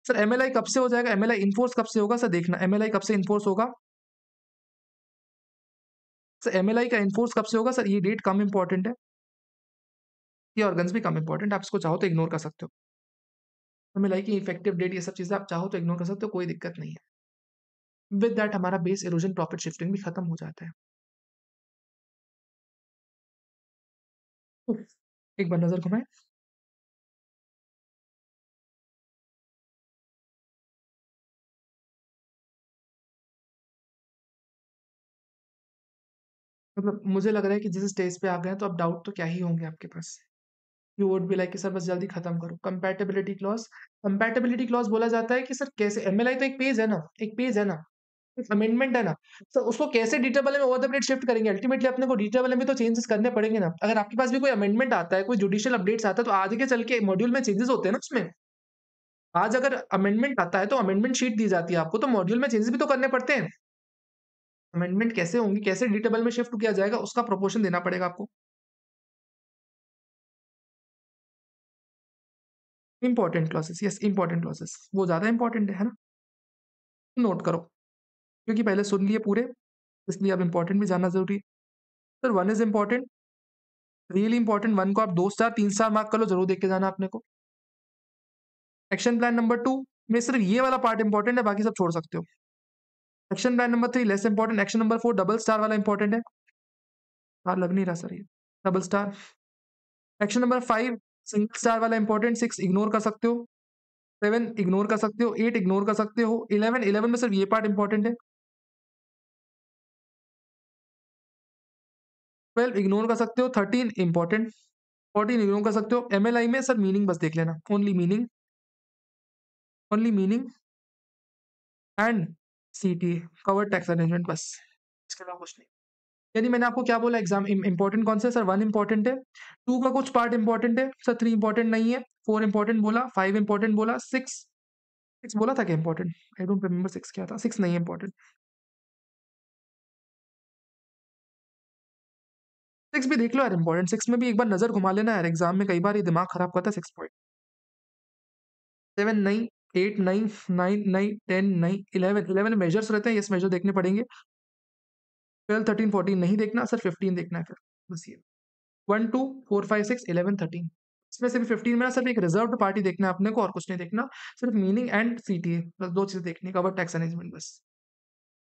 सर एमएलआई कब से हो जाएगा? एमएलआई इन्फोर्स कब से होगा? सर देखना एमएलआई कब से इन्फोर्स होगा? सर एमएलआई का इन्फोर्स कब से होगा? सर ये डेट कम इंपॉर्टेंट है, ये ऑर्गन्स भी कम इंपॉर्टेंट है, आप इसको चाहो तो इग्नोर कर सकते हो। एमएलआई की इफेक्टिव डेट, ये सब चीजें आप चाहो तो इग्नोर कर सकते हो, कोई दिक्कत नहीं है। विद दैट हमारा बेस इरोजन प्रॉफिट शिफ्टिंग भी खत्म हो जाता है। उफ, एक बार नजर घुमाए। मतलब मुझे लग रहा है कि जिस स्टेज पे आ गए हैं तो अब डाउट तो क्या ही होंगे आपके पास। यू वुड बी लाइक कि सर बस जल्दी खत्म करो। कंपैटिबिलिटी क्लॉज बोला जाता है कि सर कैसे, एमएलआई तो एक पेज है ना, एक पेज है ना, एक अमेंडमेंट है ना, सर उसको कैसे डीटेबल में ओवर द पीरियड शिफ्ट करेंगे? अल्टीमेटली अपने को डीटेबल में तो चेंजेस करने पड़ेंगे ना। अगर आपके पास भी कोई अमेंडमेंट आता है, कोई जुडिशियल अपडेट्स आता है, तो आगे चल के मॉड्यूल में चेंजेस होते हैं ना उसमें। आज अगर अमेंडमेंट आता है तो अमेंडमेंट शीट दी जाती है आपको, तो मॉड्यूल में चेंजेस भी तो करने पड़ते हैं। अमेंडमेंट कैसे होंगी, कैसे डीटेबल में शिफ्ट किया जाएगा, उसका प्रोपोर्शन देना पड़ेगा आपको। Important clauses, yes important clauses, वो ज्यादा इंपॉर्टेंट है ना? नोट करो, क्योंकि पहले सुन लिए पूरे, इसलिए अब इंपॉर्टेंट भी जानना जरूरी है। Sir one is important, really important. One को आप 2 स्टार 3 स्टार मार्क कर लो, जरूर देख के जाना अपने को। एक्शन प्लान नंबर 2 में सिर्फ ये वाला पार्ट इंपॉर्टेंट है, बाकी सब छोड़ सकते हो। Action plan number 3 less important. Action number 4 double star वाला इंपॉर्टेंट है। स्टार लग नहीं रहा सर, ये double star. Action number 5 single star वाला इंपॉर्टेंट। 6 इग्नोर कर सकते हो, 7 इग्नोर कर सकते हो, 8 इग्नोर कर सकते हो, 11 में सिर्फ ये पार्ट इंपॉर्टेंट है। 12 इग्नोर कर सकते हो, 13 इंपॉर्टेंट, 14 इग्नोर कर सकते हो। एमएलआई में सर मीनिंग बस देख लेना, only meaning, only meaning and CTA cover tax arrangement, बस इसके अलावा कुछ नहीं। यानी मैंने आपको क्या बोला, एग्जाम इंपॉर्टेंट कौन सा है सर? 1 इंपॉर्टेंट है, 2 का कुछ पार्ट इंपॉर्टेंट है सर, 3 इंपॉर्टेंट नहीं है, 4 इंपॉर्टेंट बोला, 5 इंपॉर्टेंट बोला, 6 बोला था क्या इंपॉर्टेंट? आई डोंट रिमेंबर 6 क्या था, 6 नहीं इंपॉर्टेंट। 6 भी देख लो यार इंपॉर्टेंट, 6 में भी एक बार नजर घुमा लेना यार, एग्जाम में कई बार ये दिमाग खराब करता है 6 पॉइंट। 7 नहीं, 8 नहीं, 9 नहीं, 10 नहीं, 11 मेजर्स रहते हैं, यस मेजर देखने पड़ेंगे। 12 13 14 नहीं देखना सर, 15 देखना है फिर, बस ये 1 2 4 5 6 11 13। इसमें से भी 15 में ना सिर्फ एक रिजर्व्ड पार्टी देखना है अपने को, और कुछ नहीं देखना, सिर्फ मीनिंग एंड सीटीए, बस 2 चीजें देखनी, कवर टैक्स मैनेजमेंट बस।